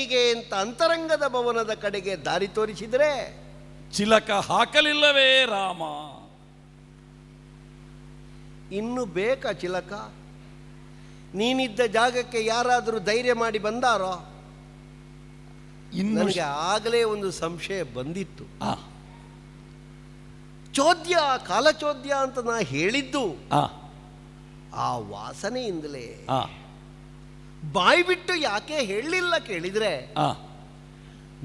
ಎಲ್ಲಿಗೆ ಅಂತ ಅಂತರಂಗದ ಭವನದ ಕಡೆಗೆ ದಾರಿ ತೋರಿಸಿದರೆ ಚಿಲಕ ಹಾಕಲಿಲ್ಲವೇ ರಾಮ? ಇನ್ನು ಬೇಕಾ ಚಿಲಕ? ನೀನಿದ್ದ ಜಾಗಕ್ಕೆ ಯಾರಾದರೂ ಧೈರ್ಯ ಮಾಡಿ ಬಂದಾರೋ? ನನಗೆ ಆಗಲೇ ಒಂದು ಸಂಶಯ ಬಂದಿತ್ತು. ಚೋದ್ಯ, ಕಾಲಚೋದ್ಯ ಅಂತ ನಾ ಹೇಳಿದ್ದು ಆ ವಾಸನೆಯಿಂದಲೇ. ಬಾಯಿ ಬಿಟ್ಟು ಯಾಕೆ ಹೇಳಲಿಲ್ಲ ಕೇಳಿದ್ರೆ,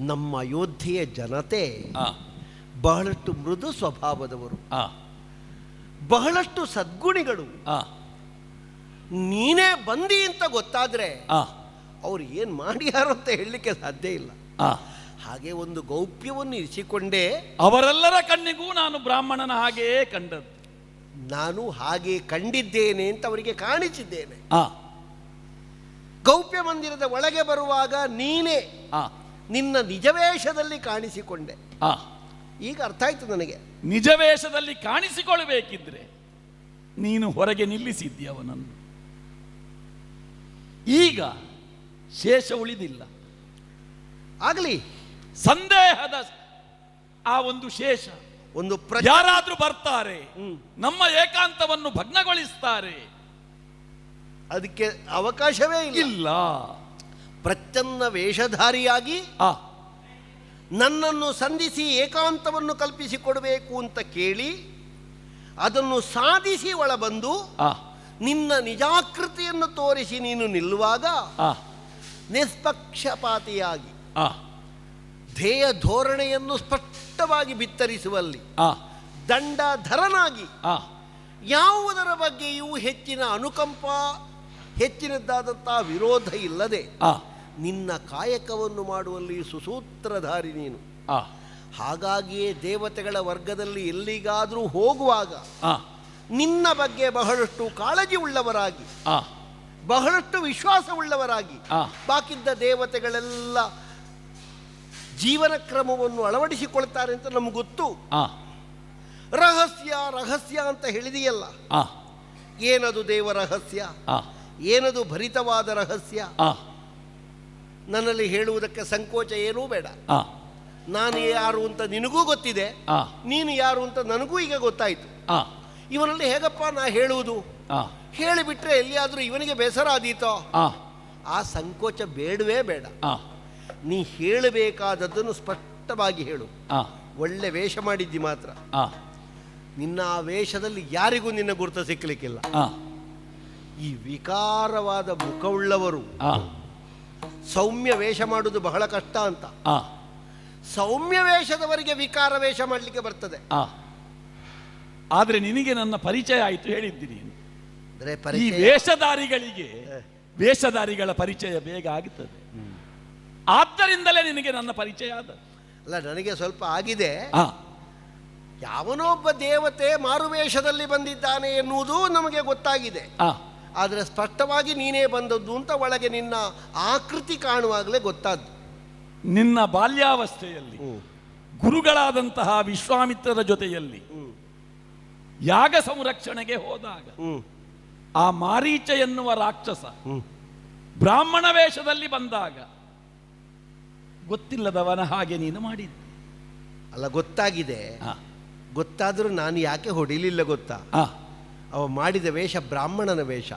ನಮ್ಮ ಅಯೋಧ್ಯೆಯ ಜನತೆ ಬಹಳಷ್ಟು ಮೃದು ಸ್ವಭಾವದವರು, ಬಹಳಷ್ಟು ಸದ್ಗುಣಿಗಳು. ನೀನೇ ಬಂದಿ ಅಂತ ಗೊತ್ತಾದ್ರೆ ಅವ್ರು ಏನ್ ಮಾಡ್ಯಾರೋ ಅಂತ ಹೇಳಲಿಕ್ಕೆ ಸಾಧ್ಯ ಇಲ್ಲ. ಹಾಗೆ ಒಂದು ಗೌಪ್ಯವನ್ನು ಇರಿಸಿಕೊಂಡೇ ಅವರೆಲ್ಲರ ಕಣ್ಣಿಗೂ ನಾನು ಬ್ರಾಹ್ಮಣನ ಹಾಗೆಯೇ ಕಂಡದ್ದು. ನಾನು ಹಾಗೆ ಕಂಡಿದ್ದೇನೆ ಅಂತ ಅವರಿಗೆ ಕಾಣಿಸಿದ್ದೇನೆ. ಗೌಪ್ಯ ಮಂದಿರದ ಒಳಗೆ ಬರುವಾಗ ನೀನೇ ನಿನ್ನ ನಿಜವೇಷದಲ್ಲಿ ಕಾಣಿಸಿಕೊಂಡೆ. ಈಗ ಅರ್ಥ ಆಯ್ತು ನನಗೆ. ನಿಜವೇಷದಲ್ಲಿ ಕಾಣಿಸಿಕೊಳ್ಳಬೇಕಿದ್ರೆ ನೀನು ಹೊರಗೆ ನಿಲ್ಲಿಸಿದ್ದಿ ಅವನನ್ನು. ಈಗ ಶೇಷ ಉಳಿದಿಲ್ಲ. ಆಗಲಿ, ಸಂದೇಹದ ಆ ಒಂದು ಶೇಷ ಒಂದು ಯಾರಾದ್ರೂ ಬರ್ತಾರೆ, ನಮ್ಮ ಏಕಾಂತವನ್ನು ಭಗ್ನಗೊಳಿಸ್ತಾರೆ, ಅದಕ್ಕೆ ಅವಕಾಶವೇ ಇಲ್ಲ. ಪ್ರಚ್ಛನ್ನ ವೇಷಧಾರಿಯಾಗಿ ನನ್ನನ್ನು ಸಂಧಿಸಿ ಏಕಾಂತವನ್ನು ಕಲ್ಪಿಸಿಕೊಡಬೇಕು ಅಂತ ಕೇಳಿ ಅದನ್ನು ಸಾಧಿಸಿ ಒಳಬಂದು ನಿನ್ನ ನಿಜಾಕೃತಿಯನ್ನು ತೋರಿಸಿ ನೀನು ನಿಲ್ಲುವಾಗ ನಿಷ್ಪಕ್ಷಪಾತಿಯಾಗಿ ಧ್ಯೇಯ ಧೋರಣೆಯನ್ನು ಸ್ಪಷ್ಟವಾಗಿ ಬಿತ್ತರಿಸುವಲ್ಲಿ ದಂಡಧರನಾಗಿ ಯಾವುದರ ಬಗ್ಗೆಯೂ ಹೆಚ್ಚಿನ ಅನುಕಂಪ, ಹೆಚ್ಚಿನದ್ದಾದಂತಹ ವಿರೋಧ ಇಲ್ಲದೆ ನಿನ್ನ ಕಾಯಕವನ್ನು ಮಾಡುವಲ್ಲಿ ಸುಸೂತ್ರಧಾರಿ ನೀನು. ಹಾಗಾಗಿಯೇ ದೇವತೆಗಳ ವರ್ಗದಲ್ಲಿ ಎಲ್ಲಿಗಾದರೂ ಹೋಗುವಾಗ ನಿನ್ನ ಬಗ್ಗೆ ಬಹಳಷ್ಟು ಕಾಳಜಿ ಉಳ್ಳವರಾಗಿ, ಬಹಳಷ್ಟು ವಿಶ್ವಾಸವುಳ್ಳವರಾಗಿ ಬಾಕಿದ್ದ ದೇವತೆಗಳೆಲ್ಲ ಜೀವನ ಕ್ರಮವನ್ನು ಅಳವಡಿಸಿಕೊಳ್ತಾರೆ ಅಂತ ನಮ್ಗೆ ಗೊತ್ತು. ರಹಸ್ಯ ರಹಸ್ಯ ಅಂತ ಹೇಳಿದೆಯಲ್ಲ, ಏನದು ದೇವ ರಹಸ್ಯ? ಏನದು ಭರಿತವಾದ ರಹಸ್ಯ? ನನ್ನಲ್ಲಿ ಹೇಳುವುದಕ್ಕೆ ಸಂಕೋಚ ಏನೂ ಬೇಡ. ನಾನು ಯಾರು ಅಂತ ನಿನಗೂ ಗೊತ್ತಿದೆ, ನೀನು ಯಾರು ಅಂತ ನನಗೂ ಈಗ ಗೊತ್ತಾಯ್ತು. ಇವನಲ್ಲಿ ಹೇಗಪ್ಪ ನಾ ಹೇಳುವುದು? ಹೇಳಿಬಿಟ್ರೆ ಎಲ್ಲಿಯಾದರೂ ಇವನಿಗೆ ಬೇಸರ ಆದೀತೋ? ಆ ಸಂಕೋಚ ಬೇಡವೇ ಬೇಡ. ನೀ ಹೇಳಬೇಕಾದದ್ದನ್ನು ಸ್ಪಷ್ಟವಾಗಿ ಹೇಳು. ಒಳ್ಳೆ ವೇಷ ಮಾಡಿದ್ದಿ ಮಾತ್ರ. ನಿನ್ನ ಆ ವೇಷದಲ್ಲಿ ಯಾರಿಗೂ ನಿನ್ನ ಗುರುತ ಸಿಕ್ಕಲಿಕ್ಕಿಲ್ಲ. ಈ ವಿಕಾರವಾದ ಮುಖವುಳ್ಳವರು ಸೌಮ್ಯ ವೇಷ ಮಾಡುವುದು ಬಹಳ ಕಷ್ಟ ಅಂತ. ಸೌಮ್ಯ ವೇಷದವರಿಗೆ ವಿಕಾರ ವೇಷ ಮಾಡಲಿಕ್ಕೆ ಬರ್ತದೆ. ಆದ್ರೆ ನಿನಗೆ ನನ್ನ ಪರಿಚಯ ಆಯಿತು ಹೇಳಿದ್ದೀನಿ. ಈ ವೇಷಧಾರಿಗಳ ಪರಿಚಯ ಬೇಗ ಆಗುತ್ತದೆ. ಆದ್ದರಿಂದಲೇ ನಿನಗೆ ನನ್ನ ಪರಿಚಯ ಆದ. ಅಲ್ಲ, ನನಗೆ ಸ್ವಲ್ಪ ಆಗಿದೆ. ಯಾವನೊಬ್ಬ ದೇವತೆ ಮಾರುವೇಷದಲ್ಲಿ ಬಂದಿದ್ದಾನೆ ಎನ್ನುವುದು ನಮಗೆ ಗೊತ್ತಾಗಿದೆ. ಆದರೆ ಸ್ಪಷ್ಟವಾಗಿ ನೀನೇ ಬಂದದ್ದು ಅಂತ ಒಳಗೆ ನಿನ್ನ ಆಕೃತಿ ಕಾಣುವಾಗಲೇ ಗೊತ್ತಾದ್ದು. ನಿನ್ನ ಬಾಲ್ಯಾವಸ್ಥೆಯಲ್ಲಿ ಗುರುಗಳಾದಂತಹ ವಿಶ್ವಾಮಿತ್ರರ ಜೊತೆಯಲ್ಲಿ ಯಾಗ ಸಂರಕ್ಷಣೆಗೆ ಹೋದಾಗ ಆ ಮಾರೀಚ ಎನ್ನುವ ರಾಕ್ಷಸ ಬ್ರಾಹ್ಮಣ ವೇಷದಲ್ಲಿ ಬಂದಾಗ ಗೊತ್ತಿಲ್ಲದವನ ಹಾಗೆ ನೀನು ಮಾಡಿದ್ದೆ. ಅಲ್ಲ, ಗೊತ್ತಾಗಿದೆ. ಗೊತ್ತಾದರೂ ನಾನು ಯಾಕೆ ಹೊಡಿಲಿಲ್ಲ ಗೊತ್ತಾ? ಅವ ಮಾಡಿದ ವೇಷ ಬ್ರಾಹ್ಮಣನ ವೇಷ.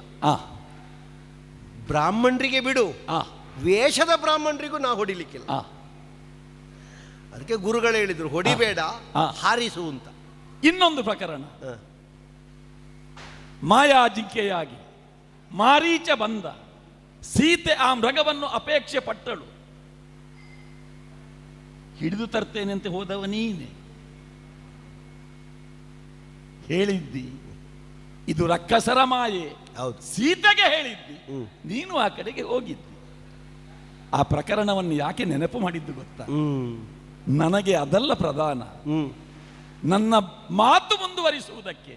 ಬ್ರಾಹ್ಮಣರಿಗೆ ಬಿಡು, ವೇಷದ ಬ್ರಾಹ್ಮಣರಿಗೂ ನಾ ಹೊಡಿಲಿಕ್ಕಿಲ್ಲ. ಅದಕ್ಕೆ ಗುರುಗಳು ಹೇಳಿದ್ರು, ಹೊಡಿಬೇಡ, ಹಾರಿಸು ಅಂತ. ಇನ್ನೊಂದು ಪ್ರಕರಣ, ಮಾಯಾಜಿಂಕೆಯಾಗಿ ಮಾರೀಚ ಬಂದ, ಸೀತೆ ಆ ಮೃಗವನ್ನು ಅಪೇಕ್ಷೆ ಪಟ್ಟಳು, ಹಿಡಿದು ತರ್ತೇನೆ ಅಂತ ಹೋದವ ನೀನೆ. ಹೇಳಿದ್ದಿ ಇದು ರಕ್ಕಸರ ಮಾಯೆ, ಸೀತೆಗೆ ಹೇಳಿದ್ದಿ, ನೀನು ಆ ಕಡೆಗೆ ಹೋಗಿದ್ದಿ. ಆ ಪ್ರಕರಣವನ್ನು ಯಾಕೆ ನೆನಪು ಮಾಡಿದ್ದು ಗೊತ್ತಾ? ನನಗೆ ಅದಲ್ಲ ಪ್ರಧಾನ. ನನ್ನ ಮಾತು ಮುಂದುವರಿಸುವುದಕ್ಕೆ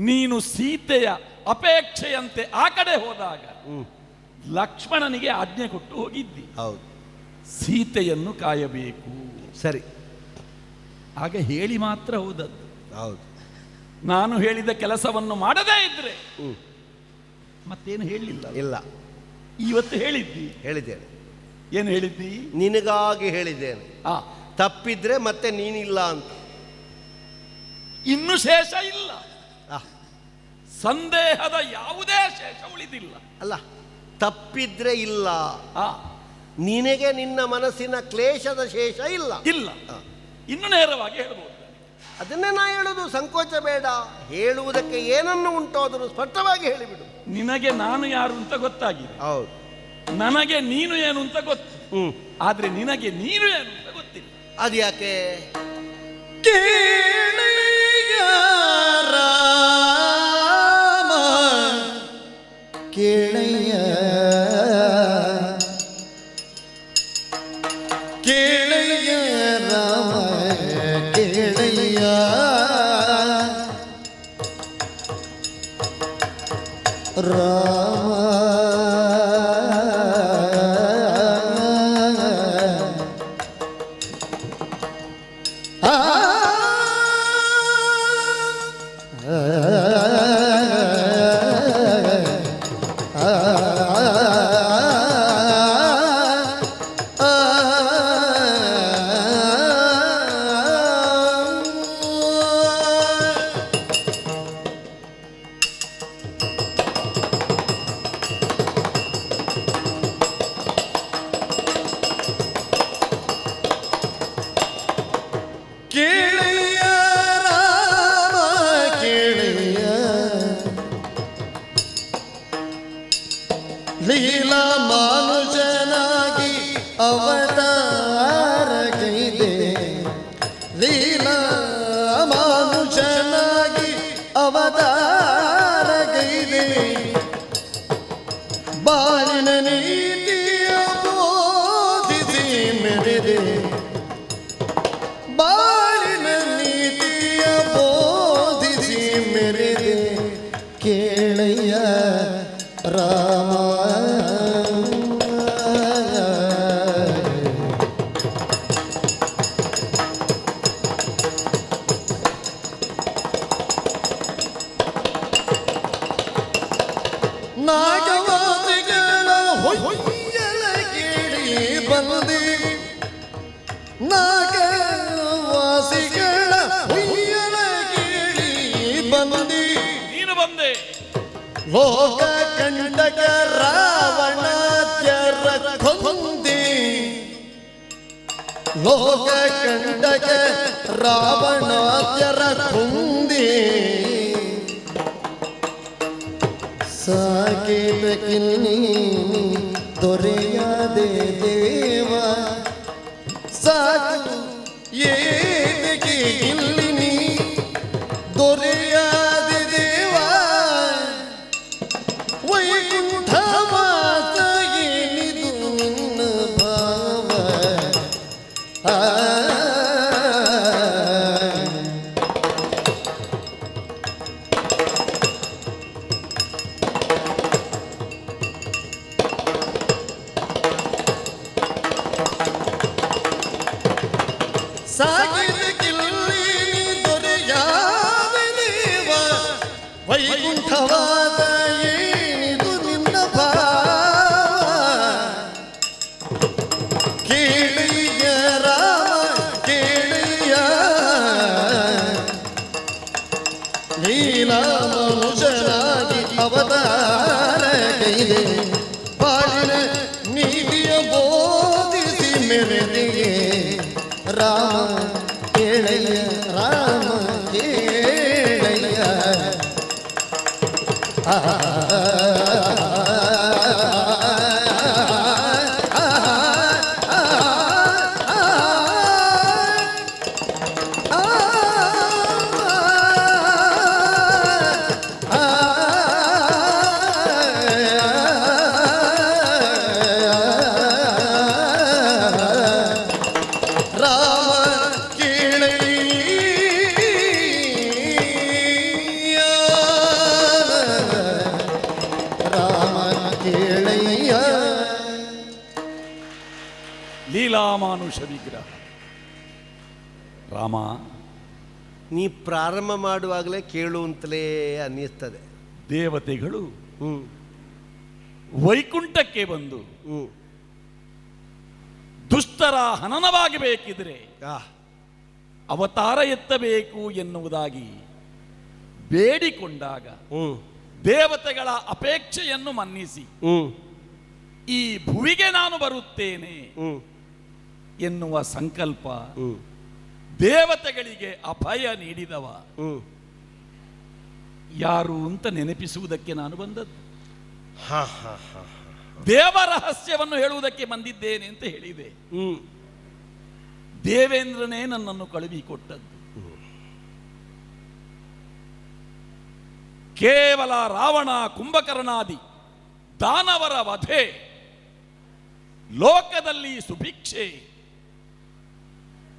ನೀನು ಸೀತೆಯ ಅಪೇಕ್ಷೆಯಂತೆ ಆ ಕಡೆ ಹೋದಾಗ ಲಕ್ಷ್ಮಣನಿಗೆ ಆಜ್ಞೆ ಕೊಟ್ಟು ಹೋಗಿದ್ದಿ. ಹೌದು, ಸೀತೆಯನ್ನು ಕಾಯಬೇಕು. ಸರಿ, ಆಗ ಹೇಳಿ ಮಾತ್ರ ಹೋದದ್ದು. ಹೌದು, ನಾನು ಹೇಳಿದ ಕೆಲಸವನ್ನು ಮಾಡದೇ ಇದ್ರೆ ಮತ್ತೇನು ಹೇಳಲಿಲ್ಲ. ಇಲ್ಲ, ಇವತ್ತು ಹೇಳಿದ್ದೇನೆ. ಏನು ಹೇಳಿದ್ದಿ? ನಿನಗಾಗಿ ಹೇಳಿದ್ದೇನೆ. ತಪ್ಪಿದ್ರೆ ಮತ್ತೆ ನೀನಿಲ್ಲ ಅಂತ. ಇನ್ನು ಶೇಷ ಇಲ್ಲ, ಸಂದೇಹದ ಯಾವುದೇ ಶೇಷ ಉಳಿದಿಲ್ಲ. ಅಲ್ಲ, ತಪ್ಪಿದ್ರೆ ಇಲ್ಲ, ನಿನಗೆ ನಿನ್ನ ಮನಸ್ಸಿನ ಕ್ಲೇಶದ ಶೇಷ ಇಲ್ಲ. ಇಲ್ಲ, ಇನ್ನು ನೇರವಾಗಿ ಹೇಳ್ಬೋದು. ಅದನ್ನೇ ನಾ ಹೇಳುದು, ಸಂಕೋಚ ಬೇಡ. ಹೇಳುವುದಕ್ಕೆ ಏನನ್ನು ಉಂಟೋ ಅದನ್ನು ಸ್ಪಷ್ಟವಾಗಿ ಹೇಳಿಬಿಡು. ನಿನಗೆ ನಾನು ಯಾರು ಅಂತ ಗೊತ್ತಾಗಿದೆ, ಹೌದು. ನನಗೆ ನೀನು ಏನು ಅಂತ ಗೊತ್ತು, ಆದ್ರೆ ನಿನಗೆ ನೀನು ಏನು ಅಂತ ಗೊತ್ತಿಲ್ಲ. ಅದು ಯಾಕೆ? ಕೇಳಯ್ಯ ಕೇಳಯ್ಯ ರಾಮ ಕೇಳಯ್ಯ ರಾಮ ಲೀಲಾ ಮಾನುಷನಾಗಿ ಅವತಾರಗೈದೆ, ಲೀಲಾ ಮಾನುಷನಾಗಿ ಅವತಾರಗೈದೆ, ಬಾಳಿನ ನೀತಿಯ ಬೋಧಿಸಿ ಮೆರೆದೆ, ಬಾಳಿನ ನೀತಿಯ ಬೋಧಿಸಿ ಮೆರೆದೆ, ಕೇಳಯ್ಯ ರಾಮ ನಾಗವಾಸಿಗಳ ಹೊಯ್ಯಲ ಕೇಳಿ ಬಂದಿ, ನಾಗವಾಸಿಗಳ ಹೊಯ್ಯಲ ಕೇಳಿ ಬಂದಿ, ನೀನು ಬಂದೆ. ಲೋಕ ಕಂಡಕ ರಾವಣಾತ್ಯರ ಕೊಂದಿ, ಲೋಕ ಕಂಡಕ ರಾವಣಾತ್ಯರ ಕೊಂದಿ, ಸಾಕೇತಕಿನ್ನಿ ದೊರೆಯಾದೆ ದೇವ, ಸಾಕು ಏತಕ್ಕೆ ಇಲ್ಲಿ ನೀ ದೊರೆಯಾದೆ ದೇವ, ವೈಕುಂಠವಾಸ ಏನಿದು ನಿನ್ನ ಭಾವ, ಸಾಗಿದಕ್ಕಿಲ್ಲಿ ದೊರೆಯಾದ ದೇವ, ವೈಕುಂಠವಾದ ಏನಿದು ನಿನ್ನ ಭಾವ, ಕೇಳಯ್ಯ ರಾಮ ಕೇಳಯ್ಯ, ಲೀಲಾ ಮನುಷ್ಯನಾಗಿ ಅವತಾರಗೈದೆ, ಬಾಳಿನ ನೀತಿಯ ಬೋಧಿಸಿ ಮೆರೆದಿಗೆ, ರಾಮ ಕೇಳಯ್ಯ ರಾಮ ಕೇಳಯ್ಯ, ಲೀಲಾಮಾನುಷ ವಿಗ್ರಹ. ರಾಮ, ನೀ ಪ್ರಾರಂಭ ಮಾಡುವಾಗಲೇ ಕೇಳು ಅಂತಲೇ ಅನ್ನಿಸ್ತದೆ. ದೇವತೆಗಳು ವೈಕುಂಠಕ್ಕೆ ಬಂದು ದುಷ್ಟರ ಹನನವಾಗಬೇಕಿದ್ರೆ ಅವತಾರ ಎತ್ತಬೇಕು ಎನ್ನುವುದಾಗಿ ಬೇಡಿಕೊಂಡಾಗ ದೇವತೆಗಳ ಅಪೇಕ್ಷೆಯನ್ನು ಮನ್ನಿಸಿ ಈ ಭುವಿಗೆ ನಾನು ಬರುತ್ತೇನೆ ಎನ್ನುವ ಸಂಕಲ್ಪ ದೇವತೆಗಳಿಗೆ ಅಭಯ ನೀಡಿದವ ಯಾರು ಅಂತ ನೆನಪಿಸುವುದಕ್ಕೆ ನಾನು ಬಂದದ್ದು. ದೇವ ರಹಸ್ಯವನ್ನು ಹೇಳುವುದಕ್ಕೆ ಬಂದಿದ್ದೇನೆ ಅಂತ ಹೇಳಿದೆ. ದೇವೇಂದ್ರನೇ ನನ್ನನ್ನು ಕಳುಹಿಕೊಟ್ಟದ್ದು. ಕೇವಲ ರಾವಣ ಕುಂಭಕರ್ಣಾದಿ ದಾನವರ ವಧೆ, ಲೋಕದಲ್ಲಿ ಸುಭಿಕ್ಷೆ,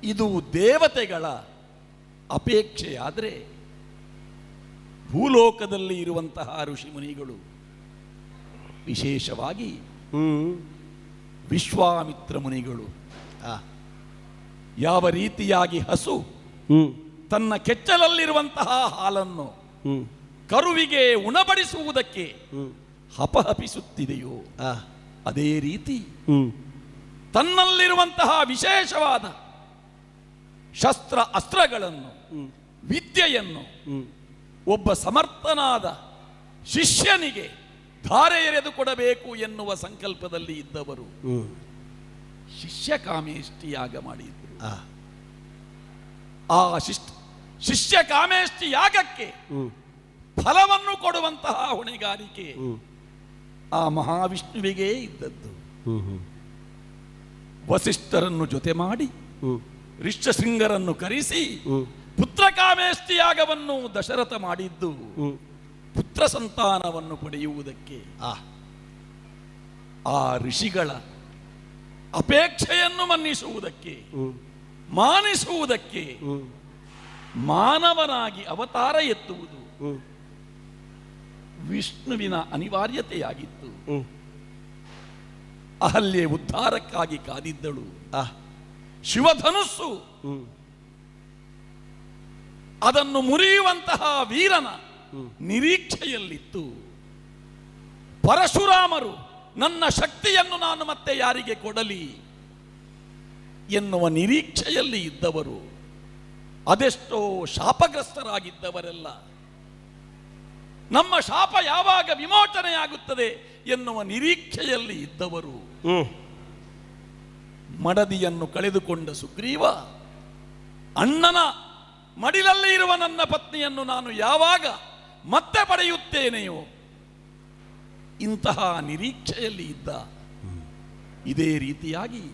ಇದು ದೇವತೆಗಳ ಅಪೇಕ್ಷೆಯಾದರೆ ಭೂಲೋಕದಲ್ಲಿ ಇರುವಂತಹ ಋಷಿಮುನಿಗಳು, ವಿಶೇಷವಾಗಿ ವಿಶ್ವಾಮಿತ್ರ ಮುನಿಗಳು, ಯಾವ ರೀತಿಯಾಗಿ ಹಸು ತನ್ನ ಕೆಚ್ಚಲಲ್ಲಿರುವಂತಹ ಹಾಲನ್ನು ಕರುವಿಗೆ ಉಣಬಡಿಸುವುದಕ್ಕೆ ಹಪಹಪಿಸುತ್ತಿದೆಯೋ ಅದೇ ರೀತಿ ತನ್ನಲ್ಲಿರುವಂತಹ ವಿಶೇಷವಾದ ಶಸ್ತ್ರ ಅಸ್ತ್ರಗಳನ್ನು, ವಿದ್ಯೆಯನ್ನು ಒಬ್ಬ ಸಮರ್ಥನಾದ ಶಿಷ್ಯನಿಗೆ ಧಾರೆ ಎರೆದು ಕೊಡಬೇಕು ಎನ್ನುವ ಸಂಕಲ್ಪದಲ್ಲಿ ಇದ್ದವರು ಶಿಷ್ಯ ಕಾಮೇಷ್ಟಿ ಯಾಗ ಮಾಡಿದ್ರು. ಆ ಶಿಷ್ಯ ಕಾಮೇಷ್ಟಿ ಯಾಗಕ್ಕೆ ಫಲವನ್ನು ಕೊಡುವಂತಹ ಹೊಣೆಗಾರಿಕೆ ಆ ಮಹಾವಿಷ್ಣುವಿಗೆ ಇದ್ದದ್ದು. ವಸಿಷ್ಠರನ್ನು ಜೊತೆ ಮಾಡಿ ಋಷ್ಯಶೃಂಗರನ್ನು ಕರೆಸಿ ಪುತ್ರ ಕಾಮೇಷ್ಟಿ ಯಾಗವನ್ನು ದಶರಥ ಮಾಡಿದ್ದು ಪುತ್ರ ಸಂತಾನವನ್ನು ಪಡೆಯುವುದಕ್ಕೆ. ಆ ಋಷಿಗಳ ಅಪೇಕ್ಷೆಯನ್ನು ಮನ್ನಿಸುವುದಕ್ಕೆ, ಮಾನಿಸುವುದಕ್ಕೆ ಮಾನವನಾಗಿ ಅವತಾರ ಎತ್ತುವುದು ವಿಷ್ಣುವಿನ ಅನಿವಾರ್ಯತೆಯಾಗಿತ್ತು. ಅಹಲ್ಯೆ ಉದ್ಧಾರಕ್ಕಾಗಿ ಕಾದಿದ್ದಳು. ಶಿವಧನುಸ್ಸು ಅದನ್ನು ಮುರಿಯುವಂತಹ ವೀರನ ನಿರೀಕ್ಷೆಯಲ್ಲಿತ್ತು. ಪರಶುರಾಮರು ನನ್ನ ಶಕ್ತಿಯನ್ನು ನಾನು ಮತ್ತೆ ಯಾರಿಗೆ ಕೊಡಲಿ ಎನ್ನುವ ನಿರೀಕ್ಷೆಯಲ್ಲಿ ಇದ್ದವರು. ಅದೆಷ್ಟೋ ಶಾಪಗ್ರಸ್ತರಾಗಿದ್ದವರೆಲ್ಲ ನಮ್ಮ ಶಾಪ ಯಾವಾಗ ವಿಮೋಚನೆಯಾಗುತ್ತದೆ ಎನ್ನುವ ನಿರೀಕ್ಷೆಯಲ್ಲಿ ಇದ್ದವರು. ಮಡದಿಯನ್ನು ಕಳೆದುಕೊಂಡ ಸುಗ್ರೀವ ಅಣ್ಣನ ಮಡಿಲಲ್ಲಿ ಇರುವ ನನ್ನ ಪತ್ನಿಯನ್ನು ನಾನು ಯಾವಾಗ ಮತ್ತೆ ಪಡೆಯುತ್ತೇನೆಯೋ ಇಂತಹ ನಿರೀಕ್ಷೆಯಲ್ಲಿ ಇದ್ದ. ಇದೇ ರೀತಿಯಾಗಿ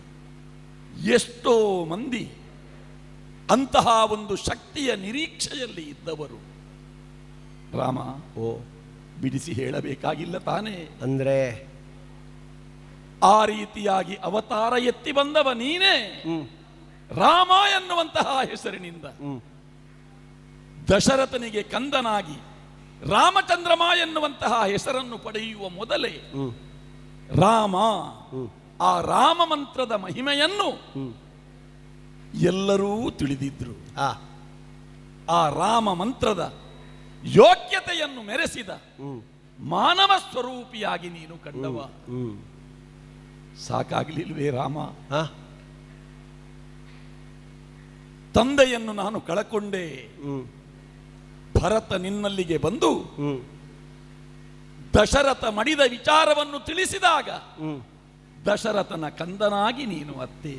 ಎಷ್ಟೋ ಮಂದಿ ಅಂತಹ ಒಂದು ಶಕ್ತಿಯ ನಿರೀಕ್ಷೆಯಲ್ಲಿ ಇದ್ದವರು. ರಾಮ, ಬಿಡಿಸಿ ಹೇಳಬೇಕಾಗಿಲ್ಲ ತಾನೇ? ಅಂದ್ರೆ ಆ ರೀತಿಯಾಗಿ ಅವತಾರ ಎತ್ತಿ ಬಂದವ ನೀನೇ. ರಾಮ ಎನ್ನುವಂತಹ ಹೆಸರಿನಿಂದ ದಶರಥನಿಗೆ ಕಂದನಾಗಿ ರಾಮಚಂದ್ರಮ ಎನ್ನುವಂತಹ ಹೆಸರನ್ನು ಪಡೆಯುವ ಮೊದಲೇ ರಾಮ, ಆ ರಾಮ ಮಂತ್ರದ ಮಹಿಮೆಯನ್ನು ಎಲ್ಲರೂ ತಿಳಿದಿದ್ರು. ಆ ರಾಮ ಮಂತ್ರದ ಯೋಗ್ಯತೆಯನ್ನು ಮೆರೆಸಿದ ಮಾನವ ಸ್ವರೂಪಿಯಾಗಿ ನೀನು ಕಂಡವ. ಸಾಕಾಗಲಿಲ್ವೇ ರಾಮ? ತಂದೆಯನ್ನು ನಾನು ಕಳಕೊಂಡೆ. ಭರತ ನಿನ್ನಲ್ಲಿಗೆ ಬಂದು ದಶರಥ ಮಡಿದ ವಿಚಾರವನ್ನು ತಿಳಿಸಿದಾಗ ದಶರಥನ ಕಂದನಾಗಿ ನೀನು ಅತ್ತೆ,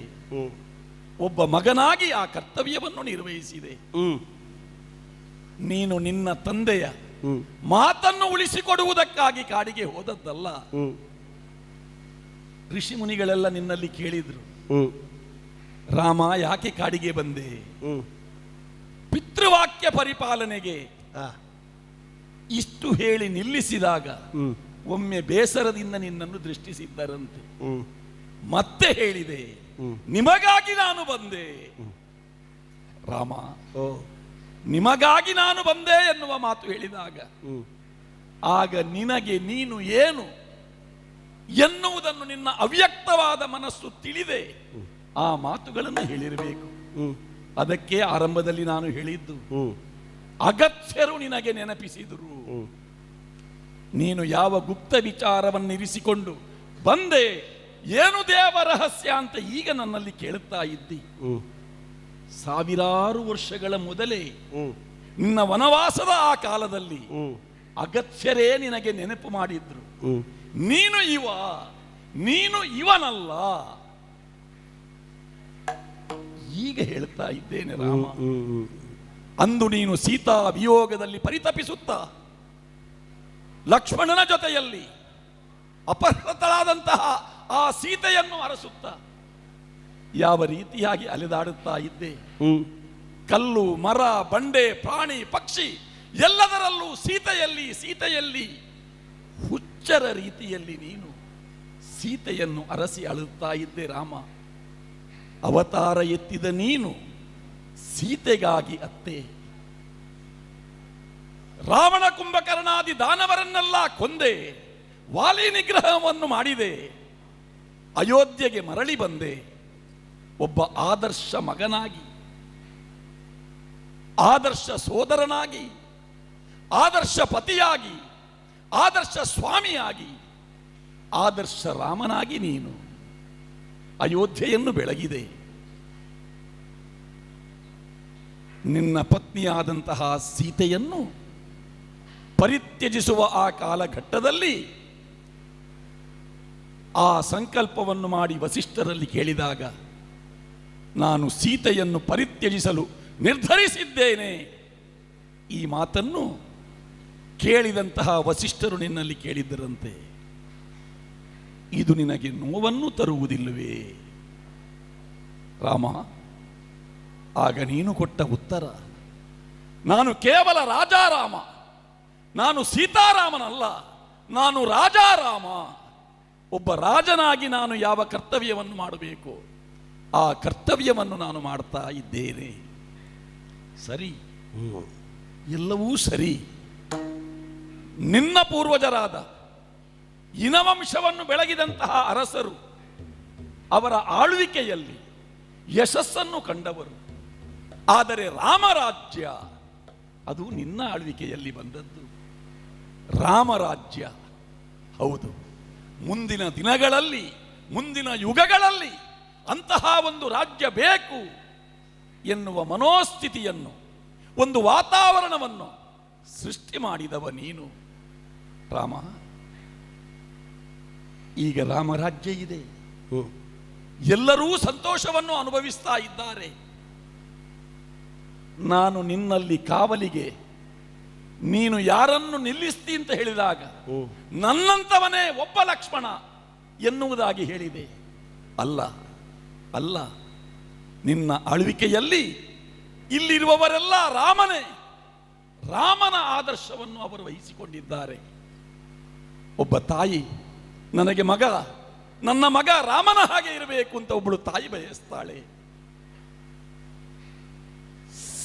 ಒಬ್ಬ ಮಗನಾಗಿ ಆ ಕರ್ತವ್ಯವನ್ನು ನಿರ್ವಹಿಸಿದೆ. ನೀನು ನಿನ್ನ ತಂದೆಯ ಮಾತನ್ನು ಉಳಿಸಿಕೊಡುವುದಕ್ಕಾಗಿ ಕಾಡಿಗೆ ಹೋದದ್ದಲ್ಲ. ಋಷಿ ಮುನಿಗಳೆಲ್ಲ ನಿನ್ನಲ್ಲಿ ಕೇಳಿದ್ರು, ರಾಮ ಯಾಕೆ ಕಾಡಿಗೆ ಬಂದೆ? ಪಿತೃವಾಕ್ಯ ಪರಿಪಾಲನೆಗೆ ಇಷ್ಟು ಹೇಳಿ ನಿಲ್ಲಿಸಿದಾಗ ಒಮ್ಮೆ ಬೇಸರದಿಂದ ನಿನ್ನನ್ನು ದೃಷ್ಟಿಸಿದ್ದರಂತೆ. ಮತ್ತೆ ಹೇಳಿದೆ, ನಿಮಗಾಗಿ ನಾನು ಬಂದೆ ರಾಮ, ನಿಮಗಾಗಿ ನಾನು ಬಂದೆ ಎನ್ನುವ ಮಾತು ಹೇಳಿದಾಗ ಆಗ ನಿನಗೆ ನೀನು ಏನು ಎನ್ನುವುದನ್ನು ನಿನ್ನ ಅವ್ಯಕ್ತವಾದ ಮನಸ್ಸು ತಿಳಿದೆ ಆ ಮಾತುಗಳನ್ನು ಹೇಳಿರಬೇಕು. ಅದಕ್ಕೆ ಆರಂಭದಲ್ಲಿ ನಾನು ಹೇಳಿದ್ದು, ಅಗತ್ಯರು ನಿನಗೆ ನೆನಪಿಸಿದರು. ನೀನು ಯಾವ ಗುಪ್ತ ವಿಚಾರವನ್ನಿರಿಸಿಕೊಂಡು ಬಂದೆ ಏನು ದೇವ ರಹಸ್ಯ ಅಂತ ಈಗ ನನ್ನಲ್ಲಿ ಕೇಳುತ್ತಾ ಇದ್ದಿ. ಸಾವಿರಾರು ವರ್ಷಗಳ ಮೊದಲೇ ನಿನ್ನ ವನವಾಸದ ಆ ಕಾಲದಲ್ಲಿ ಅಗತ್ಯರೇ ನಿನಗೆ ನೆನಪು ಮಾಡಿದ್ರು. ನೀನು ಇವನಲ್ಲ. ಈಗ ಹೇಳ್ತಾ ಇದ್ದೇನೆ ರಾಮ, ಅಂದು ನೀನು ಸೀತಾ ವಿಯೋಗದಲ್ಲಿ ಪರಿತಪಿಸುತ್ತ ಲಕ್ಷ್ಮಣನ ಜೊತೆಯಲ್ಲಿ ಅಪಹೃತಳಾದಂತಹ ಆ ಸೀತೆಯನ್ನು ಅರಸುತ್ತ ಯಾವ ರೀತಿಯಾಗಿ ಅಲೆದಾಡುತ್ತಾ ಇದ್ದೆ. ಕಲ್ಲು, ಮರ, ಬಂಡೆ, ಪ್ರಾಣಿ, ಪಕ್ಷಿ ಎಲ್ಲದರಲ್ಲೂ ಸೀತೆಯಲ್ಲಿ ಹುಚ್ಚರ ರೀತಿಯಲ್ಲಿ ನೀನು ಸೀತೆಯನ್ನು ಅರಸಿ ಅಳುತ್ತಾ ಇದ್ದೆ ರಾಮ. ಅವತಾರ ಎತ್ತಿದ ನೀನು ಸೀತೆಗಾಗಿ ಅತ್ತೆ. ರಾವಣ, ಕುಂಭಕರ್ಣಾದಿ ದಾನವರನ್ನೆಲ್ಲ ಕೊಂದೆ, ವಾಲಿ ನಿಗ್ರಹವನ್ನು ಮಾಡಿದೆ, ಅಯೋಧ್ಯೆಗೆ ಮರಳಿ ಬಂದೆ. ಒಬ್ಬ ಆದರ್ಶ ಮಗನಾಗಿ, ಆದರ್ಶ ಸೋದರನಾಗಿ, ಆದರ್ಶ ಪತಿಯಾಗಿ, ಆದರ್ಶ ಸ್ವಾಮಿಯಾಗಿ, ಆದರ್ಶ ರಾಮನಾಗಿ ನೀನು ಅಯೋಧ್ಯೆಯನ್ನು ಬೆಳಗಿದೆ. ನಿನ್ನ ಪತ್ನಿಯಾದಂತಹ ಸೀತೆಯನ್ನು ಪರಿತ್ಯಜಿಸುವ ಆ ಕಾಲಘಟ್ಟದಲ್ಲಿ ಆ ಸಂಕಲ್ಪವನ್ನು ಮಾಡಿ ವಸಿಷ್ಠರಲ್ಲಿ ಕೇಳಿದಾಗ, ನಾನು ಸೀತೆಯನ್ನು ಪರಿತ್ಯಜಿಸಲು ನಿರ್ಧರಿಸಿದ್ದೇನೆ, ಈ ಮಾತನ್ನು ಕೇಳಿದಂತಹ ವಸಿಷ್ಠರು ನಿನ್ನಲ್ಲಿ ಕೇಳಿದ್ದರಂತೆ, ಇದು ನಿನಗೆ ನೋವನ್ನು ತರುವುದಿಲ್ಲವೇ ರಾಮ? ಆಗ ನೀನು ಕೊಟ್ಟ ಉತ್ತರ, ನಾನು ಕೇವಲ ರಾಜಾರಾಮ, ನಾನು ಸೀತಾರಾಮನಲ್ಲ, ನಾನು ರಾಜಾರಾಮ. ಒಬ್ಬ ರಾಜನಾಗಿ ನಾನು ಯಾವ ಕರ್ತವ್ಯವನ್ನು ಮಾಡಬೇಕು ಆ ಕರ್ತವ್ಯವನ್ನು ನಾನು ಮಾಡ್ತಾ ಇದ್ದೇನೆ. ಸರಿ, ಎಲ್ಲವೂ ಸರಿ. ನಿನ್ನ ಪೂರ್ವಜರಾದ ಇನವಂಶವನ್ನು ಬೆಳಗಿದಂತಹ ಅರಸರು ಅವರ ಆಳ್ವಿಕೆಯಲ್ಲಿ ಯಶಸ್ಸನ್ನು ಕಂಡವರು. ಆದರೆ ರಾಮರಾಜ್ಯ ಅದು ನಿನ್ನ ಆಳ್ವಿಕೆಯಲ್ಲಿ ಬಂದದ್ದು. ರಾಮರಾಜ್ಯ ಹೌದು, ಮುಂದಿನ ದಿನಗಳಲ್ಲಿ, ಮುಂದಿನ ಯುಗಗಳಲ್ಲಿ ಅಂತಹ ಒಂದು ರಾಜ್ಯ ಬೇಕು ಎನ್ನುವ ಮನೋಸ್ಥಿತಿಯನ್ನು, ಒಂದು ವಾತಾವರಣವನ್ನು ಸೃಷ್ಟಿ ಮಾಡಿದವ ನೀನು ರಾಮ. ಈಗ ರಾಮರಾಜ್ಯ ಇದೆ, ಎಲ್ಲರೂ ಸಂತೋಷವನ್ನು ಅನುಭವಿಸ್ತಾ ಇದ್ದಾರೆ. ನಾನು ನಿನ್ನಲ್ಲಿ ಕಾವಲಿಗೆ ನೀನು ಯಾರನ್ನು ನಿಲ್ಲಿಸ್ತಿ ಅಂತ ಹೇಳಿದಾಗ ನನ್ನಂತವನೇ ಒಬ್ಬ ಲಕ್ಷ್ಮಣ ಎನ್ನುವುದಾಗಿ ಹೇಳಿದೆ. ಅಲ್ಲ ಅಲ್ಲ, ನಿನ್ನ ಆಳ್ವಿಕೆಯಲ್ಲಿ ಇಲ್ಲಿರುವವರೆಲ್ಲ ರಾಮನೇ, ರಾಮನ ಆದರ್ಶವನ್ನು ಅವರು ವಹಿಸಿಕೊಂಡಿದ್ದಾರೆ. ಒಬ್ಬ ತಾಯಿ, ನನಗೆ ಮಗ, ನನ್ನ ಮಗ ರಾಮನ ಹಾಗೆ ಇರಬೇಕು ಅಂತ ಒಬ್ಬಳು ತಾಯಿ ಬಯಸ್ತಾಳೆ.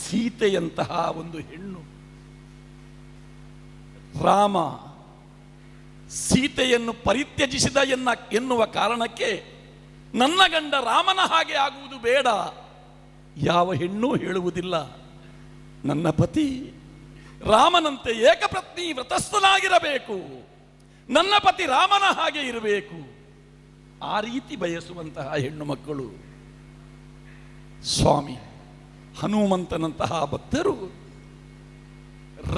ಸೀತೆಯಂತಹ ಒಂದು ಹೆಣ್ಣು, ರಾಮ ಸೀತೆಯನ್ನು ಪರಿತ್ಯಜಿಸಿದ ಎನ್ನುವ ಕಾರಣಕ್ಕೆ ನನ್ನ ಗಂಡ ರಾಮನ ಹಾಗೆ ಆಗುವುದು ಬೇಡ, ಯಾವ ಹೆಣ್ಣೂ ಹೇಳುವುದಿಲ್ಲ. ನನ್ನ ಪತಿ ರಾಮನಂತೆ ಏಕಪತ್ನಿ ವ್ರತಸ್ಥನಾಗಿರಬೇಕು, ನನ್ನ ಪತಿ ರಾಮನ ಹಾಗೆ ಇರಬೇಕು, ಆ ರೀತಿ ಬಯಸುವಂತಹ ಹೆಣ್ಣು ಮಕ್ಕಳು. ಸ್ವಾಮಿ ಹನುಮಂತನಂತಹ ಭಕ್ತರು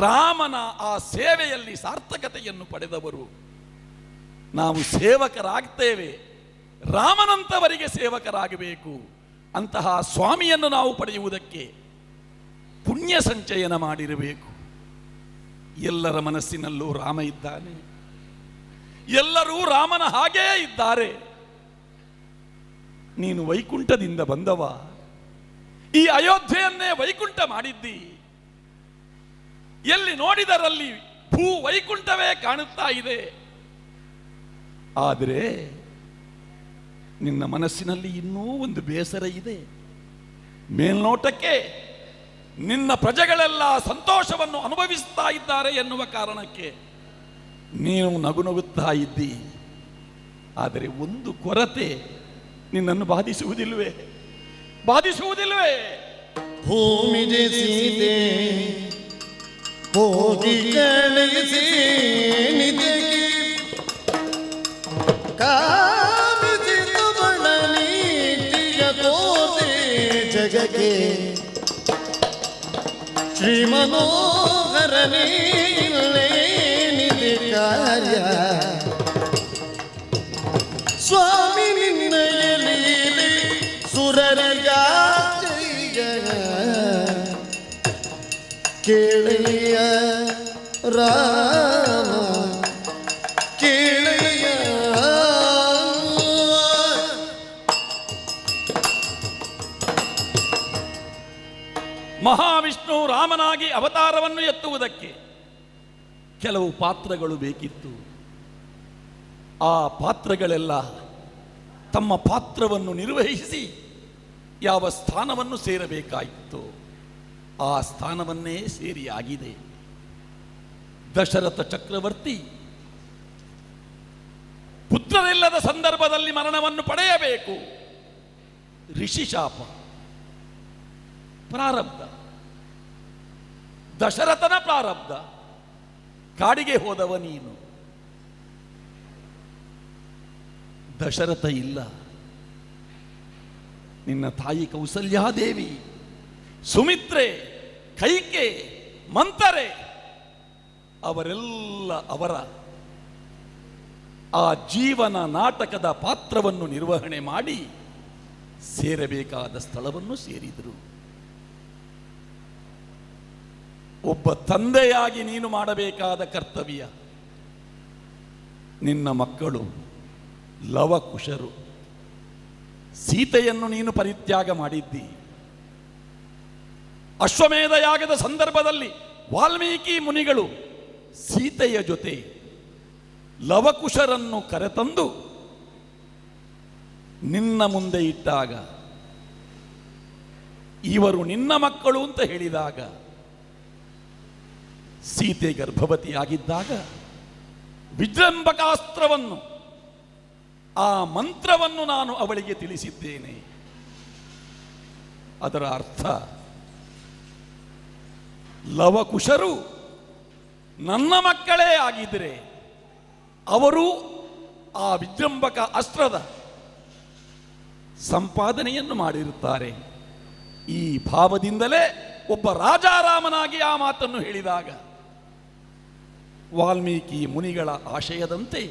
ರಾಮನ ಆ ಸೇವೆಯಲ್ಲಿ ಸಾರ್ಥಕತೆಯನ್ನು ಪಡೆದವರು. ನಾವು ಸೇವಕರಾಗ್ತೇವೆ, ರಾಮನಂತವರಿಗೆ ಸೇವಕರಾಗಬೇಕು. ಅಂತಹ ಸ್ವಾಮಿಯನ್ನು ನಾವು ಪಡೆಯುವುದಕ್ಕೆ ಪುಣ್ಯ ಸಂಚಯನ ಮಾಡಿರಬೇಕು. ಎಲ್ಲರ ಮನಸ್ಸಿನಲ್ಲೂ ರಾಮ ಇದ್ದಾನೆ, ಎಲ್ಲರೂ ರಾಮನ ಹಾಗೇ ಇದ್ದಾರೆ. ನೀನು ವೈಕುಂಠದಿಂದ ಬಂದವ, ಈ ಅಯೋಧ್ಯೆಯನ್ನೇ ವೈಕುಂಠ ಮಾಡಿದ್ದಿ. ಎಲ್ಲಿ ನೋಡಿದರಲ್ಲಿ ಭೂ ವೈಕುಂಠವೇ ಕಾಣುತ್ತಾ ಇದೆ. ಆದರೆ ನಿನ್ನ ಮನಸ್ಸಿನಲ್ಲಿ ಇನ್ನೂ ಒಂದು ಬೇಸರ ಇದೆ. ಮೇಲ್ನೋಟಕ್ಕೆ ನಿನ್ನ ಪ್ರಜೆಗಳೆಲ್ಲ ಸಂತೋಷವನ್ನು ಅನುಭವಿಸ್ತಾ ಇದ್ದಾರೆ ಎನ್ನುವ ಕಾರಣಕ್ಕೆ ನೀನು ನಗುನಗುತ್ತಾ ಇದ್ದಿ. ಆದರೆ ಒಂದು ಕೊರತೆ ನಿನ್ನನ್ನು ಬಾಧಿಸುವುದಿಲ್ವೇ? ಭೂಮಿಗೆ ಸೀತೆ ಹೋಗಿ ಕಳಿಸಿ ನಿಧಿಗೆ ಕಾಮಿಸಿ ತೋತೆ ಜಗಕ್ಕೆ ಶ್ರೀ ಮನೋಹರನೇ ಇಲ್ಲೇನಿದೆ ಕಾರ್ಯ ಸ್ವಾಮಿ ನಿನ್ನಯ ಲೀಲೆ ಸುರರಿಗ ಕೇಳಯ್ಯ ರಾಮ ಕೇಳಯ್ಯ. ಮಹಾವಿಷ್ಣು ರಾಮನಾಗಿ ಅವತಾರವನ್ನು ಎತ್ತುವುದಕ್ಕೆ ಕೆಲವು ಪಾತ್ರಗಳು ಬೇಕಿತ್ತು. ಆ ಪಾತ್ರಗಳೆಲ್ಲ ತಮ್ಮ ಪಾತ್ರವನ್ನು ನಿರ್ವಹಿಸಿ ಯಾವ ಸ್ಥಾನವನ್ನು ಸೇರಬೇಕಾಯಿತು ಆ ಸ್ಥಾನವನ್ನೇ ಸೇರಿಯಾಗಿದೆ. ದಶರಥ ಚಕ್ರವರ್ತಿ ಪುತ್ರರಿಲ್ಲದ ಸಂದರ್ಭದಲ್ಲಿ ಮರಣವನ್ನು ಪಡೆಯಬೇಕು. ಋಷಿಶಾಪ ಪ್ರಾರಬ್ಧ, ದಶರಥನ ಪ್ರಾರಬ್ಧ. ಕಾಡಿಗೆ ಹೋದವ ನೀನು, ದಶರಥ ಇಲ್ಲ. ನಿನ್ನ ತಾಯಿ ಕೌಸಲ್ಯಾದೇವಿ, ಸುಮಿತ್ರೆ, ಕೈಕೆ, ಮಂತರೆ ಅವರೆಲ್ಲ ಅವರ ಆ ಜೀವನ ನಾಟಕದ ಪಾತ್ರವನ್ನು ನಿರ್ವಹಣೆ ಮಾಡಿ ಸೇರಬೇಕಾದ ಸ್ಥಳವನ್ನು ಸೇರಿದರು. ಒಬ್ಬ ತಂದೆಯಾಗಿ ನೀನು ಮಾಡಬೇಕಾದ ಕರ್ತವ್ಯ, ನಿನ್ನ ಮಕ್ಕಳು ಲವಕುಶರು, ಸೀತೆಯನ್ನು ನೀನು ಪರಿತ್ಯಾಗ ಮಾಡಿದ್ದಿ. ಅಶ್ವಮೇಧ ಯಾಗದ ಸಂದರ್ಭದಲ್ಲಿ ವಾಲ್ಮೀಕಿ ಮುನಿಗಳು ಸೀತೆಯ ಜೊತೆ ಲವಕುಶರನ್ನು ಕರೆತಂದು ನಿನ್ನ ಮುಂದೆ ಇಟ್ಟಾಗ, ಇವರು ನಿನ್ನ ಮಕ್ಕಳು ಅಂತ ಹೇಳಿದಾಗ, ಸೀತೆ ಗರ್ಭವತಿಯಾಗಿದ್ದಾಗ ವಿಜೃಂಭಕಾಸ್ತ್ರವನ್ನು, ಆ ಮಂತ್ರವನ್ನು ನಾನು ಅವಳಿಗೆ ತಿಳಿಸಿದ್ದೇನೆ. ಅದರ ಅರ್ಥ ಲವಕುಶರು ನನ್ನ ಮಕ್ಕಳೇ ಆಗಿದ್ದರೆ ಅವರು ಆ ವಿಜೃಂಭಕ ಅಸ್ತ್ರದ ಸಂಪಾದನೆಯನ್ನು ಮಾಡಿರುತ್ತಾರೆ. ಈ ಭಾವದಿಂದಲೇ ಒಬ್ಬ ರಾಜಾರಾಮನಾಗಿ ಆ ಮಾತನ್ನು ಹೇಳಿದಾಗ ವಾಲ್ಮೀಕಿ ಮುನಿಗಳ ಆಶಯದಂತೆ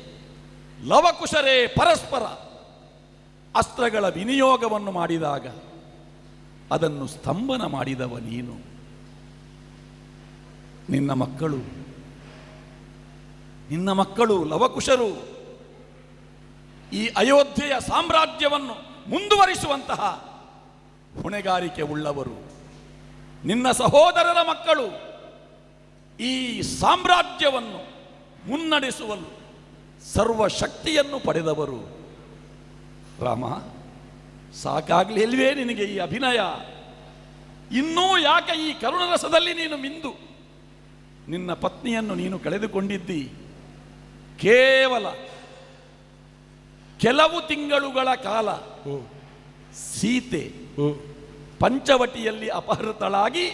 ಲವಕುಶರೇ ಪರಸ್ಪರ ಅಸ್ತ್ರಗಳ ವಿನಿಯೋಗವನ್ನು ಮಾಡಿದಾಗ ಅದನ್ನು ಸ್ತಂಭನ ಮಾಡಿದವ ನೀನು. ನಿನ್ನ ಮಕ್ಕಳು ಲವಕುಶರು ಈ ಅಯೋಧ್ಯೆಯ ಸಾಮ್ರಾಜ್ಯವನ್ನು ಮುಂದುವರಿಸುವಂತಹ ಹೊಣೆಗಾರಿಕೆ ಉಳ್ಳವರು. ನಿನ್ನ ಸಹೋದರರ ಮಕ್ಕಳು ಈ ಸಾಮ್ರಾಜ್ಯವನ್ನು ಮುನ್ನಡೆಸುವಲು ಸರ್ವಶಕ್ತಿಯನ್ನು ಪಡೆದವರು. ರಾಮ, ಸಾಕಾಗ್ಲಿ ಅಲ್ವೇ ನಿನಗೆ ಈ ಅಭಿನಯ? ಇನ್ನೂ ಯಾಕೆ ಈ ಕರುಣರಸದಲ್ಲಿ ನೀನು ಮಿಂದು ನಿನ್ನ ಪತ್ನಿಯನ್ನು ನೀನು ಕಳೆದುಕೊಂಡಿದ್ದಿ? ಕೇವಲ ಕೆಲವು ತಿಂಗಳುಗಳ ಕಾಲ ಸೀತೆ ಪಂಚವಟಿಯಲ್ಲಿ ಅಪಹೃತಳಾಗಿ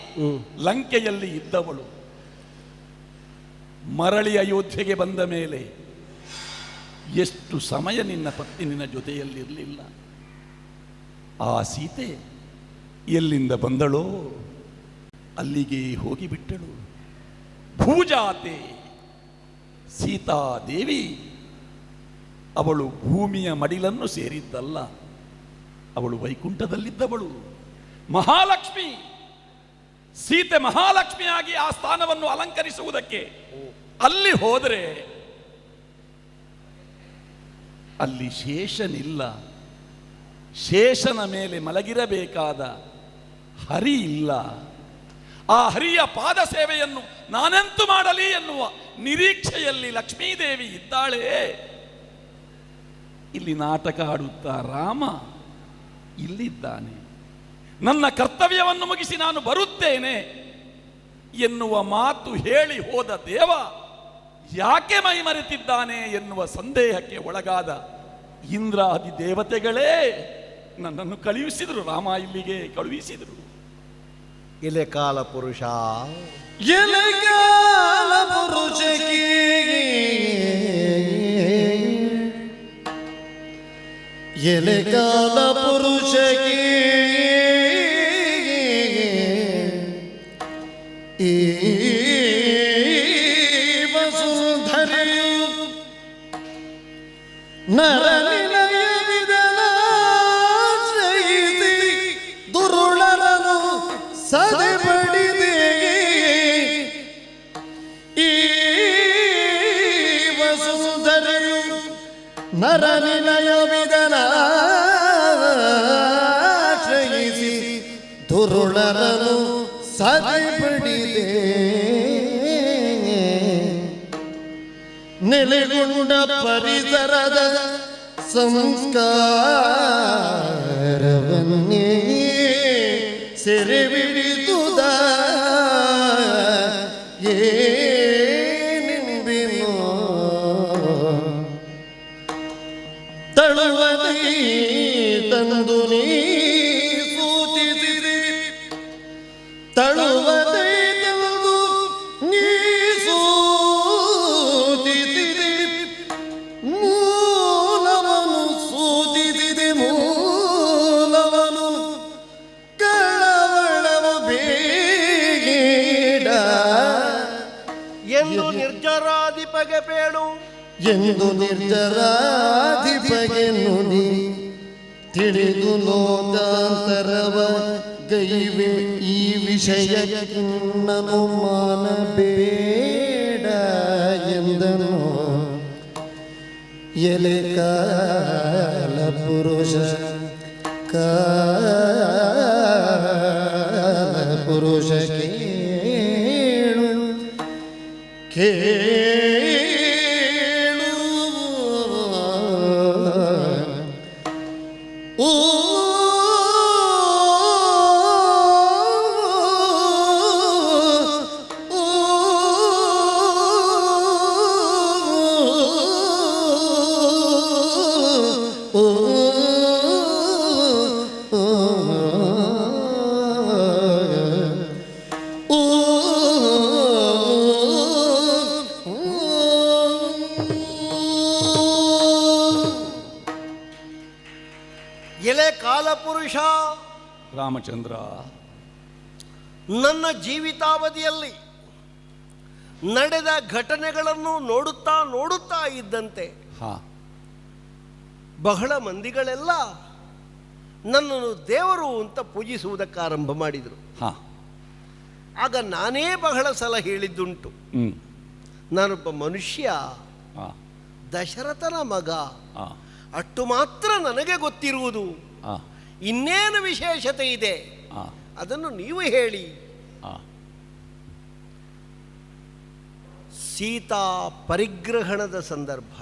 ಲಂಕೆಯಲ್ಲಿ ಇದ್ದವಳು. ಮರಳಿ ಅಯೋಧ್ಯೆಗೆ ಬಂದ ಮೇಲೆ ಎಷ್ಟು ಸಮಯ ನಿನ್ನ ಪತ್ನಿ ನಿನ್ನ ಜೊತೆಯಲ್ಲಿರಲಿಲ್ಲ. ಆ ಸೀತೆ ಎಲ್ಲಿಂದ ಬಂದಳೋ ಅಲ್ಲಿಗೆ ಹೋಗಿಬಿಟ್ಟಳು. ಭೂಜಾತೆ ಸೀತಾದೇವಿ ಅವಳು ಭೂಮಿಯ ಮಡಿಲನ್ನು ಸೇರಿದ್ದಲ್ಲ, ಅವಳು ವೈಕುಂಠದಲ್ಲಿದ್ದವಳು. ಮಹಾಲಕ್ಷ್ಮಿ ಸೀತೆ ಮಹಾಲಕ್ಷ್ಮಿಯಾಗಿ ಆ ಸ್ಥಾನವನ್ನು ಅಲಂಕರಿಸುವುದಕ್ಕೆ ಅಲ್ಲಿ ಹೋದರೆ ಅಲ್ಲಿ ಶೇಷನಿಲ್ಲ. ಶೇಷನ ಮೇಲೆ ಮಲಗಿರಬೇಕಾದ ಹರಿ ಇಲ್ಲ. ಆ ಹರಿಯ ಪಾದ ಸೇವೆಯನ್ನು ನಾನೆಂತು ಮಾಡಲಿ ಎನ್ನುವ ನಿರೀಕ್ಷೆಯಲ್ಲಿ ಲಕ್ಷ್ಮೀದೇವಿ ಇದ್ದಾಳೆ. ಇಲ್ಲಿ ನಾಟಕ ಆಡುತ್ತಾ ರಾಮ ಇಲ್ಲಿದ್ದಾನೆ. ನನ್ನ ಕರ್ತವ್ಯವನ್ನು ಮುಗಿಸಿ ನಾನು ಬರುತ್ತೇನೆ ಎನ್ನುವ ಮಾತು ಹೇಳಿ ಹೋದ ದೇವ ಯಾಕೆ ಮೈಮರೆತಿದ್ದಾನೆ ಎನ್ನುವ ಸಂದೇಹಕ್ಕೆ ಒಳಗಾದ ಇಂದ್ರಾದಿ ದೇವತೆಗಳೇ ನನ್ನನ್ನು ಕಳುಹಿಸಿದರು. ರಾಮ ಇಲ್ಲಿಗೆ ಕಳುಹಿಸಿದರು. ಎಲೆ ಕಾಲ ಪುರುಷ, ಎಲೆ ಕಾಲ ಪುರುಷಕ್ಕೆ ಎಲೆಕಾಲ ಪುರುಷಗೆ ಈ ವಸುಂಧರೆಯು ನರನಿಲಯವಿದಲಾಶ್ರಯಿಸಿ ದುರುಳರನು ಸದೆಬಡಿದೆ. ಈ ವಸುಂಧರೆಯು ನರನಿಲಯವಿದಲಾಶ್ರಯಿಸಿ ದುರುಳರನು ಸದೆಬಡಿದೆ. ನೆಲೆಗೊಂಡ ಪರಿಸರದ ಸಂಸ್ಕಾರವನ್ನೇ ಸೆರೆಬಿಡಿದುದ ಏನೆಂಬೆನೋ ತಳುವದೈ ತಂದು ನೀ ಸೂಚಿಸಿದೆ. ತಳುವದೈ ತಂದು ನೀ ಸೂಚಿಸಿದೆ. ಮೂಲವನು ಸೂಚಿಸಿದೆ. ಮೂಲವನು ಕಳವಳವು ಬೇಡ ಎಂದು ನಿರ್ಜರಾಧಿಪಗೆ ಬೇಡು ಎಂದು ನಿರ್ಜರಾಧಿಪಗೆ ನುಡಿ ತಿಳಿದು ಲೋಕಾಂತರವ ಗೈವೆ. ಈ ವಿಷಯಕ್ಕಿನ್ನನು ಮಾನಬೇಡ ಎಂದನು ಎಲೆ ಕಾಲ ಪುರುಷ. ಕಾಲ ಪುರುಷ ಕೇಳು ಕೇಳು. ಓ ಎಲೆ ಕಾಲಪುರುಷ, ರಾಮಚಂದ್ರ, ನನ್ನ ಜೀವಿತಾವಧಿಯಲ್ಲಿ ನಡೆದ ಘಟನೆಗಳನ್ನು ನೋಡುತ್ತಾ ನೋಡುತ್ತಾ ಇದ್ದಂತೆ ಬಹಳ ಮಂದಿಗಳೆಲ್ಲ ನನ್ನನ್ನು ದೇವರು ಅಂತ ಪೂಜಿಸುವುದಕ್ಕಾರಂಭ ಮಾಡಿದರು. ಆಗ ನಾನೇ ಬಹಳ ಸಲ ಹೇಳಿದ್ದುಂಟು, ನಾನೊಬ್ಬ ಮನುಷ್ಯ, ದಶರಥನ ಮಗ, ಅಷ್ಟು ಮಾತ್ರ ನನಗೆ ಗೊತ್ತಿರುವುದು. ಇನ್ನೇನು ವಿಶೇಷತೆ ಇದೆ ಅದನ್ನು ನೀವು ಹೇಳಿ. ಸೀತಾ ಪರಿಗ್ರಹಣದ ಸಂದರ್ಭ,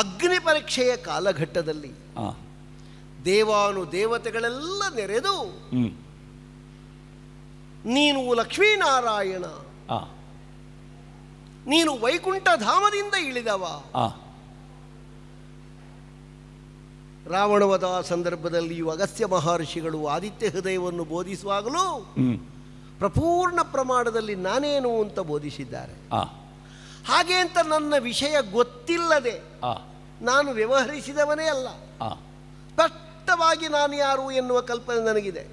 ಅಗ್ನಿ ಪರೀಕ್ಷೆಯ ಕಾಲಘಟ್ಟದಲ್ಲಿ ದೇವಾನು ದೇವತೆಗಳೆಲ್ಲ ನೆರೆದು ನೀನು ಲಕ್ಷ್ಮೀನಾರಾಯಣ, ನೀನು ವೈಕುಂಠ ಧಾಮದಿಂದ ಇಳಿದವ. ರಾವಣವದ ಸಂದರ್ಭದಲ್ಲಿಯೂ ಅಗಸ್ತ್ಯ ಮಹರ್ಷಿಗಳು ಆದಿತ್ಯ ಹೃದಯವನ್ನು ಬೋಧಿಸುವಾಗಲೂ ಪ್ರಪೂರ್ಣ ಪ್ರಮಾಣದಲ್ಲಿ ನಾನೇನು ಅಂತ ಬೋಧಿಸಿದ್ದಾರೆ. ಹಾಗೆ ಅಂತ ನನ್ನ ವಿಷಯ ಗೊತ್ತಿಲ್ಲದೆ ನಾನು ವ್ಯವಹರಿಸಿದವನೇ ಅಲ್ಲ. ಸ್ಪಷ್ಟವಾಗಿ ನಾನು ಯಾರು ಎನ್ನುವ ಕಲ್ಪನೆ ನನಗಿದೆ.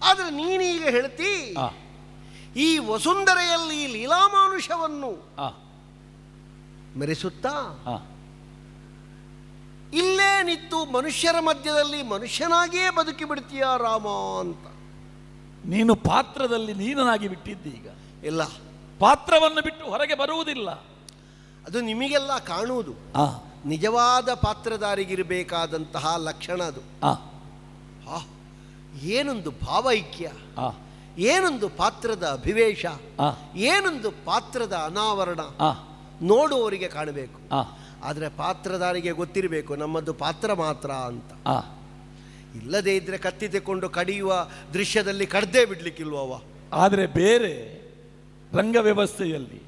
ಆದರೆ ನೀನೀಗ ಹೇಳ್ತಿ ಈ ವಸುಂಧರೆಯಲ್ಲಿ ಲೀಲಾಮಾನುಷವನ್ನು ಮೆರೆಸುತ್ತಾ ಇಲ್ಲೇ ನಿಂತು ಮನುಷ್ಯರ ಮಧ್ಯದಲ್ಲಿ ಮನುಷ್ಯನಾಗಿಯೇ ಬದುಕಿ ಬಿಡ್ತೀಯ ರಾಮ ಅಂತ. ನೀನು ಪಾತ್ರದಲ್ಲಿ ನೀನಾಗಿ ಬಿಟ್ಟಿದ್ದೀಗ. ಇಲ್ಲ, ಪಾತ್ರವನ್ನು ಬಿಟ್ಟು ಹೊರಗೆ ಬರುವುದಿಲ್ಲ. ಅದು ನಿಮಗೆಲ್ಲ ಕಾಣುವುದು. ನಿಜವಾದ ಪಾತ್ರಧಾರಿಗಿರಬೇಕಾದಂತಹ ಲಕ್ಷಣ ಅದು. ಏನೊಂದು ಭಾವೈಕ್ಯ, ಏನೊಂದು ಪಾತ್ರದ ಅಭಿವೇಶ, ಏನೊಂದು ಪಾತ್ರದ ಅನಾವರಣ ನೋಡುವವರಿಗೆ ಕಾಣಬೇಕು. ಆದರೆ ಪಾತ್ರಧಾರಿಗೆ ಗೊತ್ತಿರಬೇಕು ನಮ್ಮದು ಪಾತ್ರ ಮಾತ್ರ ಅಂತ. ಇಲ್ಲದೇ ಇದ್ರೆ ಕತ್ತಿ ತೆಕೊಂಡು ಕಡಿಯುವ ದೃಶ್ಯದಲ್ಲಿ ಕಡ್ದೇ ಬಿಡ್ಲಿಕ್ಕಿಲ್ವವ. ಆದರೆ ಬೇರೆ ರಂಗ ವ್ಯವಸ್ಥೆಯಲ್ಲಿ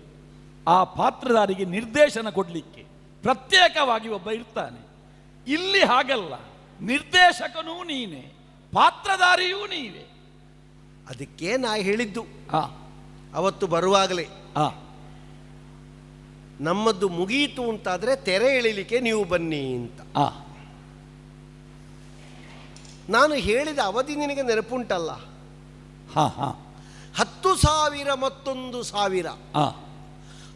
ಆ ಪಾತ್ರಧಾರಿಗೆ ನಿರ್ದೇಶನ ಕೊಡಲಿಕ್ಕೆ ಪ್ರತ್ಯೇಕವಾಗಿ ಒಬ್ಬ ಇರ್ತಾನೆ. ಇಲ್ಲಿ ಹಾಗಲ್ಲ, ನಿರ್ದೇಶಕನೂ ನೀನೆ, ಪಾತ್ರಧಾರಿಯೂ ನೀವೇ. ಅದಕ್ಕೆ ನಾ ಹೇಳಿದ್ದು ಅವತ್ತು ಬರುವಾಗಲೇ, ನಮ್ಮದು ಮುಗಿಯಿತು ಅಂತಾದರೆ ತೆರೆ ಎಳಿಲಿಕ್ಕೆ ನೀವು ಬನ್ನಿ ಅಂತ. ನಾನು ಹೇಳಿದ ಅವಧಿ ನಿನಗೆ ನೆನಪುಂಟಲ್ಲ? 10,000 ಮತ್ತೊಂದು 1,000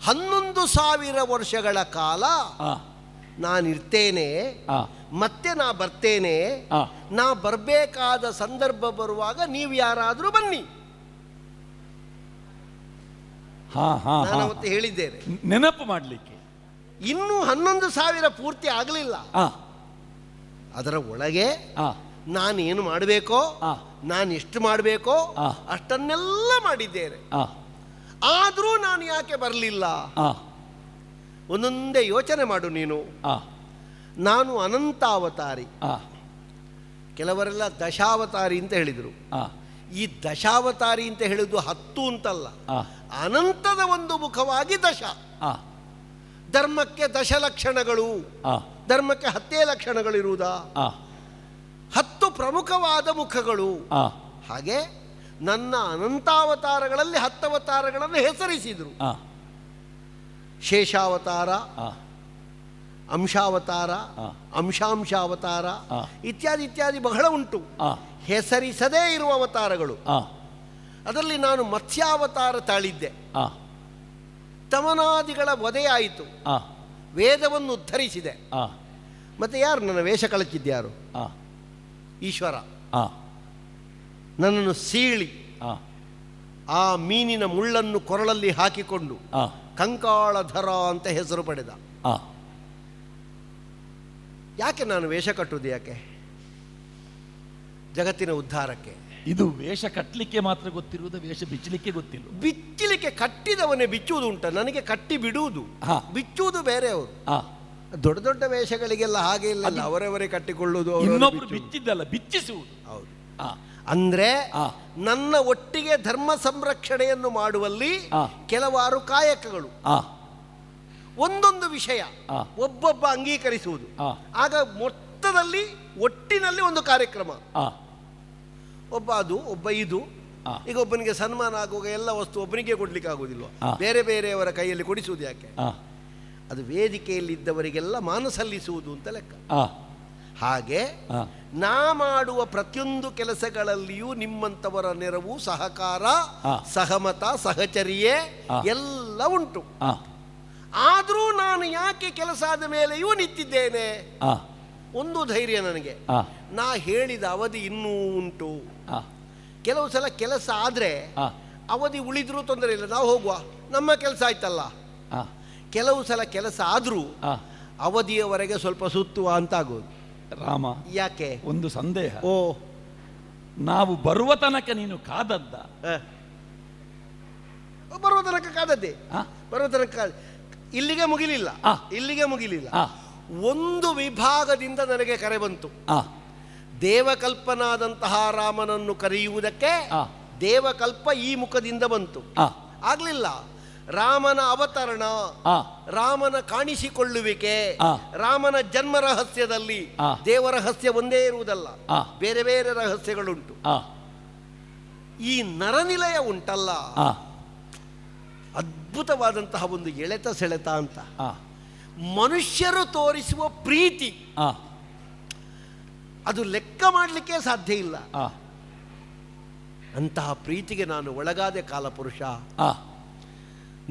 11,000 ವರ್ಷಗಳ ಕಾಲ ನಾನಿರ್ತೇನೆ. ಮತ್ತೆ ನಾ ಬರ್ತೇನೆ. ನಾ ಬರಬೇಕಾದ ಸಂದರ್ಭ ಬರುವಾಗ ನೀವು ಯಾರಾದರೂ ಬನ್ನಿ. ನಾನು ಅವತ್ತು ಹೇಳಿದ್ದೇನೆ ನೆನಪು ಮಾಡಲಿಕ್ಕೆ. ಇನ್ನೂ 11,000 ಪೂರ್ತಿ ಆಗಲಿಲ್ಲ. ಅದರ ಒಳಗೆ ನಾನೇನು ಮಾಡಬೇಕೋ, ನಾನು ಎಷ್ಟು ಮಾಡಬೇಕೋ ಅಷ್ಟನ್ನೆಲ್ಲ ಮಾಡಿದ್ದೇನೆ. ಆದರೂ ನಾನು ಯಾಕೆ ಬರಲಿಲ್ಲ? ಒಂದೊಂದೇ ಯೋಚನೆ ಮಾಡು ನೀನು. ನಾನು ಅನಂತಾವತಾರಿ, ಕೆಲವರೆಲ್ಲ ದಶಾವತಾರಿ ಅಂತ ಹೇಳಿದರು. ಈ ದಶಾವತಾರಿ ಅಂತ ಹೇಳುವುದು 10 ಅಂತಲ್ಲ, ಅನಂತದ ಒಂದು ಮುಖವಾಗಿ ದಶ. ಧರ್ಮಕ್ಕೆ 10 ಲಕ್ಷಣಗಳು, ಧರ್ಮಕ್ಕೆ 10 ಲಕ್ಷಣಗಳಿರುವುದಾ? 10 ಪ್ರಮುಖವಾದ ಮುಖಗಳು. ಹಾಗೆ ನನ್ನ ಅನಂತಾವತಾರಗಳಲ್ಲಿ 10 ಅವತಾರಗಳನ್ನು ಹೆಸರಿಸಿದರು. ಶೇಷಾವತಾರ, ಅಂಶಾವತಾರ, ಅಂಶಾಂಶಾವತಾರ ಇತ್ಯಾದಿ ಇತ್ಯಾದಿ ಬಹಳ ಉಂಟು. ಹೆಸರಿಸದೇ ಇರುವ ಅವತಾರಗಳು. ಅದರಲ್ಲಿ ನಾನು ಮತ್ಸ್ಯಾವತಾರ ತಾಳಿದ್ದೆ. ತಮನಾದಿಗಳ ವಧೆಯಾಯಿತು, ವೇದವನ್ನು ಉದ್ಧರಿಸಿದೆ. ಮತ್ತೆ ಯಾರು ನನ್ನ ವೇಷ ಕಳಚಿದ್ಯಾರು? ಈಶ್ವರ. ನನ್ನನ್ನು ಸೀಳಿ ಆ ಮೀನಿನ ಮುಳ್ಳನ್ನು ಕೊರಳಲ್ಲಿ ಹಾಕಿಕೊಂಡು ಕಂಕಾಳಧರ ಅಂತ ಹೆಸರು ಪಡೆದ. ಯಾಕೆ ನಾನು ವೇಷ ಕಟ್ಟುವುದು? ಯಾಕೆ? ಜಗತ್ತಿನ ಉದ್ಧಾರಕ್ಕೆ. ಇದು ವೇಷ ಕಟ್ಟಲಿಕ್ಕೆ ಮಾತ್ರ ಗೊತ್ತಿರುವುದು, ವೇಷ ಬಿಚ್ಚಲಿಕ್ಕೆ ಗೊತ್ತಿಲ್ಲ. ಬಿಚ್ಚಲಿಕ್ಕೆ ಕಟ್ಟಿದವನೇ ಬಿಚ್ಚುವುದು ಉಂಟ, ನನಗೆ ಕಟ್ಟಿ ಬಿಡುವುದು, ಬಿಚ್ಚುವುದು ಬೇರೆ. ಅವರು ದೊಡ್ಡ ದೊಡ್ಡ ವೇಷಗಳಿಗೆಲ್ಲ ಹಾಗೆ ಇಲ್ಲ, ಅವರವರೇ ಕಟ್ಟಿಕೊಳ್ಳುವುದು, ಇನ್ನೊಬ್ರು ಬಿಚ್ಚಿದ್ದಲ್ಲ, ಬಿಚ್ಚಿಸುವುದು. ಹೌದು. ಅಂದ್ರೆ ನನ್ನ ಒಟ್ಟಿಗೆ ಧರ್ಮ ಸಂರಕ್ಷಣೆಯನ್ನು ಮಾಡುವಲ್ಲಿ ಕೆಲವಾರು ಕಾಯಕಗಳು, ಒಂದೊಂದು ವಿಷಯ ಒಬ್ಬೊಬ್ಬ ಅಂಗೀಕರಿಸುವುದು. ಆಗ ಮೊತ್ತದಲ್ಲಿ ಒಟ್ಟಿನಲ್ಲಿ ಒಂದು ಕಾರ್ಯಕ್ರಮ. ಒಬ್ಬ ಅದು, ಒಬ್ಬ ಇದು. ಈಗ ಒಬ್ಬನಿಗೆ ಸನ್ಮಾನ ಆಗುವಾಗ ಎಲ್ಲ ವಸ್ತು ಒಬ್ಬನಿಗೆ ಕೊಡ್ಲಿಕ್ಕೆ ಆಗುವುದಿಲ್ಲ, ಬೇರೆ ಬೇರೆಯವರ ಕೈಯಲ್ಲಿ ಕೊಡಿಸುವುದು. ಯಾಕೆ? ಅದು ವೇದಿಕೆಯಲ್ಲಿದ್ದವರಿಗೆಲ್ಲ ಮಾನ ಸಲ್ಲಿಸುವುದು ಅಂತ ಲೆಕ್ಕ. ಹಾಗೆ ನಾ ಮಾಡುವ ಪ್ರತಿಯೊಂದು ಕೆಲಸಗಳಲ್ಲಿಯೂ ನಿಮ್ಮಂಥವರ ನೆರವು, ಸಹಕಾರ, ಸಹಮತ, ಸಹಚರ್ಯೆ ಎಲ್ಲ ಉಂಟು. ಆದರೂ ನಾನು ಯಾಕೆ ಕೆಲಸ ಆದ ಮೇಲೆಯೂ ನಿಂತಿದ್ದೇನೆ? ಒಂದು ಧೈರ್ಯ ನನಗೆ, ನಾ ಹೇಳಿದ ಅವಧಿ ಇನ್ನೂ ಉಂಟು. ಕೆಲವು ಸಲ ಕೆಲಸ ಆದರೆ ಅವಧಿ ಉಳಿದ್ರೂ ತೊಂದರೆ ಇಲ್ಲ, ನಾವು ಹೋಗುವ, ನಮ್ಮ ಕೆಲಸ ಆಯ್ತಲ್ಲ. ಕೆಲವು ಸಲ ಕೆಲಸ ಆದರೂ ಅವಧಿಯವರೆಗೆ ಸ್ವಲ್ಪ ಸುತ್ತುವ ಅಂತ ಆಗೋದು. ರಾಮ, ಯಾಕೆ? ಒಂದು ಸಂದೇಹ. ನಾವು ಬರುವ ತನಕ ನೀನು ಕಾದದ್ದ? ಬರುವ ತನಕ ಕಾದದ್ದೇ. ಬರುವ ತನಕ ಇಲ್ಲಿಗೆ ಮುಗಿಲಿಲ್ಲ, ಇಲ್ಲಿಗೆ ಮುಗಿಲಿಲ್ಲ. ಒಂದು ವಿಭಾಗದಿಂದ ನನಗೆ ಕರೆ ಬಂತು. ದೇವಕಲ್ಪನಾದಂತಹ ರಾಮನನ್ನು ಕರೆಯುವುದಕ್ಕೆ ದೇವಕಲ್ಪ ಈ ಮುಖದಿಂದ ಬಂತು. ಆಗ್ಲಿಲ್ಲ. ರಾಮನ ಅವತರಣ, ರಾಮನ ಕಾಣಿಸಿಕೊಳ್ಳುವಿಕೆ, ರಾಮನ ಜನ್ಮ ರಹಸ್ಯದಲ್ಲಿ ದೇವ ರಹಸ್ಯ ಒಂದೇ ಇರುವುದಲ್ಲ, ಬೇರೆ ಬೇರೆ ರಹಸ್ಯಗಳುಂಟು. ಈ ನರನಿಲಯ ಉಂಟಲ್ಲ, ಅದ್ಭುತವಾದಂತಹ ಒಂದು ಎಳೆತ ಸೆಳೆತ ಅಂತ. ಮನುಷ್ಯರು ತೋರಿಸುವ ಪ್ರೀತಿ ಅದು ಲೆಕ್ಕ ಮಾಡಲಿಕ್ಕೆ ಸಾಧ್ಯ ಇಲ್ಲ. ಅಂತಹ ಪ್ರೀತಿಗೆ ನಾನು ಒಳಗಾದೆ ಕಾಲಪುರುಷ.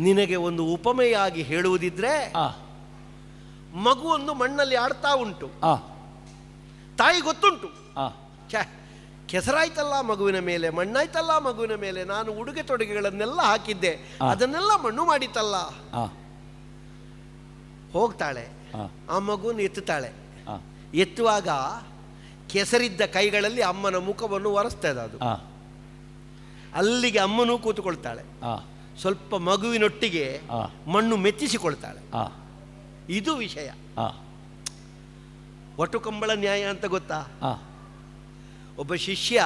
ನಿನಗೆ ಒಂದು ಉಪಮೆಯಾಗಿ ಹೇಳುವುದಿದ್ರೆ, ಮಗುವೊಂದು ಮಣ್ಣಲ್ಲಿ ಆಡ್ತಾ ಉಂಟು, ತಾಯಿ ಗೊತ್ತುಂಟು, ಕೆಸರಾಯ್ತಲ್ಲ ಮಗುವಿನ ಮೇಲೆ, ಮಣ್ಣಾಯ್ತಲ್ಲ ಮಗುವಿನ ಮೇಲೆ, ನಾನು ಉಡುಗೆ ತೊಡುಗೆಗಳನ್ನೆಲ್ಲ ಹಾಕಿದ್ದೆ, ಅದನ್ನೆಲ್ಲ ಮಣ್ಣು ಮಾಡಿತಲ್ಲ. ಹೋಗ್ತಾಳೆ, ಆ ಮಗುವನ್ನು ಎತ್ತುತ್ತಾಳೆ. ಎತ್ತುವಾಗ ಕೆಸರಿದ್ದ ಕೈಗಳಲ್ಲಿ ಅಮ್ಮನ ಮುಖವನ್ನು ಒರೆಸ್ತದೆ. ಅದು ಅಲ್ಲಿಗೆ ಅಮ್ಮನೂ ಕೂತುಕೊಳ್ತಾಳೆ. ಸ್ವಲ್ಪ ಮಗುವಿನೊಟ್ಟಿಗೆ ಮಣ್ಣು ಮೆಚ್ಚಿಸಿಕೊಳ್ತಾಳೆ. ಇದು ವಿಷಯ. ಒಟ್ಟು ಕಂಬಳ ನ್ಯಾಯ ಅಂತ ಗೊತ್ತಾ? ಒಬ್ಬ ಶಿಷ್ಯ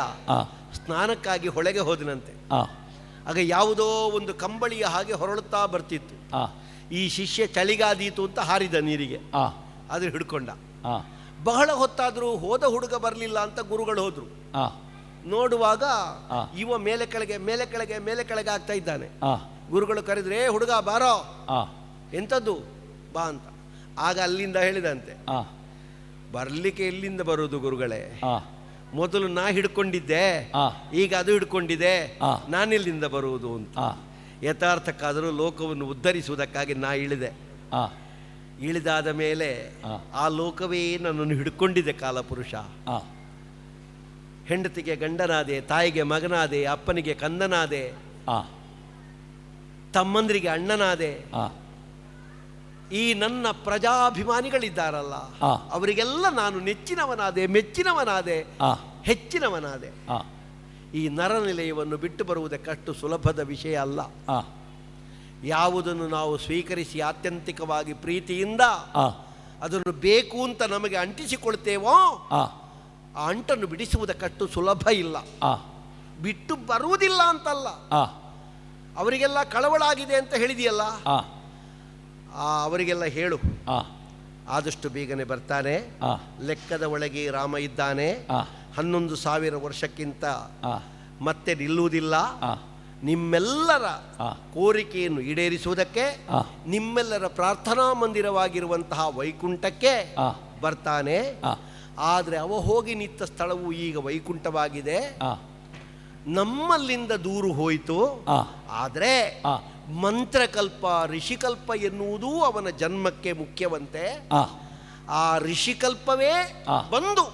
ಸ್ನಾನಕ್ಕಾಗಿ ಹೊಳೆಗೆ ಹೋದನಂತೆ. ಆಗ ಯಾವುದೋ ಒಂದು ಕಂಬಳಿಯ ಹಾಗೆ ಹೊರಳುತ್ತಾ ಬರ್ತಿತ್ತು. ಈ ಶಿಷ್ಯ ಚಳಿಗಾದೀತು ಅಂತ ಹಾರಿದ ನೀರಿಗೆ, ಆದ್ರೆ ಹಿಡ್ಕೊಂಡ. ಬಹಳ ಹೊತ್ತಾದರೂ ಹೋದ ಹುಡುಗ ಬರಲಿಲ್ಲ ಅಂತ ಗುರುಗಳು ಹೋದ್ರು. ನೋಡುವಾಗ ಇವ ಮೇಲೆ ಕೆಳಗೆ ಮೇಲೆ ಕೆಳಗೆ ಮೇಲೆ ಕೆಳಗೆ ಆಗ್ತಾ ಇದ್ದಾನೆ. ಗುರುಗಳು ಕರೆದ್ರೆ, ಹುಡುಗ ಬಾರೋ, ಎಂಥದ್ದು ಬಾ ಅಂತ. ಆಗ ಅಲ್ಲಿಂದ ಹೇಳಿದಂತೆ, ಬರಲಿಕ್ಕೆ ಎಲ್ಲಿಂದ ಬರುವುದು ಗುರುಗಳೇ, ಮೊದಲು ನಾ ಹಿಡ್ಕೊಂಡಿದ್ದೆ, ಈಗ ಅದು ಹಿಡ್ಕೊಂಡಿದೆ, ನಾನೆಲ್ಲಿಂದ ಬರುವುದು ಅಂತ. ಯಥಾರ್ಥಕ್ಕಾದರೂ ಲೋಕವನ್ನು ಉದ್ಧರಿಸುವುದಕ್ಕಾಗಿ ನಾ ಇಳಿದೆ. ಇಳಿದಾದ ಮೇಲೆ ಆ ಲೋಕವೇ ನನ್ನನ್ನು ಹಿಡ್ಕೊಂಡಿದೆ ಕಾಲಪುರುಷ. ಹೆಂಡತಿಗೆ ಗಂಡನಾದೆ, ತಾಯಿಗೆ ಮಗನಾದೆ, ಅಪ್ಪನಿಗೆ ಕಂದನಾದೆ, ತಮ್ಮಂದ್ರಿಗೆ ಅಣ್ಣನಾದೆ. ಈ ನನ್ನ ಪ್ರಜಾಭಿಮಾನಿಗಳಿದ್ದಾರಲ್ಲ, ಅವರಿಗೆಲ್ಲ ನಾನು ನೆಚ್ಚಿನವನಾದೆ, ಮೆಚ್ಚಿನವನಾದೆ, ಹೆಚ್ಚಿನವನಾದೆ. ಈ ನರನಿಲಯವನ್ನು ಬಿಟ್ಟು ಬರುವುದಕ್ಕಷ್ಟು ಸುಲಭದ ವಿಷಯ ಅಲ್ಲ. ಯಾವುದನ್ನು ನಾವು ಸ್ವೀಕರಿಸಿ ಆತ್ಯಂತಿಕವಾಗಿ ಪ್ರೀತಿಯಿಂದ ಅದನ್ನು ಬೇಕು ಅಂತ ನಮಗೆ ಅಂಟಿಸಿಕೊಳ್ತೇವೋ ಆ ಅಂಟನ್ನು ಬಿಡಿಸುವುದಕ್ಕಷ್ಟು ಸುಲಭ ಇಲ್ಲ. ಬಿಟ್ಟು ಬರುವುದಿಲ್ಲ ಅಂತಲ್ಲ, ಅವರಿಗೆಲ್ಲ ಕಳವಳಾಗಿದೆ ಅಂತ ಹೇಳಿದೆಯಲ್ಲ, ಅವರಿಗೆಲ್ಲ ಹೇಳು, ಆದಷ್ಟು ಬೇಗನೆ ಬರ್ತಾನೆ. ಲೆಕ್ಕದ ಒಳಗೆ ರಾಮ ಇದ್ದಾನೆ. 11,000 ವರ್ಷಕ್ಕಿಂತ ಮತ್ತೆ ನಿಲ್ಲುವುದಿಲ್ಲ. ನಿಮ್ಮೆಲ್ಲರ ಕೋರಿಕೆಯನ್ನು ಈಡೇರಿಸುವುದಕ್ಕೆ, ನಿಮ್ಮೆಲ್ಲರ ಪ್ರಾರ್ಥನಾ ಮಂದಿರವಾಗಿರುವಂತಹ ವೈಕುಂಠಕ್ಕೆ ಬರ್ತಾನೆ. ಆದರೆ ಅವ ಹೋಗಿ ನಿಂತ ಸ್ಥಳವು ಈಗ ವೈಕುಂಠವಾಗಿದೆ, ನಮ್ಮಲ್ಲಿಂದ ದೂರು ಹೋಯಿತು. ಆದರೆ ಮಂತ್ರಕಲ್ಪ, ಋಷಿಕಲ್ಪ ಎನ್ನುವುದೂ ಅವನ ಜನ್ಮಕ್ಕೆ ಮುಖ್ಯವಂತೆ. ಆ ಋಷಿಕಲ್ಪವೇ ಬಂದು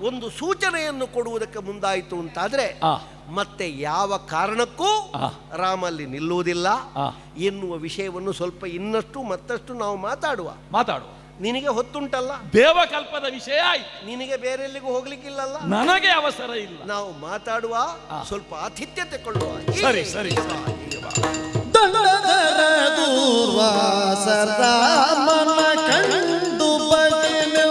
ಒಂದು ಸೂಚನೆಯನ್ನು ಕೊಡುವುದಕ್ಕೆ ಮುಂದಾಯಿತು ಅಂತಾದ್ರೆ ಮತ್ತೆ ಯಾವ ಕಾರಣಕ್ಕೂ ರಾಮ ಅಲ್ಲಿ ನಿಲ್ಲುವುದಿಲ್ಲ ಎನ್ನುವ ವಿಷಯವನ್ನು ಸ್ವಲ್ಪ ಇನ್ನಷ್ಟು ಮತ್ತಷ್ಟು ನಾವು ಮಾತಾಡುವ. ನಿನಗೆ ಹೊತ್ತುಂಟಲ್ಲ, ದೇವಕಲ್ಪದ ವಿಷಯ ಆಯ್ತು. ನಿನಗೆ ಬೇರೆಲ್ಲಿಗೂ ಹೋಗ್ಲಿಕ್ಕಿಲ್ಲಲ್ಲ, ನನಗೆ ಅವಸರ ಇಲ್ಲ. ನಾವು ಮಾತಾಡುವ, ಸ್ವಲ್ಪ ಆತಿಥ್ಯತೆ ಕೊಳ್ಳುವ. ಸರಿ ಸರಿ. ದೂರ್ವಾಸರಾಮನ ಕಂಡು ಬಗೆನೆಲ್ದೆನುತ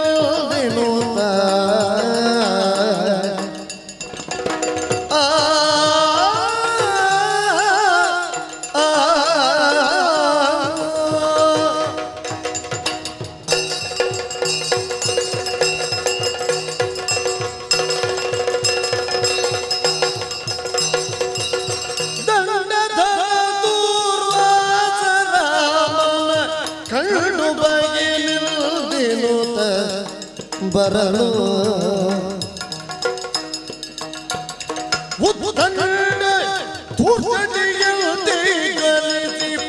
ಬರಲು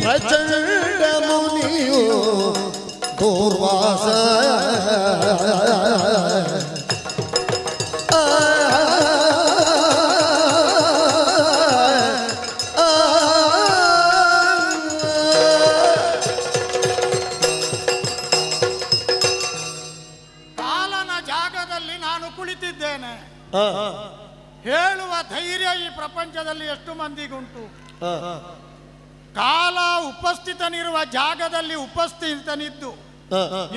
ಪ್ರಚಂಡ ಮುನಿಯು ದೂರ್ವಾಸ ಹೇಳುವ ಧೈರ್ಯ ಈ ಪ್ರಪಂಚದಲ್ಲಿ ಎಷ್ಟು ಮಂದಿಗುಂಟು? ಕಾಲ ಉಪಸ್ಥಿತನಿರುವ ಜಾಗದಲ್ಲಿ ಉಪಸ್ಥಿತನಿದ್ದು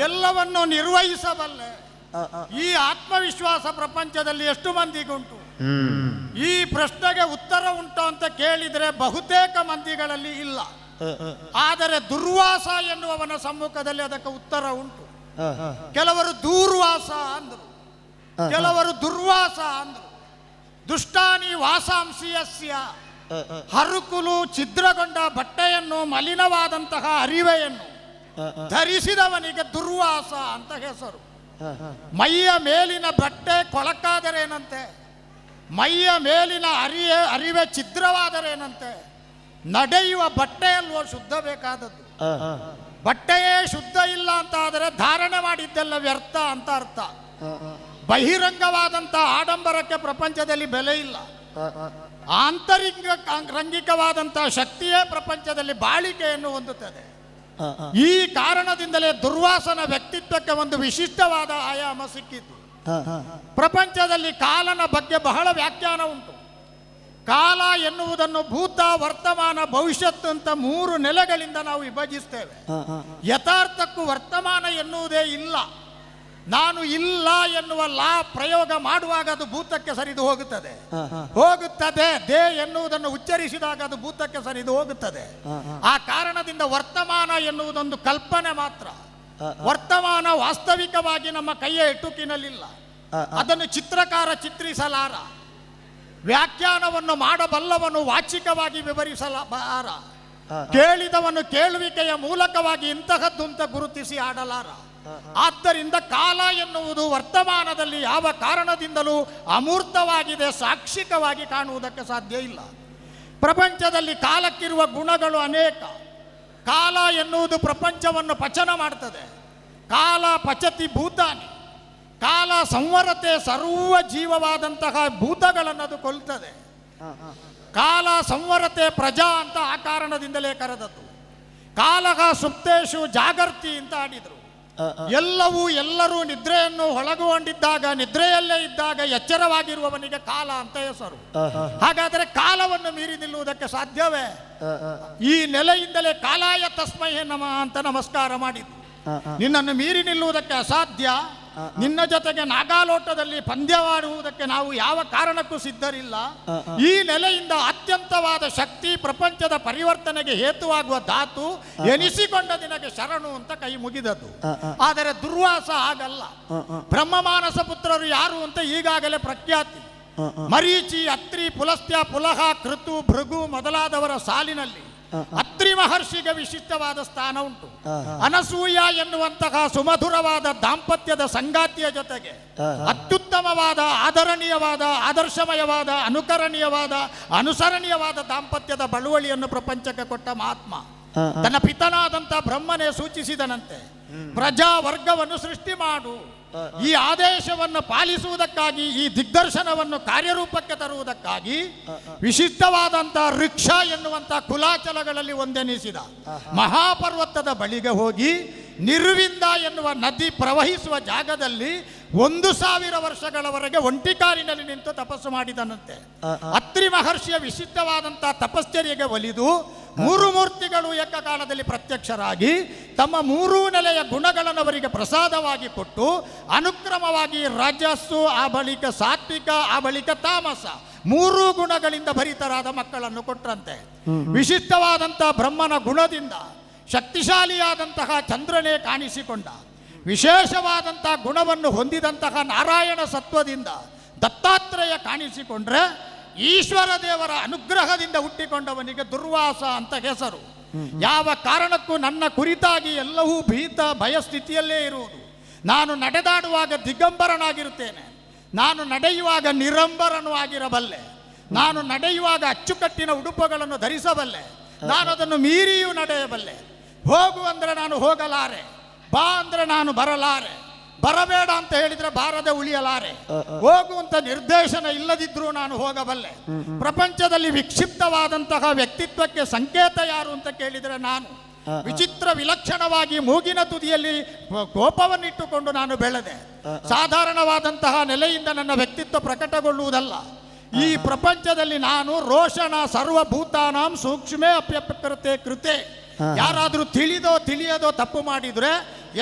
ಎಲ್ಲವನ್ನು ನಿರ್ವಹಿಸಬಲ್ಲೆ ಈ ಆತ್ಮವಿಶ್ವಾಸ ಪ್ರಪಂಚದಲ್ಲಿ ಎಷ್ಟು ಮಂದಿಗುಂಟು? ಈ ಪ್ರಶ್ನೆಗೆ ಉತ್ತರ ಉಂಟು ಅಂತ ಕೇಳಿದರೆ ಬಹುತೇಕ ಮಂದಿಗಳಲ್ಲಿ ಇಲ್ಲ. ಆದರೆ ದುರ್ವಾಸ ಎನ್ನುವವನ ಸಮ್ಮುಖದಲ್ಲಿ ಅದಕ್ಕೆ ಉತ್ತರ ಉಂಟು. ಕೆಲವರು ದೂರ್ವಾಸ ಅಂದರು, ಕೆಲವರು ದುರ್ವಾಸ ಅಂದರು. ದುಷ್ಟಾನಿ ವಾಸಾಂಸಿಯಸ್ಯ, ಹರುಕುಲು ಛಿದ್ರಗೊಂಡ ಬಟ್ಟೆಯನ್ನು, ಮಲಿನವಾದಂತಹ ಅರಿವೆಯನ್ನು ಧರಿಸಿದವನಿಗೆ ದುರ್ವಾಸ ಅಂತ ಹೆಸರು. ಮೈಯ ಮೇಲಿನ ಬಟ್ಟೆ ಕೊಳಕಾದರೇನಂತೆ, ಮೈಯ ಮೇಲಿನ ಅರಿವೆ ಛಿದ್ರವಾದರೇನಂತೆ, ನಡೆಯುವ ಬಟ್ಟೆಯಲ್ವೋ ಶುದ್ಧ ಬೇಕಾದದ್ದು. ಬಟ್ಟೆಯೇ ಶುದ್ಧ ಇಲ್ಲ ಅಂತ ಆದರೆ ಧಾರಣೆ ಮಾಡಿದ್ದೆಲ್ಲ ವ್ಯರ್ಥ ಅಂತ ಅರ್ಥ. ಬಹಿರಂಗವಾದಂಥ ಆಡಂಬರಕ್ಕೆ ಪ್ರಪಂಚದಲ್ಲಿ ಬೆಲೆ ಇಲ್ಲ. ರಂಗಿಕವಾದಂಥ ಶಕ್ತಿಯೇ ಪ್ರಪಂಚದಲ್ಲಿ ಬಾಳಿಕೆಯನ್ನು ಹೊಂದುತ್ತದೆ. ಈ ಕಾರಣದಿಂದಲೇ ದುರ್ವಾಸನ ವ್ಯಕ್ತಿತ್ವಕ್ಕೆ ಒಂದು ವಿಶಿಷ್ಟವಾದ ಆಯಾಮ ಸಿಕ್ಕಿತು. ಪ್ರಪಂಚದಲ್ಲಿ ಕಾಲನ ಬಗ್ಗೆ ಬಹಳ ವ್ಯಾಖ್ಯಾನ ಉಂಟು. ಕಾಲ ಎನ್ನುವುದನ್ನು ಭೂತ, ವರ್ತಮಾನ, ಭವಿಷ್ಯತ್ತು ಅಂತ 3 ನೆಲೆಗಳಿಂದ ನಾವು ವಿಭಜಿಸ್ತೇವೆ. ಯಥಾರ್ಥಕ್ಕೂ ವರ್ತಮಾನ ಎನ್ನುವುದೇ ಇಲ್ಲ. ನಾನು ಇಲ್ಲ ಎನ್ನುವ ಲಾ ಪ್ರಯೋಗ ಮಾಡುವಾಗ ಅದು ಭೂತಕ್ಕೆ ಸರಿದು ಹೋಗುತ್ತದೆ. ದೇ ಎನ್ನುವುದನ್ನು ಉಚ್ಚರಿಸಿದಾಗ ಅದು ಭೂತಕ್ಕೆ ಸರಿದು ಹೋಗುತ್ತದೆ. ಆ ಕಾರಣದಿಂದ ವರ್ತಮಾನ ಎನ್ನುವುದೊಂದು ಕಲ್ಪನೆ ಮಾತ್ರ. ವರ್ತಮಾನ ವಾಸ್ತವಿಕವಾಗಿ ನಮ್ಮ ಕೈಯ ಎಟುಕಿನಲ್ಲಿಲ್ಲ. ಅದನ್ನು ಚಿತ್ರಕಾರ ಚಿತ್ರಿಸಲಾರ. ವ್ಯಾಖ್ಯಾನವನ್ನು ಮಾಡಬಲ್ಲವನು ವಾಚಿಕವಾಗಿ ವಿವರಿಸಲಾರ. ಕೇಳಿದವನು ಕೇಳುವಿಕೆಯ ಮೂಲಕವಾಗಿ ಇಂತಹದ್ದು ಅಂತ ಗುರುತಿಸಿ ಆಡಲಾರ. ಆದ್ದರಿಂದ ಕಾಲ ಎನ್ನುವುದು ವರ್ತಮಾನದಲ್ಲಿ ಯಾವ ಕಾರಣದಿಂದಲೂ ಅಮೂರ್ತವಾಗಿದೆ, ಸಾಕ್ಷಿಕವಾಗಿ ಕಾಣುವುದಕ್ಕೆ ಸಾಧ್ಯ ಇಲ್ಲ. ಪ್ರಪಂಚದಲ್ಲಿ ಕಾಲಕ್ಕಿರುವ ಗುಣಗಳು ಅನೇಕ. ಕಾಲ ಎನ್ನುವುದು ಪ್ರಪಂಚವನ್ನು ಪಚನ ಮಾಡ್ತದೆ. ಕಾಲ ಪಚತಿ ಭೂತಾನಿ, ಕಾಲ ಸಂವರತೆ ಸರ್ವ ಜೀವವಾದಂತಹ ಭೂತಗಳನ್ನು ಅದು ಕೊಲ್ತದೆ. ಕಾಲ ಸಂವರತೆ ಪ್ರಜಾ ಅಂತ ಆ ಕಾರಣದಿಂದಲೇ ಕರೆದದ್ದು. ಕಾಲಗ ಸುಪ್ತೇಶು ಜಾಗರ್ತಿ ಅಂತ ಆಡಿದರು. ಎಲ್ಲವೂ ಎಲ್ಲರೂ ನಿದ್ರೆಯನ್ನು ಒಳಗೊಂಡಿದ್ದಾಗ, ನಿದ್ರೆಯಲ್ಲೇ ಇದ್ದಾಗ ಎಚ್ಚರವಾಗಿರುವವನಿಗೆ ಕಾಲ ಅಂತ ಹೆಸರು. ಹಾಗಾದರೆ ಕಾಲವನ್ನು ಮೀರಿ ನಿಲ್ಲುವುದಕ್ಕೆ ಸಾಧ್ಯವೇ? ಈ ನೆಲೆಯಿಂದಲೇ ಕಾಲಾಯ ತಸ್ಮೈ ನಮಃ ಅಂತ ನಮಸ್ಕಾರ ಮಾಡಿದ್ದು. ನಿನ್ನನ್ನು ಮೀರಿ ನಿಲ್ಲುವುದಕ್ಕೆ ಅಸಾಧ್ಯ. ನಿನ್ನ ಜೊತೆಗೆ ನಾಗಾಲೋಟದಲ್ಲಿ ಪಂದ್ಯವಾಡುವುದಕ್ಕೆ ನಾವು ಯಾವ ಕಾರಣಕ್ಕೂ ಸಿದ್ಧರಿಲ್ಲ. ಈ ನೆಲೆಯಿಂದ ಅತ್ಯಂತವಾದ ಶಕ್ತಿ, ಪ್ರಪಂಚದ ಪರಿವರ್ತನೆಗೆ ಹೇತುವಾಗುವ ಧಾತು ಎನಿಸಿಕೊಂಡ ನಿನಗೆ ಶರಣು ಅಂತ ಕೈ ಮುಗಿದದ್ದು. ಆದರೆ ದುರ್ವಾಸ ಹಾಗಲ್ಲ. ಬ್ರಹ್ಮಮಾನಸ ಪುತ್ರರು ಯಾರು ಅಂತ ಈಗಾಗಲೇ ಪ್ರಖ್ಯಾತಿ. ಮರೀಚಿ, ಅತ್ರಿ, ಪುಲಸ್ತ್ಯ, ಪುಲಹ, ಕೃತು, ಭೃಗು ಮೊದಲಾದವರ ಸಾಲಿನಲ್ಲಿ ಅತ್ರಿ ಮಹರ್ಷಿಗೆ ವಿಶಿಷ್ಟವಾದ ಸ್ಥಾನ ಉಂಟು. ಅನಸೂಯ ಎನ್ನುವಂತಹ ಸುಮಧುರವಾದ ದಾಂಪತ್ಯದ ಸಂಗಾತಿಯ ಜೊತೆಗೆ ಅತ್ಯುತ್ತಮವಾದ, ಆದರಣೀಯವಾದ, ಆದರ್ಶಮಯವಾದ, ಅನುಕರಣೀಯವಾದ, ಅನುಸರಣೀಯವಾದ ದಾಂಪತ್ಯದ ಬಳುವಳಿಯನ್ನು ಪ್ರಪಂಚಕ್ಕೆ ಕೊಟ್ಟ ಮಹಾತ್ಮ. ತನ್ನ ಪಿತನಾದಂಥ ಬ್ರಹ್ಮನೇ ಸೂಚಿಸಿದನಂತೆ, ಪ್ರಜಾ ವರ್ಗವನ್ನು ಸೃಷ್ಟಿ ಮಾಡು. ಈ ಆದೇಶವನ್ನು ಪಾಲಿಸುವುದಕ್ಕಾಗಿ, ಈ ದಿಗ್ದರ್ಶನವನ್ನು ಕಾರ್ಯರೂಪಕ್ಕೆ ತರುವುದಕ್ಕಾಗಿ ವಿಶಿಷ್ಟವಾದಂತಹ ರಿಕ್ಷಾ ಎನ್ನುವಂಥ ಕುಲಾಚಲಗಳಲ್ಲಿ ಒಂದೆನಿಸಿದ ಮಹಾಪರ್ವತದ ಬಳಿಗೆ ಹೋಗಿ ನಿರ್ವಿಂದ ಎನ್ನುವ ನದಿ ಪ್ರವಹಿಸುವ ಜಾಗದಲ್ಲಿ 1000 ವರ್ಷಗಳವರೆಗೆ ಒಂಟಿಕಾರಿನಲ್ಲಿ ನಿಂತು ತಪಸ್ಸು ಮಾಡಿದನಂತೆ. ಅತ್ರಿ ಮಹರ್ಷಿಯ ವಿಶಿಷ್ಟವಾದಂತಹ ತಪಶ್ಚರ್ಯೆಗೆ ಒಲಿದು 3 ಮೂರ್ತಿಗಳು ಏಕಕಾಲದಲ್ಲಿ ಪ್ರತ್ಯಕ್ಷರಾಗಿ ತಮ್ಮ 3 ನೆಲೆಯ ಗುಣಗಳನ್ನು ಅವರಿಗೆ ಪ್ರಸಾದವಾಗಿ ಕೊಟ್ಟು ಅನುಕ್ರಮವಾಗಿ ರಜಸ್ಸು, ಆ ಬಳಿಕ ಸಾತ್ವಿಕ, ಆ ಬಳಿಕ ತಾಮಸ 3 ಗುಣಗಳಿಂದ ಭರಿತರಾದ ಮಕ್ಕಳನ್ನು ಕೊಟ್ಟರಂತೆ. ವಿಶಿಷ್ಟವಾದಂತಹ ಬ್ರಹ್ಮನ ಗುಣದಿಂದ ಶಕ್ತಿಶಾಲಿಯಾದಂತಹ ಚಂದ್ರನೇ ಕಾಣಿಸಿಕೊಂಡ. ವಿಶೇಷವಾದಂತಹ ಗುಣವನ್ನು ಹೊಂದಿದಂತಹ ನಾರಾಯಣ ಸತ್ವದಿಂದ ದತ್ತಾತ್ರೇಯ ಕಾಣಿಸಿಕೊಂಡ್ರೆ, ಈಶ್ವರ ದೇವರ ಅನುಗ್ರಹದಿಂದ ಹುಟ್ಟಿಕೊಂಡವನಿಗೆ ದುರ್ವಾಸ ಅಂತ ಹೆಸರು. ಯಾವ ಕಾರಣಕ್ಕೂ ನನ್ನ ಕುರಿತಾಗಿ ಎಲ್ಲವೂ ಭೀತ ಭಯ ಸ್ಥಿತಿಯಲ್ಲೇ ಇರುವುದು. ನಾನು ನಡೆದಾಡುವಾಗ ದಿಗಂಬರನಾಗಿರುತ್ತೇನೆ, ನಾನು ನಡೆಯುವಾಗ ನಿರಂಬರನೂ ಆಗಿರಬಲ್ಲೆ, ನಾನು ನಡೆಯುವಾಗ ಅಚ್ಚುಕಟ್ಟಿನ ಉಡುಪುಗಳನ್ನು ಧರಿಸಬಲ್ಲೆ, ನಾನು ಅದನ್ನು ಮೀರಿಯೂ ನಡೆಯಬಲ್ಲೆ. ಹೋಗು ಅಂದರೆ ನಾನು ಹೋಗಲಾರೆ, ಬಾ ಅಂದರೆ ನಾನು ಬರಲಾರೆ, ಬರಬೇಡ ಅಂತ ಹೇಳಿದ್ರೆ ಬಾರದೆ ಉಳಿಯಲಾರೆ. ಹೋಗುವಂತ ನಿರ್ದೇಶನ ಇಲ್ಲದಿದ್ರೂ ನಾನು ಹೋಗಬಲ್ಲೆ. ಪ್ರಪಂಚದಲ್ಲಿ ವಿಕ್ಷಿಪ್ತವಾದಂತಹ ವ್ಯಕ್ತಿತ್ವಕ್ಕೆ ಸಂಕೇತ ಯಾರು ಅಂತ ಕೇಳಿದರೆ ನಾನು. ವಿಚಿತ್ರ ವಿಲಕ್ಷಣವಾಗಿ ಮೂಗಿನ ತುದಿಯಲ್ಲಿ ಕೋಪವನ್ನಿಟ್ಟುಕೊಂಡು ನಾನು ಬೆಳೆದೆ. ಸಾಧಾರಣವಾದಂತಹ ನೆಲೆಯಿಂದ ನನ್ನ ವ್ಯಕ್ತಿತ್ವ ಪ್ರಕಟಗೊಳ್ಳುವುದಲ್ಲ. ಈ ಪ್ರಪಂಚದಲ್ಲಿ ನಾನು ರೋಷಣ ಸರ್ವಭೂತಾನಾಂ ಸೂಕ್ಷ್ಮೇ ಅಪ್ಯಪಕೃತೆ ಕೃತೆ. ಯಾರಾದರೂ ತಿಳಿದೋ ತಿಳಿಯದೋ ತಪ್ಪು ಮಾಡಿದರೆ,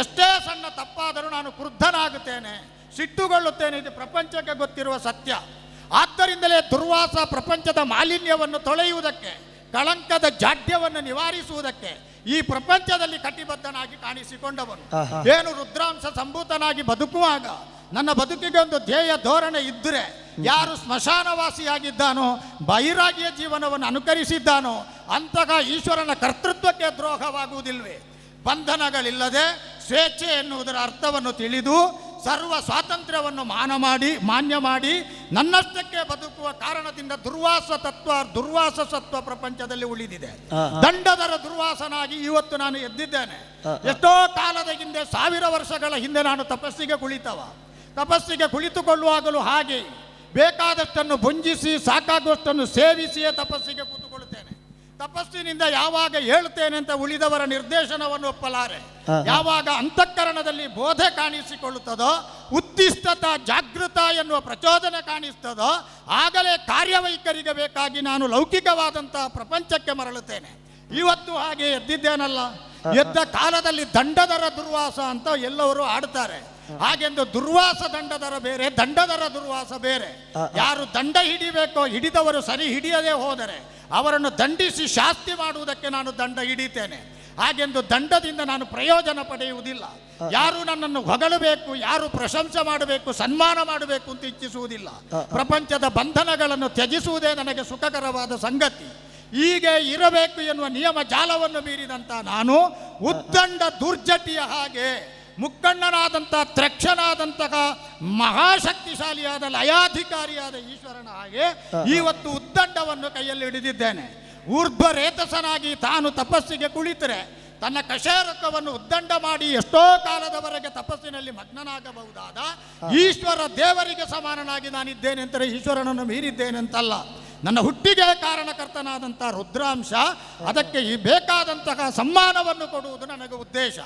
ಎಷ್ಟೇ ಸಣ್ಣ ತಪ್ಪಾದರೂ ನಾನು ಕ್ರುದ್ಧನಾಗುತ್ತೇನೆ, ಸಿಟ್ಟುಗೊಳ್ಳುತ್ತೇನೆ. ಇದು ಪ್ರಪಂಚಕ್ಕೆ ಗೊತ್ತಿರುವ ಸತ್ಯ. ಆದ್ದರಿಂದಲೇ ದುರ್ವಾಸ ಪ್ರಪಂಚದ ಮಾಲಿನ್ಯವನ್ನು ತೊಳೆಯುವುದಕ್ಕೆ, ಕಳಂಕದ ಜಾಡ್ಯವನ್ನು ನಿವಾರಿಸುವುದಕ್ಕೆ ಈ ಪ್ರಪಂಚದಲ್ಲಿ ಕಟಿಬದ್ಧನಾಗಿ ಕಾಣಿಸಿಕೊಂಡವನು. ಏನು ರುದ್ರಾಂಶ ಸಂಭೂತನಾಗಿ ಬದುಕುವಾಗ ನನ್ನ ಬದುಕಿಗೆ ಒಂದು ಧ್ಯೇಯ ಧೋರಣೆ ಇದ್ದರೆ, ಯಾರು ಸ್ಮಶಾನವಾಸಿಯಾಗಿದ್ದಾನೋ, ಬೈರಾಗಿಯ ಜೀವನವನ್ನು ಅನುಕರಿಸಿದ್ದಾನೋ ಅಂತಹ ಈಶ್ವರನ ಕರ್ತೃತ್ವಕ್ಕೆ ದ್ರೋಹವಾಗುವುದಿಲ್ವೇ? ಬಂಧನಗಳಿಲ್ಲದೆ ಸ್ವೇಚ್ಛೆ ಎನ್ನುವುದರ ಅರ್ಥವನ್ನು ತಿಳಿದು ಸರ್ವ ಸ್ವಾತಂತ್ರ್ಯವನ್ನು ಮಾನ್ಯ ಮಾಡಿ ನನ್ನಷ್ಟಕ್ಕೆ ಬದುಕುವ ಕಾರಣದಿಂದ ದುರ್ವಾಸ ಸತ್ವ ಪ್ರಪಂಚದಲ್ಲಿ ಉಳಿದಿದೆ. ದಂಡದರ ದುರ್ವಾಸನಾಗಿ ಇವತ್ತು ನಾನು ಎದ್ದಿದ್ದೇನೆ. ಎಷ್ಟೋ ಕಾಲದ ಹಿಂದೆ, 1000 ವರ್ಷಗಳ ಹಿಂದೆ ನಾನು ತಪಸ್ಸಿಗೆ ಕುಳಿತುಕೊಳ್ಳುವಾಗಲೂ ಹಾಗೆ ಬೇಕಾದಷ್ಟನ್ನು ಭುಂಜಿಸಿ ಸಾಕಾಗುವಷ್ಟನ್ನು ಸೇವಿಸಿಯೇ ತಪಸ್ಸಿಗೆ ಕೂತುಕೊಳ್ಳುತ್ತೇನೆ. ತಪಸ್ಸಿನಿಂದ ಯಾವಾಗ ಹೇಳ್ತೇನೆ ಅಂತ ಉಳಿದವರ ನಿರ್ದೇಶನವನ್ನು ಒಪ್ಪಲಾರೆ. ಯಾವಾಗ ಅಂತಃಕರಣದಲ್ಲಿ ಬೋಧೆ ಕಾಣಿಸಿಕೊಳ್ಳುತ್ತದೋ, ಉತ್ತಿಷ್ಠತ ಜಾಗೃತ ಎನ್ನುವ ಪ್ರಚೋದನೆ ಕಾಣಿಸ್ತದೋ, ಆಗಲೇ ಕಾರ್ಯವೈಖರಿಗೆ ಬೇಕಾಗಿ ನಾನು ಲೌಕಿಕವಾದಂತಹ ಪ್ರಪಂಚಕ್ಕೆ ಮರಳುತ್ತೇನೆ. ಇವತ್ತು ಹಾಗೆ ಎದ್ದಿದ್ದೇನಲ್ಲ. ಎದ್ದ ಕಾಲದಲ್ಲಿ ದಂಡದರ ದುರ್ವಾಸ ಅಂತ ಎಲ್ಲವರು ಆಡ್ತಾರೆ. ಹಾಗೆಂದು ದುರ್ವಾಸ ದಂಡದರ ಬೇರೆ, ದಂಡದರ ದುರ್ವಾಸ ಬೇರೆ. ಯಾರು ದಂಡ ಹಿಡಿಬೇಕೋ ಹಿಡಿದವರು ಸರಿ ಹಿಡಿಯದೇ ಹೋದರೆ ಅವರನ್ನು ದಂಡಿಸಿ ಶಾಸ್ತಿ ಮಾಡುವುದಕ್ಕೆ ನಾನು ದಂಡ ಹಿಡಿತೇನೆ. ಹಾಗೆಂದು ದಂಡದಿಂದ ನಾನು ಪ್ರಯೋಜನ ಪಡೆಯುವುದಿಲ್ಲ. ಯಾರು ನನ್ನನ್ನು ಹೊಗಳಬೇಕು, ಯಾರು ಪ್ರಶಂಸೆ ಮಾಡಬೇಕು, ಸನ್ಮಾನ ಮಾಡಬೇಕು ಅಂತ ಇಚ್ಛಿಸುವುದಿಲ್ಲ. ಪ್ರಪಂಚದ ಬಂಧನಗಳನ್ನು ತ್ಯಜಿಸುವುದೇ ನನಗೆ ಸುಖಕರವಾದ ಸಂಗತಿ. ಹೀಗೆ ಇರಬೇಕು ಎನ್ನುವ ನಿಯಮ ಜಾಲವನ್ನು ಮೀರಿದಂಥ ನಾನು ಉದ್ದಂಡ ದುರ್ಜಟಿಯ ಹಾಗೆ ಮುಕ್ಕಣ್ಣನಾದಂಥ ತ್ರಕ್ಷನಾದಂತಹ ಮಹಾಶಕ್ತಿಶಾಲಿಯಾದ ಲಯಾಧಿಕಾರಿಯಾದ ಈಶ್ವರನ ಹಾಗೆ ಇವತ್ತು ಉದ್ದಂಡವನ್ನು ಕೈಯಲ್ಲಿ ಹಿಡಿದಿದ್ದೇನೆ. ಊರ್ಧ್ವರೇತಸನಾಗಿ ತಾನು ತಪಸ್ಸಿಗೆ ಕುಳಿತರೆ ತನ್ನ ಕಶೇರಕವನ್ನು ಉದ್ದಂಡ ಮಾಡಿ ಎಷ್ಟೋ ಕಾಲದವರೆಗೆ ತಪಸ್ಸಿನಲ್ಲಿ ಮಗ್ನನಾಗಬಹುದಾದ ಈಶ್ವರ ದೇವರಿಗೆ ಸಮಾನನಾಗಿ ನಾನಿದ್ದೇನೆ ಅಂತಾರೆ. ಈಶ್ವರನನ್ನು ಮೀರಿದ್ದೇನೆ ಅಂತಲ್ಲ. ನನ್ನ ಹುಟ್ಟಿಗೆ ಕಾರಣಕರ್ತನಾದಂಥ ರುದ್ರಾಂಶ ಅದಕ್ಕೆ ಈ ಬೇಕಾದಂತಹ ಸಮ್ಮಾನವನ್ನು ಕೊಡುವುದು ನನಗೆ ಉದ್ದೇಶ.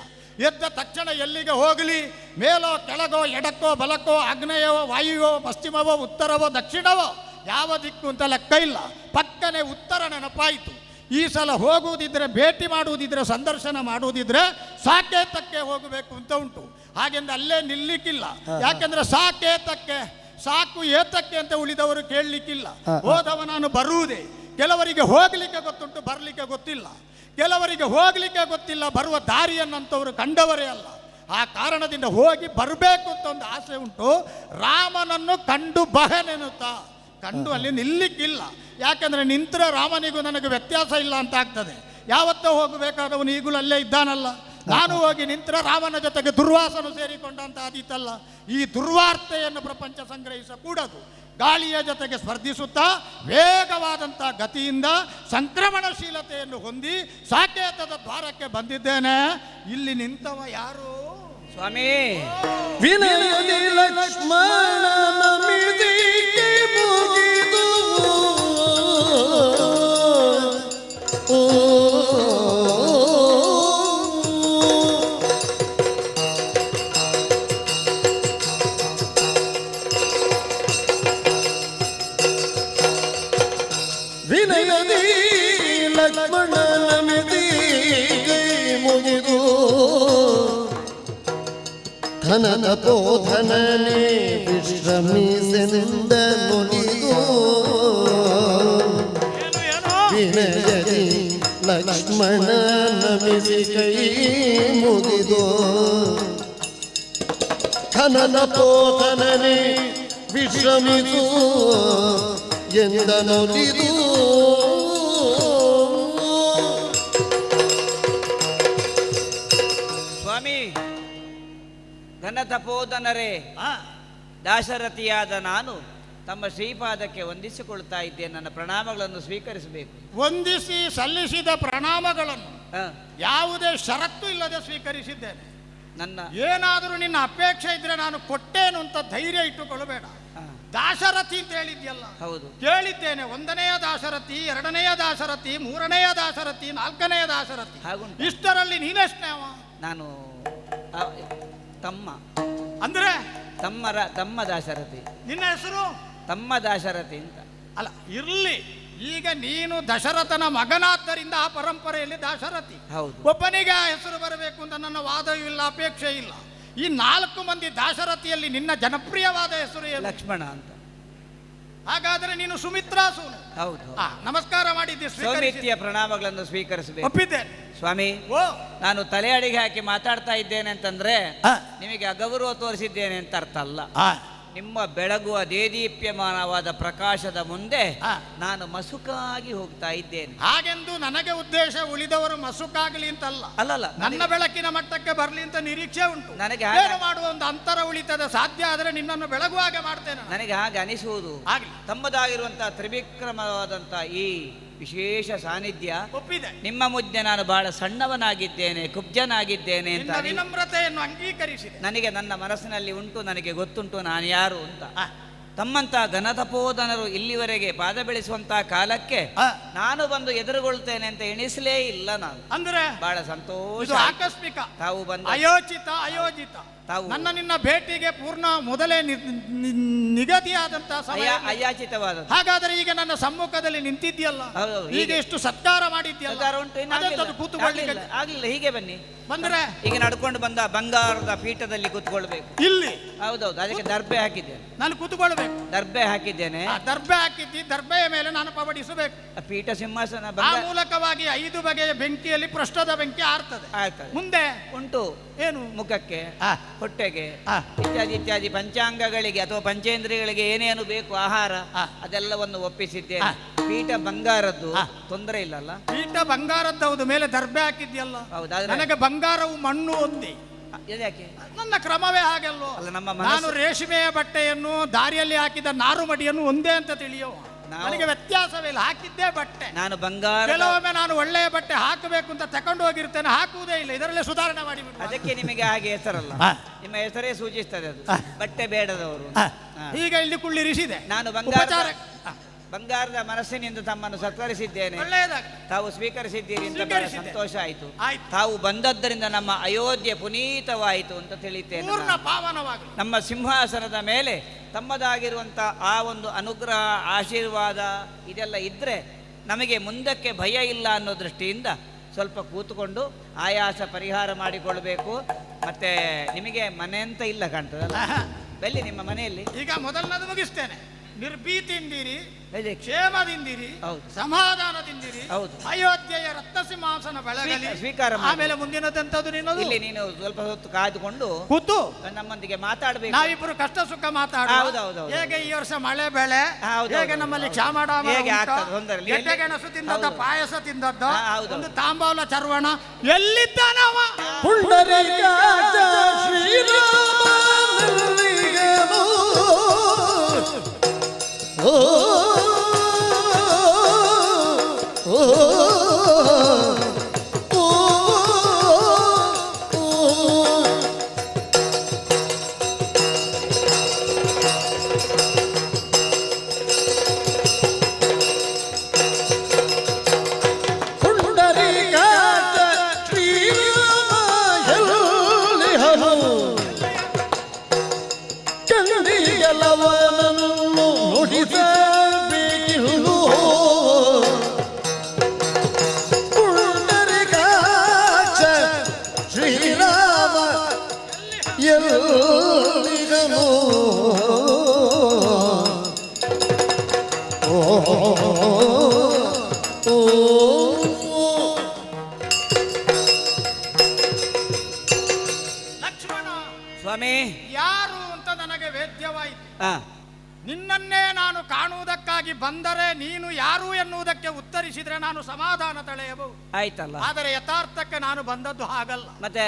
ಎದ್ದ ತಕ್ಷಣ ಎಲ್ಲಿಗೆ ಹೋಗಲಿ, ಮೇಲೋ ಕೆಳಗೋ ಎಡಕ್ಕೋ ಬಲಕ್ಕೋ ಆಗ್ನೇಯವೋ ವಾಯುವೋ ಪಶ್ಚಿಮವೋ ಉತ್ತರವೋ ದಕ್ಷಿಣವೋ ಯಾವ ದಿಕ್ಕು ಅಂತ ಲೆಕ್ಕ ಇಲ್ಲ. ಪಕ್ಕನೆ ಉತ್ತರ ನೆನಪಾಯಿತು. ಈ ಸಲ ಹೋಗುವುದಿದ್ರೆ, ಭೇಟಿ ಮಾಡುವುದಿದ್ರೆ, ಸಂದರ್ಶನ ಮಾಡುವುದಿದ್ರೆ ಸಾಕೇತಕ್ಕೆ ಹೋಗಬೇಕು ಅಂತ ಉಂಟು. ಹಾಗೆಂದು ಅಲ್ಲೇ ನಿಲ್ಲಿಕ್ಕಿಲ್ಲ. ಯಾಕೆಂದ್ರೆ ಸಾಕೇತಕ್ಕೆ ಸಾಕು ಏತಕ್ಕೆ ಅಂತ ಉಳಿದವರು ಕೇಳಲಿಕ್ಕಿಲ್ಲ. ಹೋದವ ನಾನು ಬರುವುದೇ. ಕೆಲವರಿಗೆ ಹೋಗಲಿಕ್ಕೆ ಗೊತ್ತುಂಟು, ಬರಲಿಕ್ಕೆ ಗೊತ್ತಿಲ್ಲ. ಕೆಲವರಿಗೆ ಹೋಗಲಿಕ್ಕೆ ಗೊತ್ತಿಲ್ಲ, ಬರುವ ದಾರಿಯನ್ನಂಥವರು ಕಂಡವರೇ ಅಲ್ಲ. ಆ ಕಾರಣದಿಂದ ಹೋಗಿ ಬರಬೇಕು ಅಂತ ಒಂದು ಆಸೆ ಉಂಟು. ರಾಮನನ್ನು ಕಂಡು ಬಹನೆನ್ನುತ್ತಾ ಕಂಡು ಅಲ್ಲಿ ನಿಲ್ಲಿಕ್ಕಿಲ್ಲ. ಯಾಕೆಂದರೆ ನಿಂತರೆ ರಾಮನಿಗೂ ನನಗೆ ವ್ಯತ್ಯಾಸ ಇಲ್ಲ ಅಂತ ಆಗ್ತದೆ. ಯಾವತ್ತೋ ಹೋಗಬೇಕಾದವನು ಈಗಲೂ ಅಲ್ಲೇ ಇದ್ದಾನಲ್ಲ. ನಾನು ಹೋಗಿ ನಿಂತರೆ ರಾಮನ ಜೊತೆಗೆ ದುರ್ವಾಸನು ಸೇರಿಕೊಂಡಂತ ಆದೀತಲ್ಲ. ಈ ದುರ್ವಾರ್ತೆಯನ್ನು ಪ್ರಪಂಚ ಸಂಗ್ರಹಿಸಕೂಡದು. ಗಾಳಿಯ ಜೊತೆಗೆ ಸ್ಪರ್ಧಿಸುತ್ತಾ ವೇಗವಾದಂಥ ಗತಿಯಿಂದ ಸಂಕ್ರಮಣಶೀಲತೆಯನ್ನು ಹೊಂದಿ ಸಾಕೇತದ ದ್ವಾರಕ್ಕೆ ಬಂದಿದ್ದೇನೆ. ಇಲ್ಲಿ ನಿಂತವ ಯಾರು ಸ್ವಾಮಿ? ವಿನಯದಿ ಲಕ್ಷ್ಮಣನ ಮಿದಿಗೆ ಮುಗಿದು ವಿನಯದಿ ಲಕ್ಷ್ಮಣನ ಮಿದಿಗೆ ಮುಗಿದು ಧನನ ಬೋಧನನೆ ವಿಶ್ರಮಿಸೆಂದ ನುಡಿದು ವಿನಯದಿ ಲಕ್ಷ್ಮಣನ ಮಿದಿ ಕೈ ಮುಗಿದು ಧನನ ಬೋಧನನೆ ವಿಶ್ರಮಿಸು ಎಂದ ನುಡಿದು ಸ್ವಾಮಿ, ಘನತಪೋಧನರೇ, ದಾಶರಥಿಯಾದ ನಾನು ತಮ್ಮ ಶ್ರೀಪಾದಕ್ಕೆ ವಂದಿಸಿಕೊಳ್ತಾ ಇದ್ದೇನೆ. ನನ್ನ ಪ್ರಣಾಮಗಳನ್ನು ಸ್ವೀಕರಿಸಬೇಕು. ವಂದಿಸಿ ಸಲ್ಲಿಸಿದ ಪ್ರಣಾಮಗಳನ್ನು ಯಾವುದೇ ಷರತ್ತು ಇಲ್ಲದೆ ಸ್ವೀಕರಿಸಿದ್ದೇನೆ. ನನ್ನ ಏನಾದರೂ ನಿನ್ನ ಅಪೇಕ್ಷೆ ಇದ್ರೆ ನಾನು ಕೊಟ್ಟೇನು ಅಂತ ಧೈರ್ಯ ಇಟ್ಟುಕೊಳ್ಳಬೇಡ. ದಾಶರಥಿ ಅಂತ ಹೇಳಿದ್ಯಲ್ಲ, ಹೌದು, ಕೇಳಿದ್ದೇನೆ. 1ನೆಯ ದಾಶರಥಿ, 2ನೆಯ ದಾಶರಥಿ, 3ನೆಯ ದಾಶರಥಿ, 4ನೆಯ ದಾಶರಥಿ. ಹಾಗುಂಟು. ಇಷ್ಟರಲ್ಲಿ ನೀನೆಷ್ಟನೇವ? ನಾನು ತಮ್ಮ ಅಂದ್ರೆ ತಮ್ಮ ದಾಶರಥಿ. ನಿನ್ನ ಹೆಸರು ತಮ್ಮ ದಾಶರಥಿ ಅಂತ ಅಲ್ಲ, ಇರ್ಲಿ. ಈಗ ನೀನು ದಶರಥನ ಮಗನಾದ್ದರಿಂದ ಆ ಪರಂಪರೆಯಲ್ಲಿ ದಾಶರಥಿ. ಹೌದು. ಒಬ್ಬನಿಗೆ ಆ ಹೆಸರು ಬರಬೇಕು ಅಂತ ನನ್ನ ವಾದವೂ ಇಲ್ಲ, ಅಪೇಕ್ಷೆ ಇಲ್ಲ. ಈ 4 ಮಂದಿ ದಾಶರಥಿಯಲ್ಲಿ ನಿನ್ನ ಜನಪ್ರಿಯವಾದ ಹೆಸರು ಏನು? ಲಕ್ಷ್ಮಣ ಅಂತ. ಹಾಗಾದ್ರೆ ನೀನು ಸುಮಿತ್ರಾಸೂನು. ಹೌದು. ನಮಸ್ಕಾರ ಮಾಡಿದ್ದೆ, ಸೌಮಿತ್ಯ ಪ್ರಣಾಮಗಳನ್ನು ಸ್ವೀಕರಿಸಬೇಕು. ಒಪ್ಪಿದ್ದೇನೆ ಸ್ವಾಮಿ. ಓ, ನಾನು ತಲೆ ಅಡಿಗೆ ಹಾಕಿ ಮಾತಾಡ್ತಾ ಇದ್ದೇನೆ ಅಂತಂದ್ರೆ ನಿಮಗೆ ಅಗೌರವ ತೋರಿಸಿದ್ದೇನೆ ಅಂತ ಅರ್ಥ ಅಲ್ಲ. ನಿಮ್ಮ ಬೆಳಗುವ ದೇದೀಪ್ಯಮಾನವಾದ ಪ್ರಕಾಶದ ಮುಂದೆ ನಾನು ಮಸುಕಾಗಿ ಹೋಗ್ತಾ ಇದ್ದೇನೆ. ಹಾಗೆಂದು ನನಗೆ ಉದ್ದೇಶ ಉಳಿದವರು ಮಸುಕಾಗಲಿ ಅಂತಲ್ಲ. ಅಲ್ಲಲ್ಲ, ನನ್ನ ಬೆಳಕಿನ ಮಟ್ಟಕ್ಕೆ ಬರಲಿ ಅಂತ ನಿರೀಕ್ಷೆ ಉಂಟು. ನನಗೆ ಮಾಡುವ ಒಂದು ಅಂತರ ಉಳಿತದ ಸಾಧ್ಯ ಆದರೆ ನಿನ್ನನ್ನು ಬೆಳಗುವಾಗ ಮಾಡ್ತೇನೆ. ನನಗೆ ಹಾಗೆ ಅನಿಸುವುದು. ತಮ್ಮದಾಗಿರುವಂತಹ ತ್ರಿವಿಕ್ರಮವಾದಂತಹ ಈ ವಿಶೇಷ ಸಾನ್ನಿಧ್ಯ ಒಪ್ಪಿದೆ. ನಿಮ್ಮ ಮುದ್ದೆ ನಾನು ಬಹಳ ಸಣ್ಣವನಾಗಿದ್ದೇನೆ, ಕುಬ್ಜನಾಗಿದ್ದೇನೆ ಅಂತ ವಿನಮ್ರತೆಯನ್ನು ಅಂಗೀಕರಿಸಿದೆ. ನನಗೆ ನನ್ನ ಮನಸ್ಸಿನಲ್ಲಿ ಉಂಟು, ನನಗೆ ಗೊತ್ತುಂಟು ನಾನು ಯಾರು ಅಂತ. ತಮ್ಮಂತಹ ಘನತಪೋಧನರು ಇಲ್ಲಿವರೆಗೆ ಪಾದ ಬೆಳೆಸುವಂತಹ ಕಾಲಕ್ಕೆ ನಾನು ಬಂದು ಎದುರುಗೊಳ್ತೇನೆ ಅಂತ ಎಣಿಸಲೇ ಇಲ್ಲ ನಾನು. ಅಂದ್ರೆ ಬಹಳ ಸಂತೋಷ. ಆಕಸ್ಮಿಕ, ತಾವು ಬಂದ ಅಯೋಚಿತ, ಅಯೋಜಿತ. ನನ್ನ ನಿನ್ನ ಭೇಟಿಗೆ ಪೂರ್ಣ ಮೊದಲೇ ನಿಗದಿಯಾದಂತಹ ಸಮಯ, ಅಯಾಚಿತವಾದ. ಹಾಗಾದ್ರೆ ಈಗ ನನ್ನ ಸಮ್ಮುಖದಲ್ಲಿ ನಿಂತಿದ್ಯಲ್ಲ, ಈಗ ಎಷ್ಟು ಸತ್ಕಾರ ಮಾಡಿದ್ಯಲ್ಲ, ಕೂತ್ಕೊಳ್ಳಿಕ್ಕೆ ಆಗ್ಲಿಲ್ಲ. ಹೀಗೆ ಬನ್ನಿ. ಬಂದ್ರೆ ಈಗ ನಡ್ಕೊಂಡು ಬಂದ ಬಂಗಾರದ ಪೀಠದಲ್ಲಿ ಕೂತ್ಕೊಳ್ಬೇಕು. ಇಲ್ಲಿ ಹೌದೌದು, ಅದಕ್ಕೆ ದರ್ಬೆ ಹಾಕಿದ್ದೇನೆ. ನಾನು ಕೂತ್ಕೊಳ್ಬೇಕು. ದರ್ಬೆ ಹಾಕಿದ್ದೇನೆ. ದರ್ಬೆ ಹಾಕಿದ್ದಿ, ದರ್ಬೆಯ ಮೇಲೆ ನಾನು ಪವಡಿಸಬೇಕು. ಪೀಠ ಸಿಂಹಾಸನ ಆ ಮೂಲಕವಾಗಿ 5 ಬಗೆಯ ಬೆಂಕಿಯಲ್ಲಿ ಪೃಷ್ಠದ ಬೆಂಕಿ ಆರ್ತದೆ. ಮುಂದೆ ಉಂಟು ಏನು? ಮುಖಕ್ಕೆ, ಹೊಟ್ಟೆಗೆ, ಇತ್ಯಾದಿ ಇತ್ಯಾದಿ ಪಂಚಾಂಗಗಳಿಗೆ ಅಥವಾ ಪಂಚೇಂದ್ರಿಯಗಳಿಗೆ ಏನೇನು ಬೇಕು ಆಹಾರ ಅದೆಲ್ಲವನ್ನು ಒಪ್ಪಿಸಿದ್ದೇನೆ. ಪೀಠ ಬಂಗಾರದ್ದು ತೊಂದರೆ ಇಲ್ಲಲ್ಲ? ಪೀಠ ಬಂಗಾರದ್ದು ಹೌದು, ಮೇಲೆ ದರ್ಬೆ ಹಾಕಿದ್ಯಲ್ಲ. ಹೌದಾ? ನನಗೆ ಬಂಗಾರವು ಮಣ್ಣು ಒಂದೇ. ಯಾಕೆ? ನನ್ನ ಕ್ರಮವೇ ಹಾಗೆಲ್ಲೋ. ಅಲ್ಲ, ನಮ್ಮ ನಾನು ರೇಷ್ಮೆಯ ಬಟ್ಟೆಯನ್ನು ದಾರಿಯಲ್ಲಿ ಹಾಕಿದ ನಾರು ಮಡಿಯನ್ನು ಒಂದೇ ಅಂತ ತಿಳಿಯೋ. ನನಗೆ ವ್ಯತ್ಯಾಸವೇ ಇಲ್ಲ, ಹಾಕಿದ್ದೇ ಬಟ್ಟೆ. ನಾನು ಬಂಗಾರ, ಕೆಲವೊಮ್ಮೆ ನಾನು ಒಳ್ಳೆಯ ಬಟ್ಟೆ ಹಾಕಬೇಕು ಅಂತ ತಕೊಂಡು ಹೋಗಿರ್ತೇನೆ, ಹಾಕುವುದೇ ಇಲ್ಲ. ಇದರಲ್ಲೇ ಸುಧಾರಣೆ ಮಾಡಿಬಿಟ್ಟು ಅದಕ್ಕೆ ನಿಮಗೆ ಹಾಗೆ ಹೆಸರಲ್ಲ. ನಿಮ್ಮ ಹೆಸರೇ ಸೂಚಿಸ್ತದೆ ಅದು, ಬಟ್ಟೆ ಬೇಡದವರು. ಈಗ ಇಲ್ಲಿ ಕುಳ್ಳಿರಿಸಿದೆ. ನಾನು ಬಂಗಾರದ ಮನಸ್ಸಿನಿಂದ ತಮ್ಮನ್ನು ಸತ್ಕರಿಸಿದ್ದೇನೆ. ಒಳ್ಳೆಯದಾಗಲಿ. ತಾವು ಸ್ವೀಕರಿಸಿದ್ದೀರಿ ಅಂತ ಬಹಳ ಸಂತೋಷ ಆಯಿತು. ತಾವು ಬಂದದ್ದರಿಂದ ನಮ್ಮ ಅಯೋಧ್ಯೆ ಪುನೀತವಾಯಿತು ಅಂತ ತಿಳಿತೇನೆ. ಪೂರ್ಣ ಪಾವನವಾಗಲಿ. ನಮ್ಮ ಸಿಂಹಾಸನದ ಮೇಲೆ ತಮ್ಮದಾಗಿರುವಂಥ ಆ ಒಂದು ಅನುಗ್ರಹ, ಆಶೀರ್ವಾದ ಇದೆಲ್ಲ ಇದ್ದರೆ ನಮಗೆ ಮುಂದಕ್ಕೆ ಭಯ ಇಲ್ಲ ಅನ್ನೋ ದೃಷ್ಟಿಯಿಂದ ಸ್ವಲ್ಪ ಕೂತ್ಕೊಂಡು ಆಯಾಸ ಪರಿಹಾರ ಮಾಡಿಕೊಳ್ಬೇಕು. ಮತ್ತೆ ನಿಮಗೆ ಮನೆ ಅಂತ ಇಲ್ಲ ಕಾಣ್ತದಲ್ಲ, ಬಲ್ಲಿ ನಿಮ್ಮ ಮನೆಯಲ್ಲಿ ಈಗ ಮೊದಲನೇದು ಮುಗಿಸ್ತೇನೆ. ನಿರ್ಭೀತಿಯಿಂದಿರಿ, ಹೇಳಿ. ಕ್ಷೇಮದಿಂದಿರಿ, ಹೌದು. ಸಮಾಧಾನದಿಂದಿರಿ. ಹೌದು. ಅಯೋಧ್ಯೆಯ ರತ್ನ ಸಿಂಹಾಸನ ಬೆಳಗಲಿ. ಸ್ವೀಕಾರ ಮಾಡಿ. ಆಮೇಲೆ ಮುಂದಿನದೆಂತದ್ದು ನಿನ್ನದು? ಇಲ್ಲಿ ನೀನು ಸ್ವಲ್ಪ ಹೊತ್ತು ಕಾದುಕೊಂಡು ಕೂತು ನಮ್ಮೊಂದಿಗೆ ಮಾತಾಡಬೇಕು. ನಾವಿಬ್ಬರು ಕಷ್ಟ ಸುಖ ಮಾತಾಡ. ಹೌದೌದು. ಹೇಗೆ ಈ ವರ್ಷ ಮಳೆ ಬೆಳೆ, ಹೌದು, ಹೇಗೆ ಹೌದು, ನಮ್ಮಲ್ಲಿ ಹೌದು. ಕ್ಷಾಮಡಾಮ ಹೇಗೆ ಆಗ್ತದೆ ಒಂದರಲ್ಲಿ? ಗೆಡ್ಡೆ ಗೆಣಸು ತಿಂದದ್ದು, ಹೌದು. ಪಾಯಸ ತಿಂದದ್ದು, ಹೌದು. ಒಂದು ತಾಂಬೂಲ ಚರ್ವಣ. ಎಲ್ಲಿದ್ದಾನವ? ಪುಂಡರೀಕಾಕ್ಷ ಶ್ರೀರಾಮನಿಗನು ಓ ಓ ಲಕ್ಷ್ಮಣ ಸ್ವಾಮಿ, ಯಾರು ಅಂತ ನನಗೆ ವೇದ್ಯವಾಯಿತು. ಹಾ, ನಿನ್ನನ್ನೇ ನಾನು ಕಾಣುವುದಕ್ಕಾಗಿ ಬಂದರೆ ನೀನು ಯಾರು ಎನ್ನುವುದಕ್ಕೆ ಉತ್ತರಿಸಿದ್ರೆ ನಾನು ಸಮಾಧಾನ ತಳೆಯಬಹುದು. ಆಯ್ತಲ್ಲ. ಆದರೆ ಯಥಾರ್ಥಕ್ಕೆ ನಾನು ಬಂದದ್ದು ಹಾಗಲ್ಲ. ಮತ್ತೆ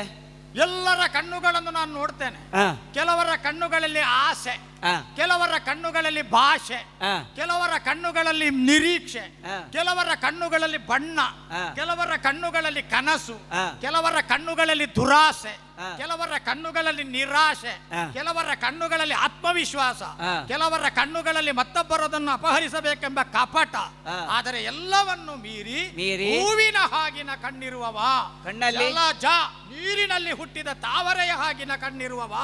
ಎಲ್ಲರ ಕಣ್ಣುಗಳನ್ನು ನಾನು ನೋಡ್ತೇನೆ. ಹಾ, ಕೆಲವರ ಕಣ್ಣುಗಳಲ್ಲಿ ಆಸೆ, ಹಾ, ಕೆಲವರ ಕಣ್ಣುಗಳಲ್ಲಿ ಭಾಷೆ, ಹಾ, ಕೆಲವರ ಕಣ್ಣುಗಳಲ್ಲಿ ನಿರೀಕ್ಷೆ, ಹಾ. ಕೆಲವರ ಕಣ್ಣುಗಳಲ್ಲಿ ಬಣ್ಣ, ಹಾ. ಕೆಲವರ ಕಣ್ಣುಗಳಲ್ಲಿ ಕನಸು, ಹಾ. ಕೆಲವರ ಕಣ್ಣುಗಳಲ್ಲಿ ದುರಾಸೆ, ಹಾ. ಕೆಲವರ ಕಣ್ಣುಗಳಲ್ಲಿ ನಿರಾಶೆ, ಹಾ. ಕೆಲವರ ಕಣ್ಣುಗಳಲ್ಲಿ ಆತ್ಮವಿಶ್ವಾಸ, ಹಾ. ಕೆಲವರ ಕಣ್ಣುಗಳಲ್ಲಿ ಮತ್ತೊಬ್ಬರದನ್ನು ಅಪಹರಿಸಬೇಕೆಂಬ ಕಪಟ. ಹಾ. ಆದರೆ ಎಲ್ಲವನ್ನು ಮೀರಿ ಹೂವಿನ ಹಾಗಿನ ಕಣ್ಣಿರುವವ, ಕಣ್ಣಲ್ಲಿ ಜಲಜ, ನೀರಿನಲ್ಲಿ ಹುಟ್ಟಿದ ತಾವರೆಯ ಹಾಗಿನ ಕಣ್ಣಿರುವವ.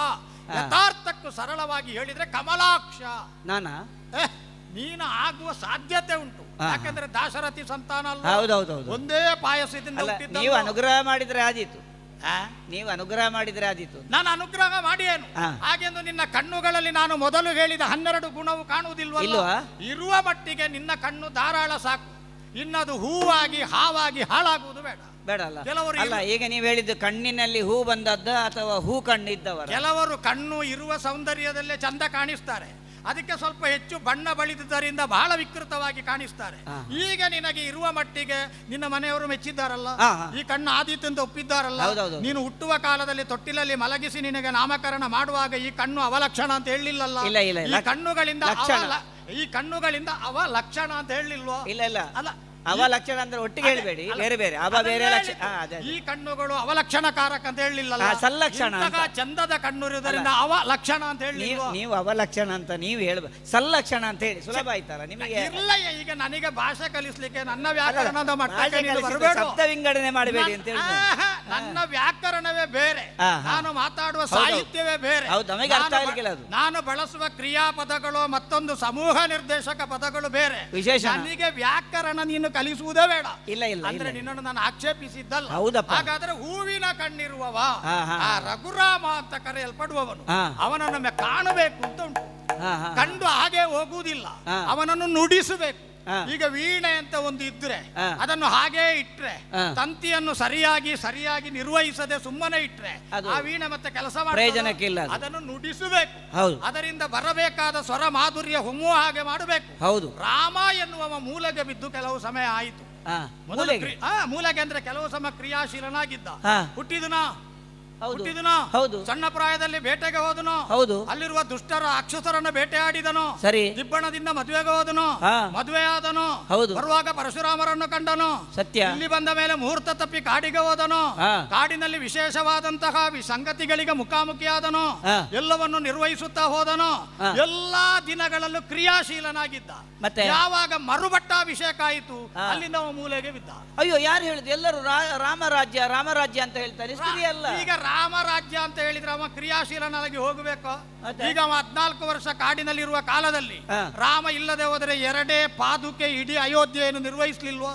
ಯಥಾರ್ಥಕ್ಕೂ ಸರಳವಾಗಿ ಹೇಳಿದ್ರೆ ಕಮಲಾಕ್ಷ. ನಾನಾ? ನೀನು ಆಗುವ ಸಾಧ್ಯತೆ ಉಂಟು. ಯಾಕಂದ್ರೆ ದಾಶರಥಿ ಸಂತಾನ ಅಲ್ಲ. ಹೌದೌದೌದು. ಒಂದೇ ಪಾಯಸದಿಂದ ಹುಟ್ಟಿದ್ದಲ್ಲ. ನೀವು ಅನುಗ್ರಹ ಮಾಡಿದ್ರೆ ಆದೀತು. ನೀವು ಅನುಗ್ರಹ ಮಾಡಿದ್ರೆ ಆದೀತು. ನಾನು ಅನುಗ್ರಹ ಮಾಡಿಯೇನು? ಹಾಗೆಂದು ನಿನ್ನ ಕಣ್ಣುಗಳಲ್ಲಿ ನಾನು ಮೊದಲು ಹೇಳಿದ 12 ಗುಣವು ಕಾಣುವುದಿಲ್ವಲ್ಲ? ಇರುವ ಮಟ್ಟಿಗೆ ನಿನ್ನ ಕಣ್ಣು ಧಾರಾಳ ಸಾಕು. ಇನ್ನದು ಹೂವಾಗಿ ಹಾವಾಗಿ ಹಾಳಾಗುವುದು ಬೇಡ. ಬೇಡ ಅಲ್ಲ? ಅಲ್ಲ, ಈಗ ನೀವು ಹೇಳಿದ್ದು ಕಣ್ಣಿನಲ್ಲಿ ಹೂ ಬಂದದ್ದ ಅಥವಾ ಹೂ ಕಣ್ಣಿದ್ದವರ? ಕೆಲವರು ಕಣ್ಣು ಇರುವ ಸೌಂದರ್ಯದಲ್ಲೇ ಚಂದ ಕಾಣಿಸ್ತಾರೆ, ಅದಕ್ಕೆ ಸ್ವಲ್ಪ ಹೆಚ್ಚು ಬಣ್ಣ ಬಳಿದುದರಿಂದ ಬಹಳ ವಿಕೃತವಾಗಿ ಕಾಣಿಸ್ತಾರೆ. ಈಗ ನಿನಗೆ ಇರುವ ಮಟ್ಟಿಗೆ ನಿನ್ನ ಮನೆಯವರು ಮೆಚ್ಚಿದ್ದಾರಲ್ಲ, ಈ ಕಣ್ಣು ಆದೀತು ಅಂತ ಒಪ್ಪಿದ್ದಾರಲ್ಲ. ನೀನು ಹುಟ್ಟುವ ಕಾಲದಲ್ಲಿ ತೊಟ್ಟಿಲಲ್ಲಿ ಮಲಗಿಸಿ ನಿನಗೆ ನಾಮಕರಣ ಮಾಡುವಾಗ ಈ ಕಣ್ಣು ಅವಲಕ್ಷಣ ಅಂತ ಹೇಳಿಲ್ಲಲ್ಲ? ಈ ಕಣ್ಣುಗಳಿಂದ ಅವಲಕ್ಷಣ ಅಂತ ಹೇಳಿಲ್ವೋ? ಇಲ್ಲ ಇಲ್ಲ, ಅಲ್ಲ ಅವಲಕ್ಷಣ ಅಂದ್ರೆ ಒಟ್ಟಿಗೆ ಹೇಳಬೇಡಿ, ಬೇರೆ ಬೇರೆ ಅವ ಬೇರೆ ಲಕ್ಷಣ. ಈ ಕಣ್ಣುಗಳು ಅವಲಕ್ಷಣಕಾರಕ ಅಂತ ಹೇಳಿಲ್ಲ, ಸಲ್ಲಕ್ಷಣ. ಚಂದದ ಕಣ್ಣು ಇರುವುದರಿಂದ ಅವಲಕ್ಷಣ ಅಂತ ಹೇಳಿ. ನೀವು ಅವಲಕ್ಷಣ ಅಂತ ನೀವು ಹೇಳ್ಬೇಕು, ಸಲ್ಲಕ್ಷಣ ಅಂತ ಹೇಳಿ ಸುಲಭ ಆಯ್ತಲ್ಲ ನಿಮಗೆ? ಇಲ್ಲ, ಈಗ ನನಗೆ ಭಾಷೆ ಕಲಿಸ್ಲಿಕ್ಕೆ ನನ್ನ ವ್ಯಾಕರಣದ ಮಟ್ಟಕ್ಕೆ ಶಬ್ದ ವಿಂಗಡಣೆ ಮಾಡಬೇಡಿ ಅಂತ ಹೇಳಿ. ನನ್ನ ವ್ಯಾಕರಣವೇ ಬೇರೆ, ನಾನು ಮಾತಾಡುವ ಸಾಹಿತ್ಯವೇ ಬೇರೆ. ನಮಗೆ ಅರ್ಥ ಆಗಲಿಕ್ಕಿಲ್ಲ ಅದು. ನಾನು ಬಳಸುವ ಕ್ರಿಯಾಪದಗಳು ಮತ್ತೊಂದು ಸಮೂಹ ನಿರ್ದೇಶಕ ಪದಗಳು ಬೇರೆ. ವಿಶೇಷ. ನನಗೆ ವ್ಯಾಕರಣ ನೀನು ಕಲಿಸುವುದೇ ಬೇಡ. ಇಲ್ಲ ಇಲ್ಲ, ಅಂದ್ರೆ ನಿನ್ನನ್ನು ನಾನು ಆಕ್ಷೇಪಿಸಿದ್ದಲ್ಲ. ಹೌದಪ್ಪ. ಹಾಗಾದ್ರೆ ಹೂವಿನ ಕಣ್ಣಿರುವವ ಆ ರಘುರಾಮ ಅಂತ ಕರೆಯಲ್ಪಡುವವನು, ಅವನನ್ನು ಕಾಣಬೇಕು ಅಂತ ಉಂಟು. ಕಂಡು ಹಾಗೆ ಹೋಗುವುದಿಲ್ಲ, ಅವನನ್ನು ನುಡಿಸಬೇಕು. ಈಗ ವೀಣೆ ಅಂತ ಒಂದು ಇದ್ರೆ ಅದನ್ನು ಹಾಗೇ ಇಟ್ರೆ, ತಂತಿಯನ್ನು ಸರಿಯಾಗಿ ನಿರ್ವಹಿಸದೆ ಸುಮ್ಮನೆ ಇಟ್ರೆ ಆ ವೀಣೆ ಮತ್ತೆ ಕೆಲಸ ಪ್ರಯೋಜನಕ್ಕಿಲ್ಲ. ಅದನ್ನು ನುಡಿಸಬೇಕು. ಹೌದು. ಅದರಿಂದ ಬರಬೇಕಾದ ಸ್ವರ ಮಾಧುರ್ಯ ಹೊಮ್ಮುವ ಹಾಗೆ ಮಾಡಬೇಕು. ಹೌದು. ರಾಮ ಎನ್ನುವ ಮೂಲೆಗೆ ಬಿದ್ದು ಕೆಲವು ಸಮಯ ಆಯಿತು. ಮೂಲೆಗೆ ಅಂದ್ರೆ ಕೆಲವು ಸಮಯ ಕ್ರಿಯಾಶೀಲನಾಗಿದ್ದ. ಹುಟ್ಟಿದನು, ಸಣ್ಣ ಪ್ರಾಯದಲ್ಲಿ ಬೇಟೆಗೆ ಹೋದನು. ಅಲ್ಲಿರುವ ದುಷ್ಟರ ಅಕ್ಷಸರನ್ನು ಬೇಟೆಯಾಡಿದನು. ಸರಿ. ದಿಬ್ಬಣದಿಂದ ಮದುವೆಗೆ ಹೋದನು. ಮದುವೆ ಆದನು. ಬರುವಾಗ ಪರಶುರಾಮರನ್ನು ಕಂಡನು. ಸತ್ಯ. ಇಲ್ಲಿ ಬಂದ ಮೇಲೆ ಮುಹೂರ್ತ ತಪ್ಪಿ ಕಾಡಿಗೆ ಹೋದನು. ಕಾಡಿನಲ್ಲಿ ವಿಶೇಷವಾದಂತಹ ಸಂಗತಿಗಳಿಗೆ ಮುಖಾಮುಖಿಯಾದನು. ಎಲ್ಲವನ್ನು ನಿರ್ವಹಿಸುತ್ತಾ ಹೋದನು. ಎಲ್ಲಾ ದಿನಗಳಲ್ಲೂ ಕ್ರಿಯಾಶೀಲನಾಗಿದ್ದ. ಮತ್ತೆ ಯಾವಾಗ ಮರುಬಟ್ಟಾಭಿಷೇಕ ಆಯಿತು ಅಲ್ಲಿಂದ ಮೂಲೆಗೆ ಬಿದ್ದ. ಅಯ್ಯೋ, ಯಾರು ಹೇಳಿದ್ರು? ಎಲ್ಲರೂ ರಾಮರಾಜ್ಯ ಅಂತ ಹೇಳ್ತಾರೆ. ಈಗ ರಾಮರಾಜ್ಯ ಅಂತ ಹೇಳಿದ್ರೆ ಅವ ಕ್ರಿಯಾಶೀಲನಾಗಿ ಹೋಗಬೇಕು. ಈಗ 14 ವರ್ಷ ಕಾಡಿನಲ್ಲಿರುವ ಕಾಲದಲ್ಲಿ ರಾಮ ಇಲ್ಲದೆ ಹೋದರೆ 2 ಪಾದುಕೆ ಇಡೀ ಅಯೋಧ್ಯೆಯನ್ನು ನಿರ್ವಹಿಸಲಿಲ್ವೋ?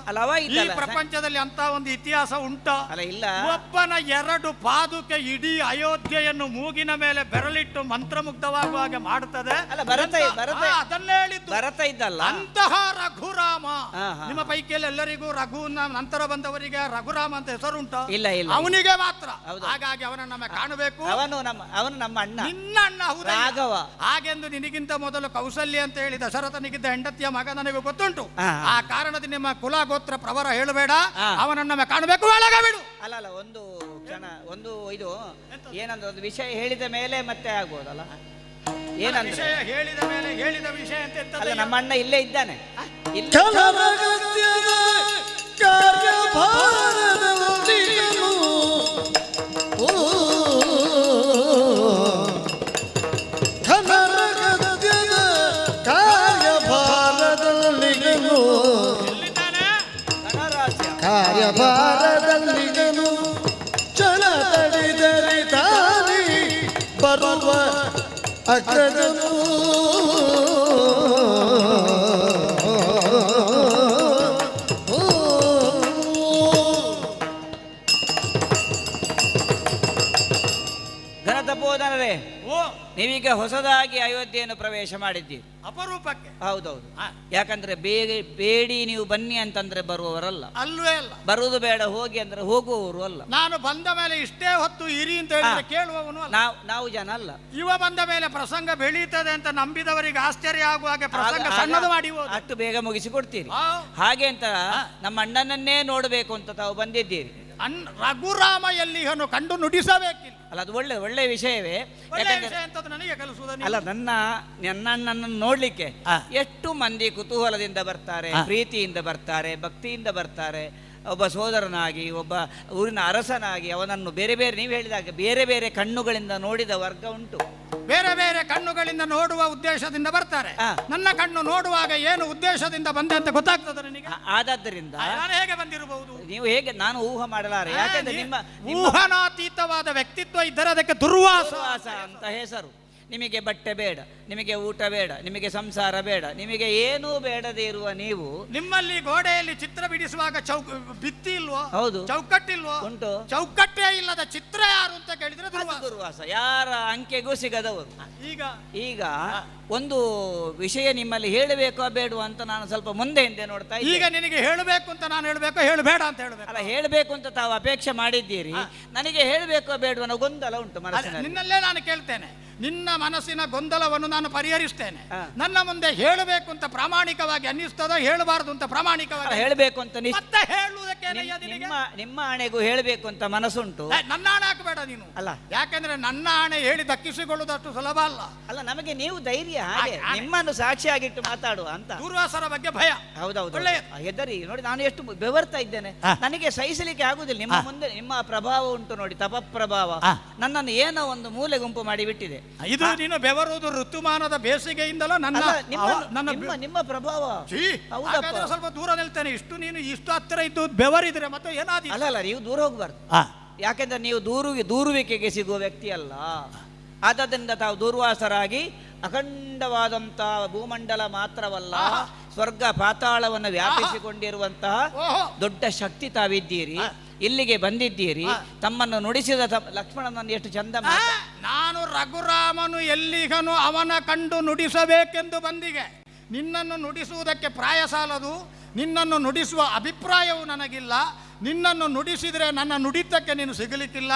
ಈ ಪ್ರಪಂಚದಲ್ಲಿ ಅಂತ ಒಂದು ಇತಿಹಾಸ ಉಂಟ? ಒಬ್ಬನ 2 ಪಾದುಕೆ ಇಡೀ ಅಯೋಧ್ಯೆಯನ್ನು ಮೂಗಿನ ಮೇಲೆ ಬೆರಳಿಟ್ಟು ಮಂತ್ರಮುಗ್ಧವಾಗುವ ಹಾಗೆ ಮಾಡುತ್ತದೆ. ಅದನ್ನೇ ಹೇಳಿದ್ದು. ಅಂತಹ ರಘುರಾಮ. ನಿಮ್ಮ ಪೈಕಿಯಲ್ಲಿ ಎಲ್ಲರಿಗೂ ರಘು ನಂತರ ಬಂದವರಿಗೆ ರಘುರಾಮ ಅಂತ ಹೆಸರುಂಟ? ಇಲ್ಲ. ಅವನಿಗೆ ಮಾತ್ರ. ಹಾಗಾಗಿ ಅವನನ್ನು ನಮ್ಮ ಕಾಣಬೇಕು. ಅವನು ನಮ್ಮ ಅಣ್ಣ. ನಿನ್ನ ಅಣ್ಣ ರಾಘವ. ಹಾಗೆಂದು ನಿನಗಿಂತ ಮೊದಲು ಕೌಸಲ್ಯ ಅಂತ ಹೇಳಿ ದಶರಥನಿಗಿದ್ದ ಹೆಂಡತಿಯ ಮಗ ನನಗೆ ಗೊತ್ತುಂಟು. ಆ ಕಾರಣದಿಂದ ನಿಮ್ಮ ಕುಲ ಗೋತ್ರ ಪ್ರವರ ಹೇಳಬೇಡ. ಅವನನ್ನ ಕಾಣಬೇಕು. ಒಳಗೆ ಬಿಡು. ಅಲ್ಲ, ಒಂದು ಕ್ಷಣ, ಇದು ಏನಂದ್ರೆ ಒಂದು ವಿಷಯ ಹೇಳಿದ ಮೇಲೆ ಮತ್ತೆ ಆಗ್ಬೋದಲ್ಲ? ಏನಂದ್ರೆ ಹೇಳಿದ ವಿಷಯ ಅಂತ ಅಲ್ಲ, ನಮ್ಮ ಅಣ್ಣ ಇಲ್ಲೇ ಇದ್ದಾನೆ. ಕಾರ್ಯಭಾರದಲ್ಲಿಗನು ಚಲ ತಡಿದರೆ ತಾನೇ ಬರುವ ಅಗ್ರಜನು. ಘನತಪೋಧನರೇ, ನೀವೀಗ ಹೊಸದಾಗಿ ಅಯೋಧ್ಯೆಯನ್ನು ಪ್ರವೇಶ ಮಾಡಿದ್ದೀರಿ. ಅಪರೂಪಕ್ಕೆ. ಹೌದೌದು. ಯಾಕಂದ್ರೆ ಬೇಡಿ ನೀವು ಬನ್ನಿ ಅಂತಂದ್ರೆ ಬರುವವರಲ್ಲ. ಅಲ್ವೇ ಅಲ್ಲ. ಬರುವುದು ಬೇಡ ಹೋಗಿ ಅಂದ್ರೆ ಹೋಗುವವರು ಅಲ್ಲ. ನಾನು ಬಂದ ಮೇಲೆ ಇಷ್ಟೇ ಹೊತ್ತು ಇರಿ ಅಂತ ಹೇಳಿದ್ರೆ ಕೇಳುವವನು ಅಲ್ಲ. ನಾವು ಜನ ಅಲ್ಲ. ಇವ ಬಂದ ಮೇಲೆ ಪ್ರಸಂಗ ಬೆಳೀತದೆ ಅಂತ ನಂಬಿದವರಿಗೆ ಆಶ್ಚರ್ಯ ಆಗುವ ಹಾಗೆ ಪ್ರಸಂಗ ಸಣ್ಣದು ಮಾಡಿ ಅಷ್ಟು ಬೇಗ ಮುಗಿಸಿಕೊಡ್ತೀರಿ. ಹಾಗೆ ಅಂತ ನಮ್ಮ ಅಣ್ಣನನ್ನೇ ನೋಡಬೇಕು ಅಂತ ತಾವು ಬಂದಿದ್ದೀರಿ. ರಘುರಾಮ ಎಲ್ಲಿಗನು ಕಂಡು ನುಡಿಸಬೇಕಿಲ್ಲ. ಅಲ್ಲ, ಅದು ಒಳ್ಳೆ ವಿಷಯವೇ. ನನಗೆ ಕಲಿಸುವುದ ಅಲ್ಲ, ನನ್ನ ಅಣ್ಣನನ್ನು ನೋಡ್ಲಿಕ್ಕೆ ಎಷ್ಟು ಮಂದಿ ಕುತೂಹಲದಿಂದ ಬರ್ತಾರೆ, ಪ್ರೀತಿಯಿಂದ ಬರ್ತಾರೆ, ಭಕ್ತಿಯಿಂದ ಬರ್ತಾರೆ. ಒಬ್ಬ ಸೋದರನಾಗಿ, ಒಬ್ಬ ಊರಿನ ಅರಸನಾಗಿ ಅವನನ್ನು ಬೇರೆ ಬೇರೆ, ನೀವು ಹೇಳಿದಾಗ ಬೇರೆ ಬೇರೆ ಕಣ್ಣುಗಳಿಂದ ನೋಡಿದ ವರ್ಗ ಉಂಟು. ಬೇರೆ ಬೇರೆ ಕಣ್ಣುಗಳಿಂದ ನೋಡುವ ಉದ್ದೇಶದಿಂದ ಬರ್ತಾರೆ. ನನ್ನ ಕಣ್ಣು ನೋಡುವಾಗ ಏನು ಉದ್ದೇಶದಿಂದ ಬಂದೆ ಅಂತ ಗೊತ್ತಾಗ್ತದೆ ನನಗೆ. ಆದದ್ದರಿಂದ ನಾನು ಹೇಗೆ ಬಂದಿರಬಹುದು? ನೀವು ಹೇಗೆ? ನಾನು ಊಹೆ ಮಾಡಲಾರೆ. ಯಾಕಂದ್ರೆ ನಿಮ್ಮ ಊಹನಾತೀತವಾದ ವ್ಯಕ್ತಿತ್ವ ಇದ್ದರೆ ಅದಕ್ಕೆ ದುರ್ವಾಸ ಅಂತ ಹೆಸರು. ನಿಮಗೆ ಬಟ್ಟೆ ಬೇಡ, ನಿಮಗೆ ಊಟ ಬೇಡ, ನಿಮಗೆ ಸಂಸಾರ ಬೇಡ, ನಿಮಗೆ ಏನೂ ಬೇಡದೇ ಇರುವ ನೀವು, ನಿಮ್ಮಲ್ಲಿ ಗೋಡೆಯಲ್ಲಿ ಚಿತ್ರ ಬಿಡಿಸುವಾಗ ಭಿತ್ತಿ ಇಲ್ವೋ? ಹೌದು. ಚೌಕಟ್ಟಿಲ್ವೋ? ಉಂಟು. ಚೌಕಟ್ಟೇ ಇಲ್ಲದ ಚಿತ್ರ ಯಾರು ಅಂತ ಕೇಳಿದ್ರೆ ದುರ್ವಾಸ. ಯಾರ ಅಂಕೆಗೂ ಸಿಗದವರು. ಈಗ ಒಂದು ವಿಷಯ ನಿಮ್ಮಲ್ಲಿ ಹೇಳಬೇಕೋ ಬೇಡವಾ ಅಂತ ನಾನು ಸ್ವಲ್ಪ ಮುಂದೆ ಹಿಂದೆ ನೋಡ್ತಾ ಇದ್ದೆ. ಈಗ ನಿನಗೆ ಹೇಳಬೇಕು ಅಂತ ನಾನು ಹೇಳಬೇಕು, ಹೇಳಬೇಡ ಅಂತ ಹೇಳಬೇಕು? ಅಲ್ಲ, ಹೇಳಬೇಕು ಅಂತ ತಾವು ಅಪೇಕ್ಷೆ ಮಾಡಿದ್ದೀರಿ. ನನಗೆ ಹೇಳಬೇಕೋ ಬೇಡವಾ ಅನ್ನೋ ಗೊಂದಲ ಉಂಟು ಮನಸ್ಸಿನಲ್ಲಿ. ನಿನ್ನಲ್ಲೇ ನಾನು ಕೇಳ್ತೇನೆ. ನಿನ್ನ ಮನಸ್ಸಿನ ಗೊಂದಲವನ್ನು ನಾನು ಪರಿಹರಿಸ್ತೇನೆ. ನನ್ನ ಮುಂದೆ ಹೇಳಬೇಕು ಅಂತ ಪ್ರಾಮಾಣಿಕವಾಗಿ ಅನ್ನಿಸ್ತದೋ, ಹೇಳಬಾರದು ಅಂತ ಪ್ರಾಮಾಣಿಕವಾಗಿ ಹೇಳಬೇಕು ಅಂತ ಮತ್ತೆ ಹೇಳುವುದಕ್ಕೆ ನಿಮ್ಮ ಆಣೆಗೂ ಹೇಳಬೇಕು ಅಂತ ಮನಸ್ಸುಂಟು. ನನ್ನ ಆಣೆ ಹಾಕಬೇಡ ನೀನು. ಅಲ್ಲ, ಯಾಕೆಂದ್ರೆ ನನ್ನ ಆಣೆ ಹೇಳಿ ದಕ್ಕಿಸಿಕೊಳ್ಳುವುದಷ್ಟು ಸುಲಭ ಅಲ್ಲ. ಅಲ್ಲ, ನಮಗೆ ನೀವು ಧೈರ್ಯ, ಹಾಗೆ ನಿಮ್ಮನ್ನು ಸಾಕ್ಷಿಯಾಗಿಟ್ಟು ಮಾತಾಡುವ ಅಂತ. ದೂರ್ವಾಸರ ಬಗ್ಗೆ ಭಯ. ಹೌದೌದು. ಹೆದರಿ ನೋಡಿ, ನಾನು ಎಷ್ಟು ಬೆವರ್ತಾ ಇದ್ದೇನೆ. ನನಗೆ ಸಹಿಸಲಿಕ್ಕೆ ಆಗುದಿಲ್ಲ. ನಿಮ್ಮ ಮುಂದೆ ನಿಮ್ಮ ಪ್ರಭಾವ ಉಂಟು ನೋಡಿ, ತಪಪ್ರಭಾವ ನನ್ನನ್ನು ಏನೋ ಒಂದು ಮೂಲೆ ಗುಂಪು ಮಾಡಿ ಬಿಟ್ಟಿದೆ. ಇದು ನೀನು ಬೆವರುವುದು ಋತುಮಾನದ ಬೇಸಿಗೆಯಿಂದಲೋ ನಿಮ್ಮ ಪ್ರಭಾವ. ಸ್ವಲ್ಪ ದೂರ ನಿಲ್ತೇನೆ. ಇಷ್ಟು ಹತ್ತಿರ ಇದ್ದು ಬೆವರಿದ್ರೆ ಮತ್ತೆ ಏನಾದ? ಅಲ್ಲ, ನೀವು ದೂರ ಹೋಗ್ಬಾರ್ದು. ಯಾಕೆಂದ್ರೆ ನೀವು ದೂರುವಿಕೆಗೆ ಸಿಗುವ ವ್ಯಕ್ತಿ ಅಲ್ಲ. ಆದ್ದರಿಂದ ತಾವು ದೂರ್ವಾಸರಾಗಿ ಅಖಂಡವಾದಂತಹ ಭೂಮಂಡಲ ಮಾತ್ರವಲ್ಲ, ಸ್ವರ್ಗ ಪಾತಾಳವನ್ನು ವ್ಯಾಪಿಸಿಕೊಂಡಿರುವಂತಹ ದೊಡ್ಡ ಶಕ್ತಿ ತಾವಿದ್ದೀರಿ. ಇಲ್ಲಿಗೆ ಬಂದಿದ್ದೀರಿ. ತಮ್ಮನ್ನು ನುಡಿಸಿದ ಲಕ್ಷ್ಮಣನನ್ನು ಎಷ್ಟು ಚಂದ. ನಾನು ರಘುರಾಮನು ಎಲ್ಲಿಗನು ಅವನ ಕಂಡು ನುಡಿಸಬೇಕೆಂದು ಬಂದಿಗೆ. ನಿನ್ನನ್ನು ನುಡಿಸುವುದಕ್ಕೆ ಪ್ರಾಯ ಸಾಲದು, ನಿನ್ನನ್ನು ನುಡಿಸುವ ಅಭಿಪ್ರಾಯವು ನನಗಿಲ್ಲ. ನಿನ್ನನ್ನು ನುಡಿಸಿದರೆ ನನ್ನ ನುಡಿತಕ್ಕೆ ನೀನು ಸಿಗಲಿಕ್ಕಿಲ್ಲ.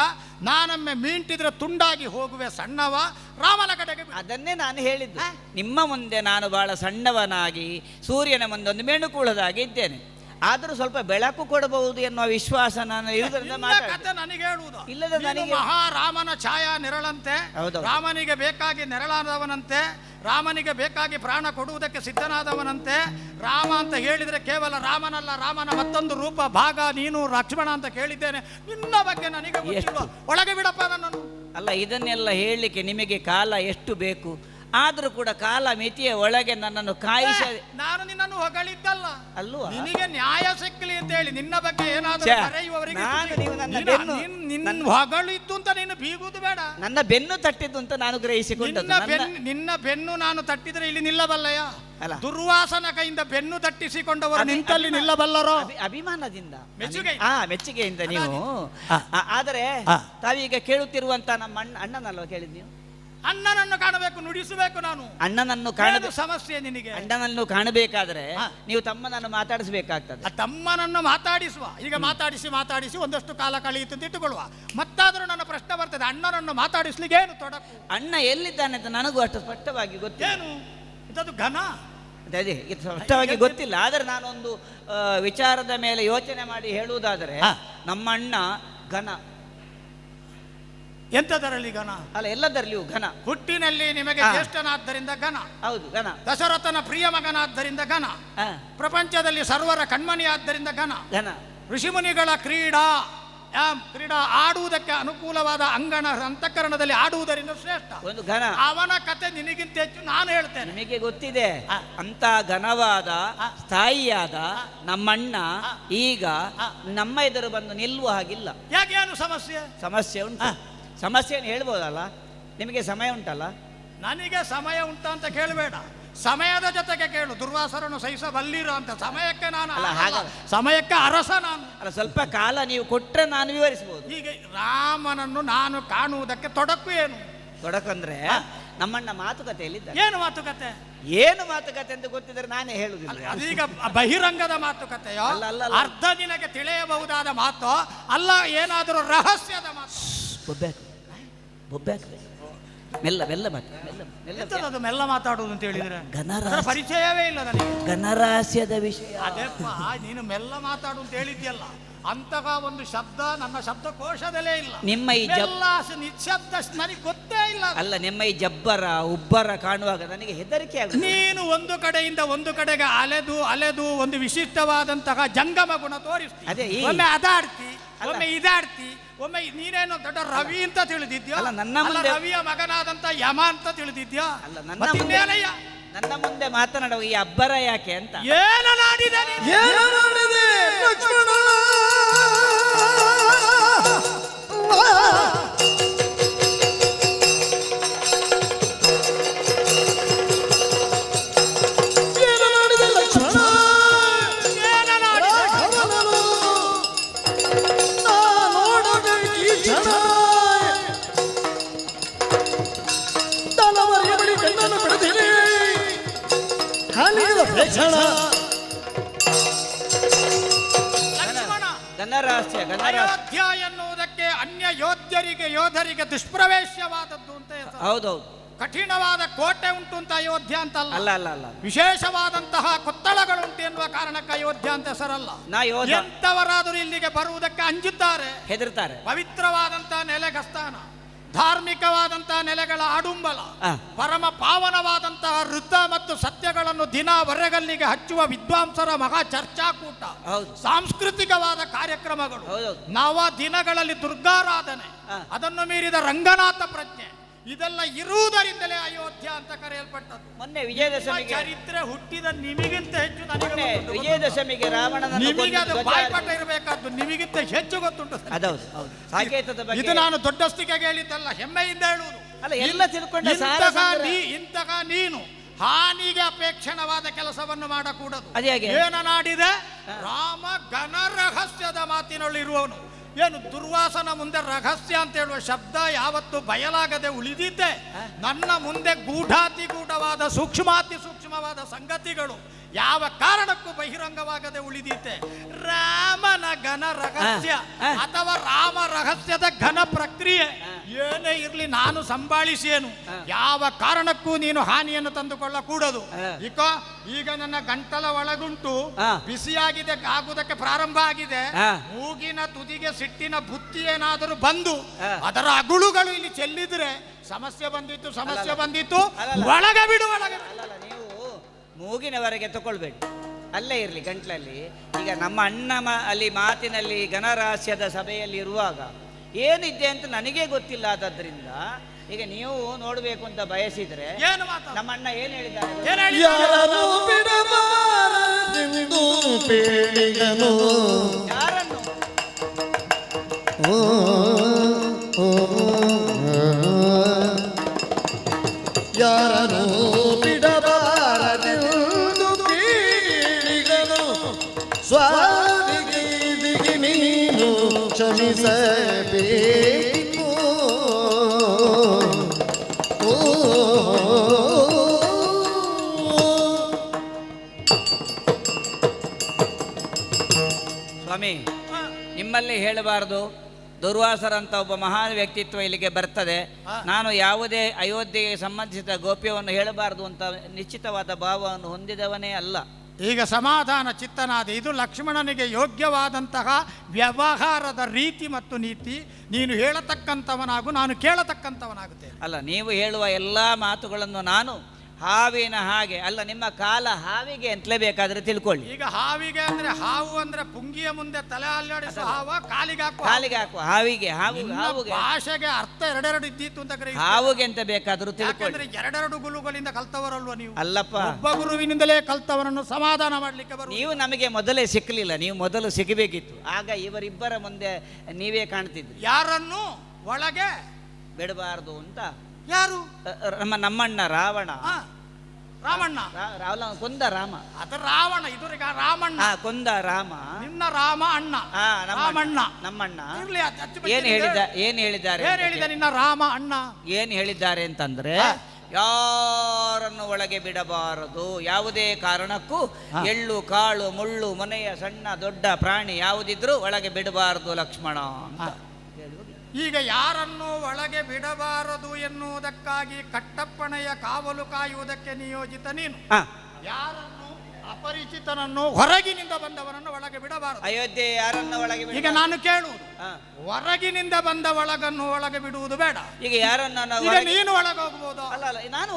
ನಾನೊಮ್ಮೆ ಮೀಂಟಿದ್ರೆ ತುಂಡಾಗಿ ಹೋಗುವೆ ಸಣ್ಣವ, ರಾಮನ ಕಡೆಗೆ ಅದನ್ನೇ ನಾನು ಹೇಳಿದ್ದು. ನಿಮ್ಮ ಮುಂದೆ ನಾನು ಬಹಳ ಸಣ್ಣವನಾಗಿ ಸೂರ್ಯನ ಮುಂದೆ ಒಂದು ಮೆಣುಕುಳದಾಗಿ ಇದ್ದೇನೆ. ಆದರೂ ಸ್ವಲ್ಪ ಬೆಳಕು ಕೊಡಬಹುದು ಎನ್ನುವ ವಿಶ್ವಾಸ ನಾನು ಇರುವುದರಿಂದ ಕಥೆ ನನಗೆ ಹೇಳುವುದು. ಇಲ್ಲದ ನನಗೆ ಮಹಾರಾಮನ ಛಾಯಾ ನೆರಳಂತೆ, ಹೌದು. ರಾಮನಿಗೆ ಬೇಕಾಗಿ ನೆರಳಾದವನಂತೆ, ರಾಮನಿಗೆ ಬೇಕಾಗಿ ಪ್ರಾಣ ಕೊಡುವುದಕ್ಕೆ ಸಿದ್ಧನಾದವನಂತೆ. ರಾಮ ಅಂತ ಹೇಳಿದರೆ ಕೇವಲ ರಾಮನಲ್ಲ, ರಾಮನ ಮತ್ತೊಂದು ರೂಪ ಭಾಗ ನೀನು ಲಕ್ಷ್ಮಣ ಅಂತ ಕೇಳಿದ್ದೇನೆ. ನಿನ್ನ ಬಗ್ಗೆ ನನಗೆ ಗೊತ್ತಿಲ್ಲ. ಒಳಗೆ ಬಿಡಪ್ಪ ನನ್ನನ್ನು. ಅಲ್ಲ, ಇದನ್ನೆಲ್ಲ ಹೇಳಲಿಕ್ಕೆ ನಿಮಗೆ ಕಾಲ ಎಷ್ಟು ಬೇಕು? ಆದ್ರೂ ಕೂಡ ಕಾಲ ಮಿತಿಯ ಒಳಗೆ ನನ್ನನ್ನು ಕಾಯಿಸ. ನಾನು ನಿನ್ನನ್ನು ಹೊಗಳಿದ್ದಲ್ಲ ಅಲ್ವಾ? ನಿನಗೆ ನ್ಯಾಯ ಸಿಕ್ಕಲಿ ಅಂತ ಹೇಳಿ ನಿನ್ನ ಬಗ್ಗೆ ಏನಾದರೂ ಕರೆಯುವವರಿಗೆ ನಿನ್ನ ಹೊಗಳಿದ್ದು ಅಂತ ನೀನು ಬೀಗುವುದು ಬೇಡ. ನನ್ನ ಬೆನ್ನು ತಟ್ಟಿದ್ದು ಅಂತ ನಾನು ಗ್ರಹಿಸಿಕೊಂಡದ್ದು. ನಿನ್ನ ಬೆನ್ನು ನಾನು ತಟ್ಟಿದ್ರೆ ಇಲ್ಲಿ ನಿಲ್ಲಬಲ್ಲಯ್ಯ? ದುರ್ವಾಸನ ಕೈಯಿಂದ ಬೆನ್ನು ತಟ್ಟಿಸಿಕೊಂಡವರು ನಿಂತಲ್ಲಿ ನಿಲ್ಲಬಲ್ಲರೋ? ಅಭಿಮಾನದಿಂದ, ಮೆಚ್ಚುಗೆ, ಮೆಚ್ಚುಗೆಯಿಂದ ನೀವು. ಆದರೆ ತಾವೀಗ ಕೇಳುತ್ತಿರುವಂತ ನಮ್ಮ ಅಣ್ಣನಲ್ವ ಕೇಳಿದ್ ನೀವು? ಅಣ್ಣನನ್ನು ಕಾಣಬೇಕು, ನುಡಿಸಬೇಕು. ನಾನು ಅಣ್ಣನನ್ನು ಕಾಣಬೇಕು. ಸಮಸ್ಯೆ ನಿನಗೆ? ಅಣ್ಣನನ್ನು ಕಾಣಬೇಕಾದ್ರೆ ನೀವು ತಮ್ಮನನ್ನು ಮಾತಾಡಿಸಬೇಕಾಗ್ತದೆ. ತಮ್ಮನನ್ನು ಮಾತಾಡಿಸುವ. ಈಗ ಮಾತಾಡಿಸಿ ಒಂದಷ್ಟು ಕಾಲ ಕಳೆಯಿತು ಅಂತ ಇಟ್ಟುಕೊಳ್ಳುವ. ಮತ್ತಾದರೂ ನನ್ನ ಪ್ರಶ್ನೆ ಬರ್ತದೆ, ಅಣ್ಣನನ್ನು ಮಾತಾಡಿಸ್ಲಿಕ್ಕೆ ಏನು ತೊಡಕು? ಅಣ್ಣ ಎಲ್ಲಿದ್ದಾನೆ ಅಂತ ನನಗೂ ಅಷ್ಟು ಸ್ಪಷ್ಟವಾಗಿ ಗೊತ್ತಿಲ್ಲ. ಏನು ಇದದು ಘನ? ಅದೇ ಇದು ಸ್ಪಷ್ಟವಾಗಿ ಗೊತ್ತಿಲ್ಲ. ಆದರೆ ನಾನೊಂದು ವಿಚಾರದ ಮೇಲೆ ಯೋಚನೆ ಮಾಡಿ ಹೇಳುವುದಾದರೆ, ನಮ್ಮ ಅಣ್ಣ ಘನ. ಎಂತದರಲ್ಲಿ ಘನ? ಅಲ್ಲ, ಎಲ್ಲದರಲ್ಲಿಯೂ ಘನ. ಹುಟ್ಟಿನಲ್ಲಿ ನಿಮಗೆ ಜ್ಯೇಷ್ಠನಾದ್ದರಿಂದ ಘನ. ಹೌದು, ಘನ. ದಶರಥನ ಪ್ರಿಯ ಮಗನಾದ್ದರಿಂದ ಘನ. ಪ್ರಪಂಚದಲ್ಲಿ ಸರ್ವರ ಕಣ್ಮಣಿಯಾದ್ದರಿಂದ ಘನ. ಘನ. ಋಷಿಮುನಿಗಳ ಕ್ರೀಡಾ ಆಡುವುದಕ್ಕೆ ಅನುಕೂಲವಾದ ಅಂಗಣ ಅಂತಃಕರಣದಲ್ಲಿ ಆಡುವುದರಿಂದ ಶ್ರೇಷ್ಠ. ಒಂದು ಘನ. ಅವನ ಕತೆ ನಿನಗಿಂತ ಹೆಚ್ಚು ನಾನು ಹೇಳ್ತೇನೆ. ನಿಮಗೆ ಗೊತ್ತಿದೆ, ಅಂತ ಘನವಾದ ಸ್ಥಾಯಿಯಾದ ನಮ್ಮಣ್ಣ ಈಗ ನಮ್ಮ ಎದುರು ಬಂದು ನಿಲ್ಲುವ ಹಾಗಿಲ್ಲ. ಯಾಕೆ? ಏನು ಸಮಸ್ಯೆ? ಸಮಸ್ಯೆ ಉಂಟು. ಸಮಸ್ಯೆಯನ್ನು ಹೇಳ್ಬೋದಲ್ಲ? ನಿಮಗೆ ಸಮಯ ಉಂಟಲ್ಲ? ನನಗೆ ಸಮಯ ಉಂಟ ಅಂತ ಕೇಳಬೇಡ, ಸಮಯದ ಜೊತೆಗೆ ಕೇಳು. ದುರ್ವಾಸರನ್ನು ಸಹಿಸಬಲ್ಲಿರ ಅಂತ. ಸಮಯಕ್ಕೆ ನಾನು ಸಮಯಕ್ಕೆ ಅರಸ ನಾನು. ಅಲ್ಲ, ಸ್ವಲ್ಪ ಕಾಲ ನೀವು ಕೊಟ್ಟರೆ ನಾನು ವಿವರಿಸಬಹುದು. ಹೀಗೆ ರಾಮನನ್ನು ನಾನು ಕಾಣುವುದಕ್ಕೆ ತೊಡಕು ಏನು? ತೊಡಕಂದ್ರೆ ನಮ್ಮಣ್ಣ ಮಾತುಕತೆಯಲ್ಲಿದ್ದ. ಏನು ಮಾತುಕತೆ? ಏನು ಮಾತುಕತೆ ಅಂತ ಗೊತ್ತಿದ್ರೆ ನಾನೇ ಹೇಳುದಿಲ್ಲ. ಅದೀಗ ಬಹಿರಂಗದ ಮಾತುಕತೆಯೋ, ಅರ್ಧ ದಿನಕ್ಕೆ ತಿಳಿಯಬಹುದಾದ ಮಾತು ಅಲ್ಲ, ಏನಾದರೂ ರಹಸ್ಯದ ಮಾತು? ಬೊಬ್ಬೆ ಮೆಲ್ಲ ಮೆಲ್ಲ ಅದು ಮೆಲ್ಲ ಮಾತಾಡುವುದು ಅಂತ ಹೇಳಿದ್ರೆ ಘನರಹಸ್ಯ ಪರಿಚಯವೇ ಇಲ್ಲ ನನಗೆ. ಘನರಹಸ್ಯದ ವಿಷಯ. ಅದೇಪ್ಪ, ನೀನು ಮೆಲ್ಲ ಮಾತಾಡು ಅಂತ ಹೇಳಿದ್ಯಲ್ಲ, ಅಂತಹ ಒಂದು ಶಬ್ದ ನನ್ನ ಶಬ್ದಕೋಶದಲ್ಲೇ ಇಲ್ಲ. ನಿಮ್ಮ ಈ ನಿಶಬ್ದ ನನಗೆ ಗೊತ್ತೇ ಇಲ್ಲ. ಅಲ್ಲ, ನಿಮ್ಮ ಈ ಜಬ್ಬರ ಉಬ್ಬರ ಕಾಣುವಾಗ ನನಗೆ ಹೆದರಿಕೆ ಆಗುತ್ತೆ. ನೀನು ಒಂದು ಕಡೆಯಿಂದ ಒಂದು ಕಡೆಗೆ ಅಲೆದು ಒಂದು ವಿಶಿಷ್ಟವಾದಂತಹ ಜಂಗಮ ಗುಣ ತೋರಿಸ್ತಿ. ಅದೇ ಒಮ್ಮೆ ಅದಾಡ್ತಿ, ಒಮ್ಮೆ ಇದಾಡ್ತಿ, ಒಮ್ಮೆ ನೀನೇನು ದೊಡ್ಡ ರವಿ ಅಂತ ತಿಳಿದಿದ್ಯಾ? ನನ್ನ ರವಿಯ ಮಗನಾದಂತ ಯಮ ಅಂತ ತಿಳಿದಿದ್ಯಾ? ಅಲ್ಲ, ನನ್ನ ಮುಂದೆ ಮಾತನಾಡುವ ಈ ಅಬ್ಬರ ಯಾಕೆ ಅಂತ. ಏನು ನಾಡಿದೆ ಲಕ್ಷ್ಮಣ? ಅಯೋಧ್ಯ ಎನ್ನುವುದಕ್ಕೆ ಅನ್ಯ ಯೋಧರಿಗೆ ದುಷ್ಪ್ರವೇಶವಾದದ್ದು ಅಂತ ಹೆಸರು. ಹೌದೌದು. ಕಠಿಣವಾದ ಕೋಟೆ ಉಂಟು ಅಂತ ಅಯೋಧ್ಯ ಅಂತ ಅಲ್ಲ. ಅಲ್ಲ, ವಿಶೇಷವಾದಂತಹ ಕೊತ್ತಳಗಳುಂಟು ಎನ್ನುವ ಕಾರಣಕ್ಕೆ ಅಯೋಧ್ಯ ಅಂತ ಹೆಸರಲ್ಲ. ಎಂತವರಾದರೂ ಇಲ್ಲಿಗೆ ಬರುವುದಕ್ಕೆ ಅಂಜುತ್ತಾರೆ, ಹೆದರ್ತಾರೆ. ಪವಿತ್ರವಾದಂತಹ ನೆಲೆಗಸ್ತಾನ, ಧಾರ್ಮಿಕವಾದಂತಹ ನೆಲೆಗಳ ಆಡುಂಬಲ, ಪರಮ ಪಾವನವಾದಂತಹ ವೃದ್ಧ ಮತ್ತು ಸತ್ಯಗಳನ್ನು ದಿನ ಹೊರಗಲ್ಲಿಗೆ ಹಚ್ಚುವ ವಿದ್ವಾಂಸರ ಮಹಾ ಚರ್ಚಾಕೂಟ, ಸಾಂಸ್ಕೃತಿಕವಾದ ಕಾರ್ಯಕ್ರಮಗಳು, ನವ ದಿನಗಳಲ್ಲಿ ದುರ್ಗಾರಾಧನೆ, ಅದನ್ನು ಮೀರಿದ ರಂಗನಾಥ ಪ್ರಜ್ಞೆ, ಇದೆಲ್ಲ ಇರುವುದರಿಂದಲೇ ಅಯೋಧ್ಯ ಅಂತ ಕರೆಯಲ್ಪಟ್ಟದ್ದು. ಮೊನ್ನೆ ವಿಜಯದಶಮಿಗೆ ಚರಿತ್ರೆ ಹುಟ್ಟಿದ ನಿಮಗಿಂತ ಹೆಚ್ಚು ನನಗೆ ವಿಜಯದಶಮಿಗೆ ರಾವಣನ ನಿಮಗೆ ಅದು ಬಾಯ್ಪಾಠ ಇರಬೇಕಾದ್ದು, ನಿಮಗಿಂತ ಹೆಚ್ಚು ಗೊತ್ತುಂಟು. ಇದು ನಾನು ದೊಡ್ಡಸ್ತಿಗೆ ಹೇಳಿದ್ದಲ್ಲ, ಹೆಮ್ಮೆಯಿಂದ ಹೇಳುವುದು. ಇಂತಹ ನೀನು ಹಾನಿಗೆ ಅಪೇಕ್ಷಣವಾದ ಕೆಲಸವನ್ನು ಮಾಡಕೂಡದು. ಏನ ನಾಡಿದೆ? ರಾಮ ಘನ ರಹಸ್ಯದ ಮಾತಿನಲ್ಲಿರುವವನು. ಏನು ದುರ್ವಾಸನ ಮುಂದೆ ರಹಸ್ಯ ಅಂತ ಹೇಳುವ ಶಬ್ದ ಯಾವತ್ತು ಬಯಲಾಗದೆ ಉಳಿದಿದ್ದೆ. ನನ್ನ ಮುಂದೆ ಗೂಢಾತಿ ಗೂಢವಾದ ಸೂಕ್ಷ್ಮಾತಿ ಸೂಕ್ಷ್ಮ ಸೂಕ್ಷ್ಮವಾದ ಸಂಗತಿಗಳು ಯಾವ ಕಾರಣಕ್ಕೂ ಬಹಿರಂಗವಾಗದೆ ಉಳಿದೀತೆ. ರಾಮನ ಘನ ರಹಸ್ಯ ಅಥವಾ ರಾಮ ರಹಸ್ಯದ ಘನ ಪ್ರಕ್ರಿಯೆ ಏನೇ ಇರ್ಲಿ ನಾನು ಸಂಭಾಳಿಸೇನು. ಯಾವ ಕಾರಣಕ್ಕೂ ನೀನು ಹಾನಿಯನ್ನು ತಂದುಕೊಳ್ಳಕೂಡದು. ಈಗ ನನ್ನ ಗಂಟಲ ಒಳಗುಂಟು ಬಿಸಿಯಾಗಿದೆ, ಆಗುವುದಕ್ಕೆ ಪ್ರಾರಂಭ ಆಗಿದೆ. ಮೂಗಿನ ತುದಿಗೆ ಸಿಟ್ಟಿನ ಬುತ್ತಿ ಏನಾದರೂ ಬಂದು ಅದರ ಅಗುಳುಗಳು ಇಲ್ಲಿ ಚೆಲ್ಲಿದ್ರೆ ಸಮಸ್ಯೆ ಬಂದಿತ್ತು ಒಳಗೆ ಬಿಡು. ನೀವು ಮೂಗಿನವರೆಗೆ ತಗೊಳ್ಬೇಡಿ, ಅಲ್ಲೇ ಇರಲಿ ಗಂಟ್ಲಲ್ಲಿ. ಈಗ ನಮ್ಮ ಅಣ್ಣ ಅಲ್ಲಿ ಮಾತಿನಲ್ಲಿ ಘನರಹಸ್ಯದ ಸಭೆಯಲ್ಲಿ ಇರುವಾಗ ಏನಿದೆ ಅಂತ ನನಗೆ ಗೊತ್ತಿಲ್ಲ. ಆದದ್ರಿಂದ ಈಗ ನೀವು ನೋಡಬೇಕು ಅಂತ ಬಯಸಿದ್ರೆ ನಮ್ಮ ಅಣ್ಣ ಏನು ಹೇಳಿದ್ದಾರೆ, ಯಾರನ್ನು ಯಾರನ್ನು ಬಿಡಬಾರದೆಂದು ಪೀಳಿಗನು ಸ್ವಾಮಿಗೆ ನೀನು ಕ್ಷಮಿಸಬೇಕು. ಸ್ವಾಮಿ, ನಿಮ್ಮಲ್ಲಿ ಹೇಳಬಾರದು. ದುರ್ವಾಸರಂತ ಒಬ್ಬ ಮಹಾನ್ ವ್ಯಕ್ತಿತ್ವ ಇಲ್ಲಿಗೆ ಬರ್ತದೆ, ನಾನು ಯಾವುದೇ ಅಯೋಧ್ಯೆಗೆ ಸಂಬಂಧಿಸಿದ ಗೋಪ್ಯವನ್ನು ಹೇಳಬಾರದು ಅಂತ ನಿಶ್ಚಿತವಾದ ಭಾವವನ್ನು ಹೊಂದಿದವನೇ ಅಲ್ಲ. ಈಗ ಸಮಾಧಾನ ಚಿತ್ತನಾದ ಇದು ಲಕ್ಷ್ಮಣನಿಗೆ ಯೋಗ್ಯವಾದಂತಹ ವ್ಯವಹಾರದ ರೀತಿ ಮತ್ತು ನೀತಿ. ನೀನು ಹೇಳತಕ್ಕಂಥವನಾಗು, ನಾನು ಕೇಳತಕ್ಕಂಥವನಾಗುತ್ತೇನೆ. ಅಲ್ಲ, ನೀವು ಹೇಳುವ ಎಲ್ಲ ಮಾತುಗಳನ್ನು ನಾನು ಹಾವಿನ ಹಾಗೆ ಅಲ್ಲ, ನಿಮ್ಮ ಕಾಲ ಹಾವಿಗೆ ಅಂತಲೇ ಬೇಕಾದ್ರೆ ತಿಳ್ಕೊಳ್ಳಿ. ಈಗ ಹಾವಿಗೆ ಅಂದ್ರೆ ಹಾವು ಅಂದ್ರೆ ಪುಂಗಿಯ ಮುಂದೆ ತಲೆ ಅಲ್ಲಾಡಿಸುವ ಹಾವ, ಕಾಲಿಗೆ ಹಾಕುವ ಹಾವಿಗೆ. ಹಾವುಗೆ ಭಾಷೆಗೆ ಅರ್ಥ ಎರಡೆರಡು ಇದ್ದಿತ್ತು ಅಂತ ಹಾವುಗೆ ಅಂತ ಬೇಕಾದ್ರೂ ತಿಳ್ಕೊಳ್ಳಿ. ಎರಡೆರಡು ಗುರುಗಳಿಂದ ಕಲ್ತವರಲ್ವ ನೀವು? ಅಲ್ಲಪ್ಪ, ಒಬ್ಬ ಗುರುವಿನಿಂದಲೇ ಕಲ್ತವರನ್ನು ಸಮಾಧಾನ ಮಾಡ್ಲಿಕ್ಕೆ ಬರುವ. ನೀವು ನಮಗೆ ಮೊದಲೇ ಸಿಕ್ಕಲಿಲ್ಲ, ನೀವು ಮೊದಲು ಸಿಗಬೇಕಿತ್ತು. ಆಗ ಇವರಿಬ್ಬರ ಮುಂದೆ ನೀವೇ ಕಾಣ್ತಿದ್ರಿ. ಯಾರನ್ನು ಒಳಗೆ ಬಿಡಬಾರದು ಅಂತ. ಯಾರು? ನಮ್ಮಣ್ಣ ರಾವಣ. ರಾಮಣ್ಣ ಕೊಂದ ರಾಮ. ಅದು ರಾವಣ, ಇದುವರೆಗ ರಾಮಣ್ಣ ಕೊಂದ ರಾಮ. ನಿನ್ನ ರಾಮ ಅಣ್ಣ ರಾಮಣ್ಣ ನಮ್ಮಣ್ಣ. ಏನ್ ಹೇಳಿದ್ದಾರೆ ನಿನ್ನ ರಾಮ ಅಣ್ಣ ಏನ್ ಹೇಳಿದ್ದಾರೆ ಅಂತಂದ್ರೆ, ಯಾರನ್ನು ಒಳಗೆ ಬಿಡಬಾರದು, ಯಾವುದೇ ಕಾರಣಕ್ಕೂ ಎಳ್ಳು ಕಾಳು ಮುಳ್ಳು ಮನೆಯ ಸಣ್ಣ ದೊಡ್ಡ ಪ್ರಾಣಿ ಯಾವುದಿದ್ರು ಒಳಗೆ ಬಿಡಬಾರದು ಲಕ್ಷ್ಮಣ ಅಂತ. ಈಗ ಯಾರನ್ನು ಒಳಗೆ ಬಿಡಬಾರದು ಎನ್ನುವುದಕ್ಕಾಗಿ ಕಟ್ಟಪ್ಪಣೆಯ ಕಾವಲು ಕಾಯುವುದಕ್ಕೆ ನಿಯೋಜಿತ ನೀನು. ಯಾರನ್ನು ಅಪರಿಚಿತನನ್ನು ಹೊರಗಿನಿಂದ ಬಂದವರನ್ನು ಒಳಗೆ ಬಿಡಬಾರದು. ಅಯೋಧ್ಯೆ ಯಾರನ್ನು ಒಳಗೆ ಈಗ ನಾನು ಕೇಳುವುದು, ಹೊರಗಿನಿಂದ ಬಂದ ಒಳಗನ್ನು ಒಳಗೆ ಬಿಡುವುದು ಬೇಡ. ಈಗ ಯಾರನ್ನು ನೀನು ಒಳಗೆ ಹೋಗ್ಬೋದು. ಅಲ್ಲ, ನಾನು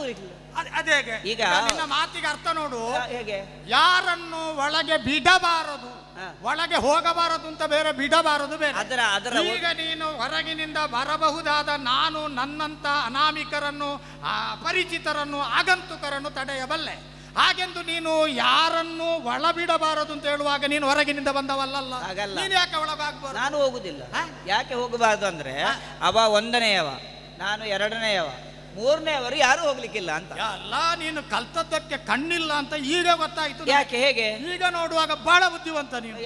ಅದೇಗೆ ಈಗ ನಿನ್ನ ಮಾತಿಗೆ ಅರ್ಥ ನೋಡು. ಹೇಗೆ ಯಾರನ್ನು ಒಳಗೆ ಬಿಡಬಾರದು, ಒಳಗೆ ಹೋಗಬಾರದು ಅಂತ ಬೇರೆ, ಬಿಡಬಾರದು ಬೇರೆ. ಈಗ ನೀನು ಹೊರಗಿನಿಂದ ಬರಬಹುದಾದ ನಾನು ನನ್ನಂತ ಅನಾಮಿಕರನ್ನು, ಅಪರಿಚಿತರನ್ನು, ಆಗಂತುಕರನ್ನು ತಡೆಯಬಲ್ಲೆ. ಹಾಗೆಂದು ನೀನು ಯಾರನ್ನು ಒಳ ಬಿಡಬಾರದು ಅಂತ ಹೇಳುವಾಗ ನೀನು ಹೊರಗಿನಿಂದ ಬಂದವಲ್ಲ. ನೀನು ಯಾಕೆ ಒಳಗಾಗಬಾರದು? ನಾನು ಹೋಗುದಿಲ್ಲ. ಯಾಕೆ ಹೋಗಬಾರದು ಅಂದ್ರೆ, ಅವ ಒಂದನೆಯವ, ನಾನು ಎರಡನೆಯವ, ಮೂರನೆಯವರು ಯಾರು ಹೋಗ್ಲಿಕ್ಕಿಲ್ಲ ಅಂತ. ಅಲ್ಲ, ನೀನು ಕಲ್ತದ್ದಕ್ಕೆ ಕಣ್ಣಿಲ್ಲ ಅಂತ ಈಗ ಗೊತ್ತಾಯ್ತು. ಯಾಕೆ? ಹೇಗೆ? ಈಗ ನೋಡುವಾಗ ಬಹಳ ಬುದ್ಧಿವಂತ ನೀನು.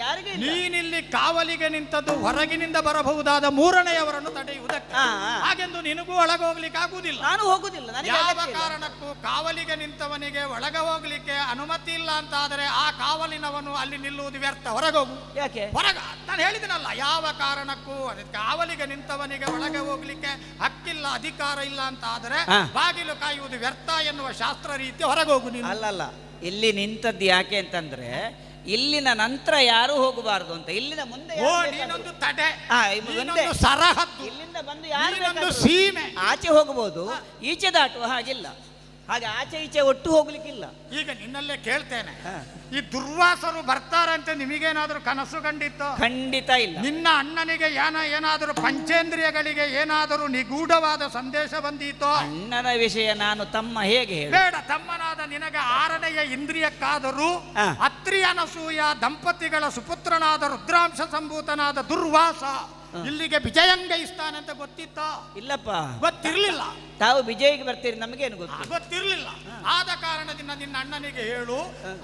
ನೀನಿಲ್ಲಿ ಕಾವಲಿಗೆ ನಿಂತದ್ದು ಹೊರಗಿನಿಂದ ಬರಬಹುದಾದ ಮೂರನೆಯವರನ್ನು ತಡೆಯುವುದಕ್ಕೆ. ಹಾಗೆಂದು ನಿನಗೂ ಒಳಗೆ ಹೋಗ್ಲಿಕ್ಕೆ ಆಗುವುದಿಲ್ಲ. ನಾನು ಹೋಗುದಿಲ್ಲ. ಯಾವ ಕಾರಣಕ್ಕೂ ಕಾವಲಿಗೆ ನಿಂತವನಿಗೆ ಒಳಗೆ ಹೋಗ್ಲಿಕ್ಕೆ ಅನುಮತಿ ಇಲ್ಲ ಅಂತ ಆದರೆ ಆ ಕಾವಲಿನವನು ಅಲ್ಲಿ ನಿಲ್ಲುವುದು ವ್ಯರ್ಥ. ಹೊರಗೋಗು. ಯಾಕೆ? ನಾನು ಹೇಳಿದನಲ್ಲ, ಯಾವ ಕಾರಣಕ್ಕೂ ಕಾವಲಿಗೆ ನಿಂತವನಿಗೆ ಒಳಗೆ ಹೋಗ್ಲಿಕ್ಕೆ ಹಕ್ಕಿಲ್ಲ, ಅಧಿಕಾರ ಇಲ್ಲ ಅಂತ ಆದರೆ ಬಾಗಿಲು ಕಾಯುವುದು ವ್ಯರ್ಥ ಎನ್ನುವ ಶಾಸ್ತ್ರ ರೀತಿ ಹೊರಗೋಗು ನೀನು. ಅಲ್ಲಲ್ಲ, ಇಲ್ಲಿ ನಿಂತದ್ದು ಯಾಕೆ ಅಂತಂದ್ರೆ, ಇಲ್ಲಿನ ನಂತರ ಯಾರು ಹೋಗಬಾರದು ಅಂತ. ಇಲ್ಲಿನ ಮುಂದೆ ನೀನೊಂದು ತಡೆ, ಸರಹದ್ದು. ಇಲ್ಲಿಂದ ಬಂದು ಯಾರು ಸೀಮೆ ಆಚೆ ಹೋಗಬಹುದು, ಈಚೆ ದಾಟುವ ಹಾಗಿಲ್ಲ. ಹಾಗೆ ಆಚೆ ಈಚೆ ಒಟ್ಟು ಹೋಗ್ಲಿಕ್ಕಿಲ್ಲ. ಈಗ ನಿನ್ನಲ್ಲೇ ಕೇಳ್ತೇನೆ, ಈ ದುರ್ವಾಸರು ಬರ್ತಾರಂತೆ ನಿಮಗೇನಾದ್ರೂ ಕನಸು ಕಂಡಿತ್ತು? ಖಂಡಿತ ಇಲ್ಲ. ನಿನ್ನ ಅಣ್ಣನಿಗೆ ಏನಾದರೂ ಪಂಚೇಂದ್ರಿಯಗಳಿಗೆ ಏನಾದರೂ ನಿಗೂಢವಾದ ಸಂದೇಶ ಬಂದೀತೋ? ಅಣ್ಣನ ವಿಷಯ ನಾನು ತಮ್ಮ ಹೇಗೆ ಹೇಳಿ? ಬೇಡ, ತಮ್ಮನಾದ ನಿನಗೆ 6ನೆಯ ಇಂದ್ರಿಯಕ್ಕಾದರೂ ಅತ್ರಿ ಅನಸೂಯ ದಂಪತಿಗಳ ಸುಪುತ್ರನಾದ ರುದ್ರಾಂಶ ಸಂಭೂತನಾದ ದುರ್ವಾಸ ಇಲ್ಲಿಗೆ ವಿಜಯಂಗೈಸ್ತಾನೆ ಅಂತ ಗೊತ್ತಿತ್ತ? ಇಲ್ಲಪ್ಪ, ಗೊತ್ತಿರ್ಲಿಲ್ಲ. ತಾವು ವಿಜಯಕ್ಕೆ ಬರ್ತೀರಿ, ನಮಗೇನು ಗೊತ್ತಿರ್ಲಿಲ್ಲ. ಆದ ಕಾರಣದಿಂದ ನಿನ್ನ ಅಣ್ಣನಿಗೆ ಹೇಳು,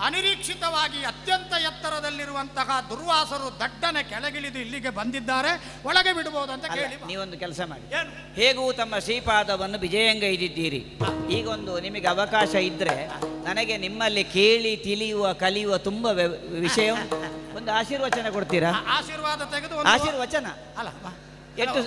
ಅನಿರೀಕ್ಷಿತವಾಗಿ ಅತ್ಯಂತ ಎತ್ತರದಲ್ಲಿರುವಂತಹ ದುರ್ವಾಸರು ದಡ್ಡನೆ ಕೆಳಗಿಳಿದು ಇಲ್ಲಿಗೆ ಬಂದಿದ್ದಾರೆ, ಒಳಗೆ ಬಿಡಬಹುದು ಅಂತ ಕೇಳಿ. ನೀವೊಂದು ಕೆಲಸ ಮಾಡಿ, ಹೇಗೂ ತಮ್ಮ ಶ್ರೀಪಾದವನ್ನು ವಿಜಯಂಗೈದಿದ್ದೀರಿ. ಈಗ ಒಂದು ನಿಮಗೆ ಅವಕಾಶ ಇದ್ರೆ ನನಗೆ ನಿಮ್ಮಲ್ಲಿ ಕೇಳಿ ತಿಳಿಯುವ ಕಲಿಯುವ ತುಂಬ ವಿಷಯ ಉಂಟು. ಒಂದು ಆಶೀರ್ವಚನ ಕೊಡ್ತೀರಾ? ಆಶೀರ್ವಾದ ತೆಗೆದು ಆಶೀರ್ವಚನ ಅಲ್ಲ ಎಷ್ಟು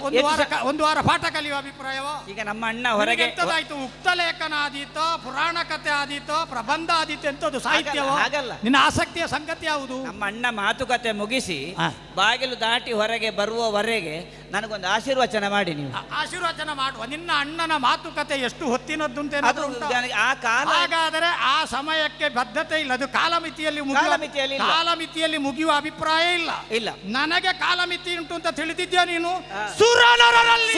ಒಂದು ವಾರ ಪಾಠ ಕಲಿಯುವ ಅಭಿಪ್ರಾಯವೋ? ಈಗ ನಮ್ಮ ಅಣ್ಣ ಹೊರಗೆ ಎಂತದಾಯ್ತು? ಉಕ್ತ ಲೇಖನ ಆದೀತೋ, ಪುರಾಣ ಕಥೆ ಆದೀತೋ, ಪ್ರಬಂಧ ಆದೀತು ಎಂತದ್ದು ಸಾಹಿತ್ಯವೋ? ಹಾಗಲ್ಲ. ನಿನ್ನ ಆಸಕ್ತಿಯ ಸಂಗತಿ ಯಾವುದು? ನಮ್ಮ ಅಣ್ಣ ಮಾತುಕತೆ ಮುಗಿಸಿ ಬಾಗಿಲು ದಾಟಿ ಹೊರಗೆ ಬರುವವರೆಗೆ ನನಗೊಂದು ಆಶೀರ್ವಚನ ಮಾಡಿ ನೀವು. ಆಶೀರ್ವಚನ ಮಾಡುವ. ನಿನ್ನ ಅಣ್ಣನ ಮಾತುಕತೆ ಎಷ್ಟು ಹೊತ್ತಿನದ್ದು ಅಂತ ಅದು ಆ ಕಾಲ, ಹಾಗಾದರೆ ಆ ಸಮಯಕ್ಕೆ ಬದ್ಧತೆ ಇಲ್ಲ. ಅದು ಕಾಲಮಿತಿಯಲ್ಲಿ ಮುಗಿಯುವ ಅಭಿಪ್ರಾಯ ಇಲ್ಲ. ಇಲ್ಲ. ನನಗೆ ಕಾಲಮಿತಿ ಉಂಟು ಅಂತ ತಿಳಿದಿದ್ಯಾ ನೀನು? ಸುರನರರಲ್ಲಿ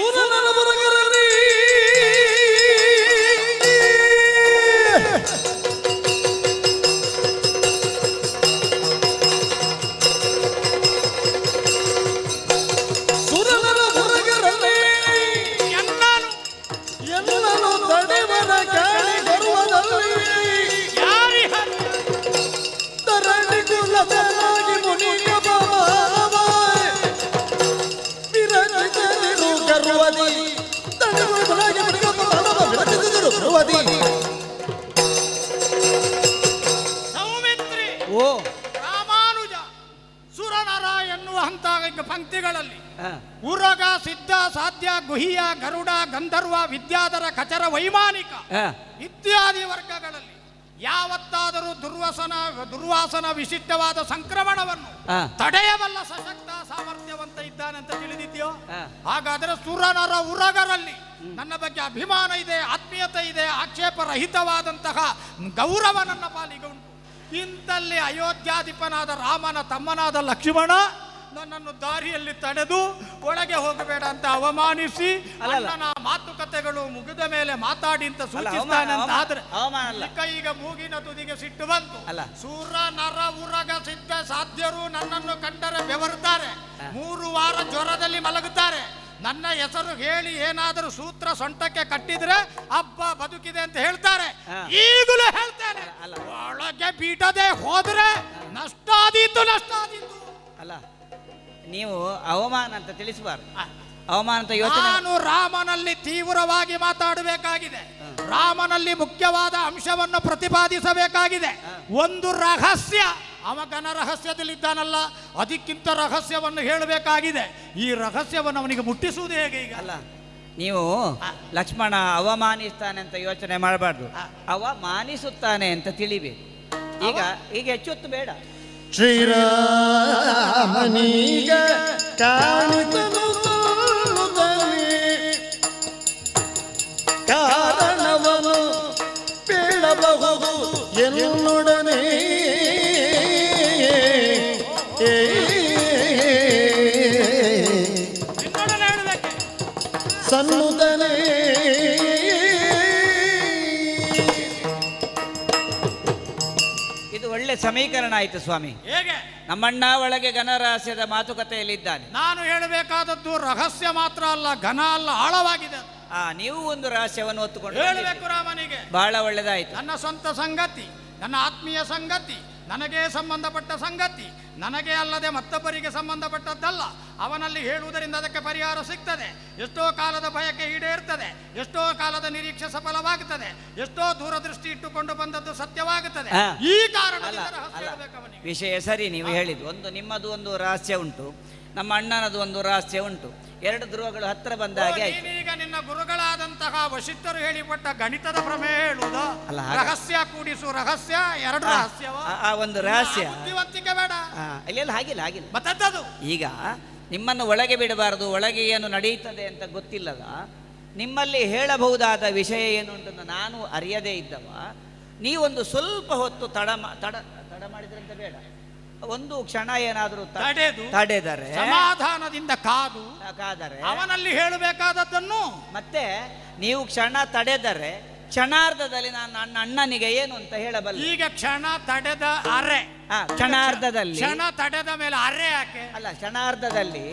ಸೌಮಿತ್ರಿ, ರಾಮಾನುಜ, ಸುರನರ ಎನ್ನುವಂತ ಪಂಕ್ತಿಗಳಲ್ಲಿ ಉರಗ, ಸಿದ್ಧ, ಸಾಧ್ಯ, ಗುಹಿಯ, ಗರುಡ, ಗಂಧರ್ವ, ವಿದ್ಯಾಧರ, ಖಚರ, ವೈಮಾನಿಕ ಇತ್ಯಾದಿ ವರ್ಗಗಳಲ್ಲಿ ಯಾವತ್ತಾದರೂ ದುರ್ವಾಸನ ವಿಶಿಷ್ಟವಾದ ಸಂಕ್ರಮಣವನ್ನು ತಡೆಯಬಲ್ಲ ಸಶಕ್ತ ಸಾಮರ್ಥ್ಯವಂತ ಇದ್ದಾನೆ ಅಂತ ತಿಳಿದಿದ್ಯೋ? ಹಾಗಾದರೆ ಸುರನರ ಉರಗರಲ್ಲಿ ನನ್ನ ಬಗ್ಗೆ ಅಭಿಮಾನ ಇದೆ, ಆತ್ಮೀಯತೆ ಇದೆ, ಆಕ್ಷೇಪರಹಿತವಾದಂತಹ ಗೌರವ ನನ್ನ ಪಾಲಿಗೆ ಉಂಟು. ಇಂತಲ್ಲಿ ಅಯೋಧ್ಯಾಧಿಪನಾದ ರಾಮನ ತಮ್ಮನಾದ ಲಕ್ಷ್ಮಣ ನನ್ನನ್ನು ದಾರಿಯಲ್ಲಿ ತಡೆದು ಒಳಗೆ ಹೋಗಬೇಡ ಅಂತ ಅವಮಾನಿಸಿ ನನ್ನ ಮಾತುಕತೆಗಳು ಮುಗಿದ ಮೇಲೆ ಮಾತಾಡಿ ಅಂತ ಸೂಚಿಸ್ತಾನೆ ಅಂತ ಆದ್ರೆ ಈಗ ಮೂಗಿನ ತುದಿಗೆ ಸಿಟ್ಟು ಬಂತು. ಸೂರ ನರ ಉರಗ ಸಿದ್ಧ ಸಾಧ್ಯರು ನನ್ನನ್ನು ಕಂಡರೆ ಬೆವರುತ್ತಾರೆ, 3 ವಾರ ಜ್ವರದಲ್ಲಿ ಮಲಗುತ್ತಾರೆ. ನನ್ನ ಹೆಸರು ಹೇಳಿ ಏನಾದರೂ ಸೂತ್ರ ಸೊಂಟಕ್ಕೆ ಕಟ್ಟಿದ್ರೆ ಹಬ್ಬ ಬದುಕಿದೆ ಅಂತ ಹೇಳ್ತಾರೆ. ಈಗಲೂ ಹೇಳ್ತೇನೆ, ಒಳಗೆ ಬಿಡದೆ ಹೋದ್ರೆ ನಷ್ಟ ಆದೀತು. ಅಲ್ಲ, ನೀವು ಅವಮಾನ ಅಂತ ತಿಳಿಸಬಾರ್ದು. ಅವಮಾನ ಅಂತ ಯೋಚನೆ. ನಾನು ರಾಮನಲ್ಲಿ ತೀವ್ರವಾಗಿ ಮಾತಾಡಬೇಕಾಗಿದೆ. ರಾಮನಲ್ಲಿ ಮುಖ್ಯವಾದ ಅಂಶವನ್ನು ಪ್ರತಿಪಾದಿಸಬೇಕಾಗಿದೆ. ಒಂದು ರಹಸ್ಯ, ಅವಗನ ರಹಸ್ಯದಲ್ಲಿದ್ದಾನಲ್ಲ, ಅದಕ್ಕಿಂತ ರಹಸ್ಯವನ್ನು ಹೇಳಬೇಕಾಗಿದೆ. ಈ ರಹಸ್ಯವನ್ನು ಅವನಿಗೆ ಮುಟ್ಟಿಸುವುದು ಹೇಗೆ? ಈಗ ಅಲ್ಲ, ನೀವು ಲಕ್ಷ್ಮಣ ಅವಮಾನಿಸ್ತಾನೆ ಅಂತ ಯೋಚನೆ ಮಾಡಬಾರ್ದು, ಅವಮಾನಿಸುತ್ತಾನೆ ಅಂತ ತಿಳಿಬೇಕು. ಈಗ ಹೆಚ್ಚೊತ್ತು ಬೇಡ. ಶ್ರೀರಾಮನೀಗ ಕಾಣಿತನು ಕಾರಣವನು ಬೇಡಬಹುದು ಎನ್ನುಡನೆ ಸನ್ನುದನೆ ಒಳ್ಳೆ ಸಮೀಕರಣ ಆಯಿತು ಸ್ವಾಮಿ. ಹೇಗೆ? ನಮ್ಮಣ್ಣ ಒಳಗೆ ಘನರಹಸ್ಯದ ಮಾತುಕತೆಯಲ್ಲಿದ್ದಾನೆ. ನಾನು ಹೇಳಬೇಕಾದದ್ದು ರಹಸ್ಯ ಮಾತ್ರ ಅಲ್ಲ, ಘನ ಅಲ್ಲ, ಆಳವಾಗಿದೆ. ನೀವು ಒಂದು ರಹಸ್ಯವನ್ನು ಹೊತ್ತುಕೊಂಡು ಹೇಳಬೇಕು ರಾಮನಿಗೆ. ಬಹಳ ಒಳ್ಳೆದಾಯಿತು. ನನ್ನ ಸ್ವಂತ ಸಂಗತಿ, ನನ್ನ ಆತ್ಮೀಯ ಸಂಗತಿ, ನನಗೆ ಸಂಬಂಧಪಟ್ಟ ಸಂಗತಿ, ನನಗೆ ಅಲ್ಲದೆ ಮತ್ತೊಬ್ಬರಿಗೆ ಸಂಬಂಧಪಟ್ಟದ್ದಲ್ಲ. ಅವನಲ್ಲಿ ಹೇಳುವುದರಿಂದ ಅದಕ್ಕೆ ಪರಿಹಾರ ಸಿಗ್ತದೆ. ಎಷ್ಟೋ ಕಾಲದ ಬಯಕೆ ಈಡೇರ್ತದೆ, ಎಷ್ಟೋ ಕಾಲದ ನಿರೀಕ್ಷೆ ಸಫಲವಾಗುತ್ತದೆ, ಎಷ್ಟೋ ದೂರದೃಷ್ಟಿ ಇಟ್ಟುಕೊಂಡು ಬಂದದ್ದು ಸತ್ಯವಾಗುತ್ತದೆ. ಈ ಕಾರಣ ವಿಷಯ ಸರಿ ನೀವು ಹೇಳಿದ್ದು. ಒಂದು ನಿಮ್ಮದು ಒಂದು ರಹಸ್ಯ ಉಂಟು, ನಮ್ಮ ಅಣ್ಣನದು ಒಂದು ರಹಸ್ಯ ಉಂಟು. 2 ಧ್ರುವಗಳು ಹತ್ರ ಬಂದ ಹಾಗೆ ಆಯ್ತು. ಈಗ ನಿನ್ನ ಗುರುಗಳಾದಂತಹ ವಶಿಷ್ಠರು ಹೇಳಿಪಟ್ಟ ಗಣಿತದ ಪ್ರಮೇಯ ಹೇಳುವುದು ರಹಸ್ಯ ಕೂಡಿಸು ರಹಸ್ಯ, 2 ರಹಸ್ಯವ ಆ ಒಂದು ರಹಸ್ಯ ಬುದ್ಧಿವಂತಿಕೆ ಬೇಡ. ಅಲ್ಲೆಲ್ಲ ಹಾಗಿಲ್ಲ ಮತ್ತದ್ದು ಈಗ ನಿಮ್ಮನ್ನು ಒಳಗೆ ಬಿಡಬಾರದು, ಒಳಗೆ ಏನು ನಡೆಯುತ್ತದೆ ಅಂತ ಗೊತ್ತಿಲ್ಲದ, ನಿಮ್ಮಲ್ಲಿ ಹೇಳಬಹುದಾದ ವಿಷಯ ಏನುಂಟು ನಾನು ಅರಿಯದೇ ಇದ್ದವ, ನೀವೊಂದು ಸ್ವಲ್ಪ ಹೊತ್ತು ತಡ ಮಾಡಿದ್ರೆ ಅಂತ ಬೇಡ, ಒಂದು ಕ್ಷಣ ಏನಾದರೂ ತಡೆದರೆ ಸಮಾಧಾನದಿಂದ ಕಾದರೆ ಅವನಲ್ಲಿ ಹೇಳಬೇಕಾದದ್ದನ್ನು ಮತ್ತೆ ನೀವು ಕ್ಷಣ ತಡೆದರೆ ಕ್ಷಣಾರ್ಧದಲ್ಲಿ ನಾನು ನನ್ನ ಅಣ್ಣನಿಗೆ ಏನು ಅಂತ ಹೇಳಬಲ್ಲ. ಈಗ ಕ್ಷಣ ತಡೆದ ಅರೆ, ಕ್ಷಣಾರ್ಧದಲ್ಲಿ, ಕ್ಷಣ ತಡೆದ ಮೇಲೆ ಅರೆ ಯಾಕೆ? ಅಲ್ಲ, ಕ್ಷಣಾರ್ಧದಲ್ಲಿ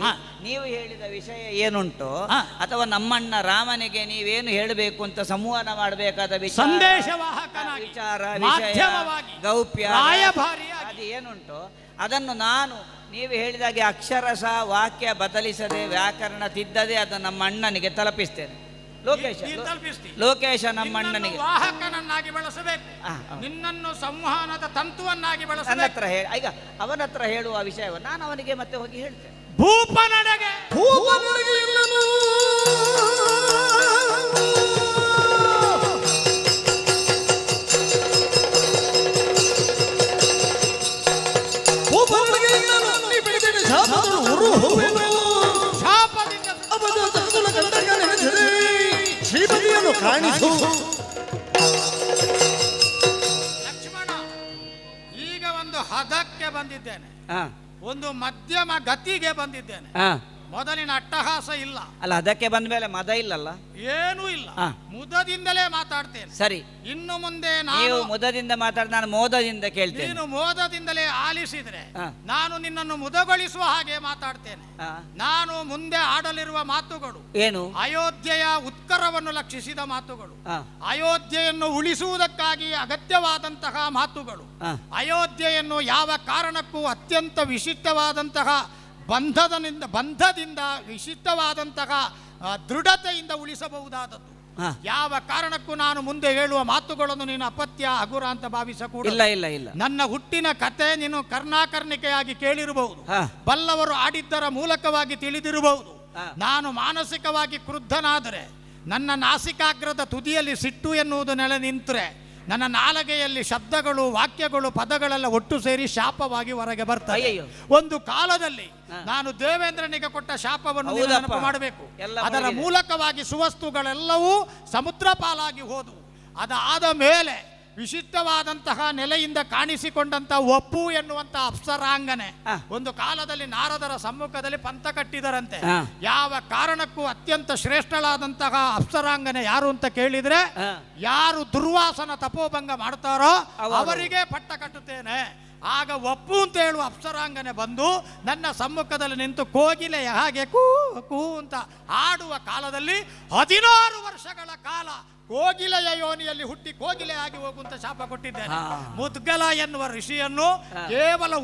ನೀವು ಹೇಳಿದ ವಿಷಯ ಏನುಂಟು ಅಥವಾ ನಮ್ಮಣ್ಣ ರಾಮನಿಗೆ ನೀವೇನು ಹೇಳಬೇಕು ಅಂತ ಸಂವಹನ ಮಾಡಬೇಕಾದ ಸಂದೇಶವಾಹಕನಾಗಿ, ವಿಚಾರ, ವಿಷಯ, ಗೌಪ್ಯ, ಅದು ಏನುಂಟು ಅದನ್ನು ನಾನು ನೀವು ಹೇಳಿದಾಗೆ ಅಕ್ಷರಶಃ ವಾಕ್ಯ ಬದಲಿಸದೆ ವ್ಯಾಕರಣ ತಿದ್ದದೆ ಅದನ್ನು ನಮ್ಮ ಅಣ್ಣನಿಗೆ ತಲುಪಿಸ್ತೇನೆ. ಲೋಕೇಶ ನೀನು ತಲುಪಿಸ್ತೀನಿ. ಲೋಕೇಶ ನಮ್ಮ ನಿನ್ನನ್ನು ಅಣ್ಣನಿಗೆ ವಾಹಕನನ್ನಾಗಿ ಬಳಸಬೇಕು, ನಿನ್ನನ್ನು ಸಂವಹನದ ತಂತುವನ್ನಾಗಿ ನನ್ನ ಬಳಸಬೇಕು. ಹತ್ರ ಈಗ ಅವನ ಹತ್ರ ಹೇಳುವ ವಿಷಯವನ್ನು ನಾನು ಅವನಿಗೆ ಮತ್ತೆ ಹೋಗಿ ಹೇಳ್ತೇನೆ. ಭೂಪನಡೆಗೆ ಭೂಪನರಿಗೆ ಇಲ್ಲನು ಭೂಪನರಿಗೆ ಇಲ್ಲನು ನೀ ಬಿಡಿಬಿಡಿ ಶಾಪದ ಉರು ಹೋವೆನು ಶಾಪದಿಂದ ಅಬದ ತಕ್ಕಲ ಕಂಡಗ ನೆನೆದರೆ ಶ್ರೀಪತಿಯನ್ನು ಕಾಣಿಸು. ಲಕ್ಷ್ಮಣ, ಈಗ ಒಂದು ಹದಕ್ಕೆ ಬಂದಿದ್ದೇನೆ, ಹಾ ಒಂದು ಮಧ್ಯಮ ಗತಿಗೆ ಬಂದಿದ್ದೇನೆ. ಹಾ ಮೊದಲಿನ ಅಟ್ಟಹಾಸ ಇಲ್ಲ, ಅಲ್ಲ ಅದಕ್ಕೆ ಬಂದ ಮೇಲೆ ಮದ ಇಲ್ಲಲ್ಲ. ಏನೂ ಇಲ್ಲ, ಹಾ. ಮುದದಿಂದಲೇ ಮಾತಾಡ್ತೇನೆ. ಸರಿ, ಇನ್ನು ಮುಂದೆ ನೀವು ನಾನು ಮುದದಿಂದ ಮಾತಾಡಿ, ನಾನು ಮೋದದಿಂದ ಕೇಳ್ತೇನೆ. ನೀನು ಮೋದದಿಂದಲೇ ಆಲಿಸಿದ್ರೆ ಹಾ. ನಾನು ನಿನ್ನನ್ನು ಮುದಗೊಳಿಸುವ ಹಾಗೆ ಮಾತಾಡ್ತೇನೆ. ಹಾ. ನಾನು ಮುಂದೆ ಆಡಲಿರುವ ಮಾತುಗಳು ಏನು? ಅಯೋಧ್ಯೆಯ ಉತ್ಕರವನ್ನು ಲಕ್ಷಿಸಿದ ಮಾತುಗಳು, ಹಾ. ಅಯೋಧ್ಯೆಯನ್ನು ಉಳಿಸುವುದಕ್ಕಾಗಿ ಅಗತ್ಯವಾದಂತಹ ಮಾತುಗಳು, ಹಾ. ಅಯೋಧ್ಯೆಯನ್ನು ಯಾವ ಕಾರಣಕ್ಕೂ ಅತ್ಯಂತ ವಿಶಿಷ್ಟವಾದಂತಹ ಬಂಧದಿಂದ ವಿಶಿಷ್ಟವಾದಂತಹ ದೃಢತೆಯಿಂದ ಉಳಿಸಬಹುದಾದದ್ದು. ಹಾ. ಯಾವ ಕಾರಣಕ್ಕೂ ನಾನು ಮುಂದೆ ಹೇಳುವ ಮಾತುಗಳನ್ನು ನೀನು ಅಪತ್ಯ ಹಗುರ ಅಂತ ಭಾವಿಸಕೂಡದು. ಇಲ್ಲ ಇಲ್ಲ ಇಲ್ಲ. ನನ್ನ ಹುಟ್ಟಿನ ಕತೆ ನೀನು ಕರ್ಣಾಕರ್ಣಿಕೆಯಾಗಿ ಕೇಳಿರಬಹುದು, ಹಾ. ಬಲ್ಲವರು ಆಡಿದ್ದರ ಮೂಲಕವಾಗಿ ತಿಳಿದಿರಬಹುದು. ಹಾ. ನಾನು ಮಾನಸಿಕವಾಗಿ ಕ್ರುದ್ಧನಾದರೆ, ನನ್ನ ನಾಸಿಕಾಗ್ರದ ತುದಿಯಲ್ಲಿ ಸಿಟ್ಟು ಎನ್ನುವುದು ನೆಲೆ ನಿಂತರೆ, ನನ್ನ ನಾಲಗೆಯಲ್ಲಿ ಶಬ್ದಗಳು, ವಾಕ್ಯಗಳು, ಪದಗಳೆಲ್ಲ ಒಟ್ಟು ಸೇರಿ ಶಾಪವಾಗಿ ಹೊರಗೆ ಬರ್ತವೆ. ಅಯ್ಯಯ್ಯೋ. ಒಂದು ಕಾಲದಲ್ಲಿ ನಾನು ದೇವೇಂದ್ರನಿಗೆ ಕೊಟ್ಟ ಶಾಪವನ್ನು ನೀನು ಹೌದಪ್ಪ. ನೆನಪು ಮಾಡಬೇಕು. ಎಲ್ಲ ಅದರ ಮುಳುಗಿದೆ. ಮೂಲಕವಾಗಿ ಸುವಸ್ತುಗಳೆಲ್ಲವೂ ಸಮುದ್ರ ಪಾಲಾಗಿ ಹೋದವು. ಅದಾದ ಮೇಲೆ ವಿಶಿಷ್ಟವಾದಂತಹ ನೆಲೆಯಿಂದ ಕಾಣಿಸಿಕೊಂಡಂತಹ ಒಪ್ಪು ಎನ್ನುವಂತ ಅಪ್ಸರಾಂಗನೆ ಒಂದು ಕಾಲದಲ್ಲಿ ನಾರದರ ಸಮ್ಮುಖದಲ್ಲಿ ಪಂಥ ಕಟ್ಟಿದರಂತೆ. ಯಾವ ಕಾರಣಕ್ಕೂ ಅತ್ಯಂತ ಶ್ರೇಷ್ಠಳಾದಂತಹ ಅಪ್ಸರಾಂಗನೆ ಯಾರು ಅಂತ ಕೇಳಿದ್ರೆ, ಯಾರು ದುರ್ವಾಸನ ತಪೋಭಂಗ ಮಾಡ್ತಾರೋ ಅವರಿಗೆ ಪಟ್ಟ ಕಟ್ಟುತ್ತೇನೆ. ಆಗ ಒಪ್ಪು ಅಂತ ಹೇಳುವ ಅಪ್ಸರಾಂಗನೆ ಬಂದು ನನ್ನ ಸಮ್ಮುಖದಲ್ಲಿ ನಿಂತು ಕೋಗಿಲೆಯ ಹಾಗೆ ಕೂ ಕೂ ಅಂತ ಆಡುವ ಕಾಲದಲ್ಲಿ 16 ವರ್ಷಗಳ ಕಾಲ ಕೋಗಿಲೆಯ ಯೋನಿಯಲ್ಲಿ ಹುಟ್ಟಿ ಕೋಗಿಲೆಯಾಗಿ ಹೋಗುವಂತ ಶಾಪ ಕೊಟ್ಟಿದ್ದೇನೆ. ಮುದ್ಗಲ ಎನ್ನುವ ಋಷಿಯನ್ನು ಕೇವಲ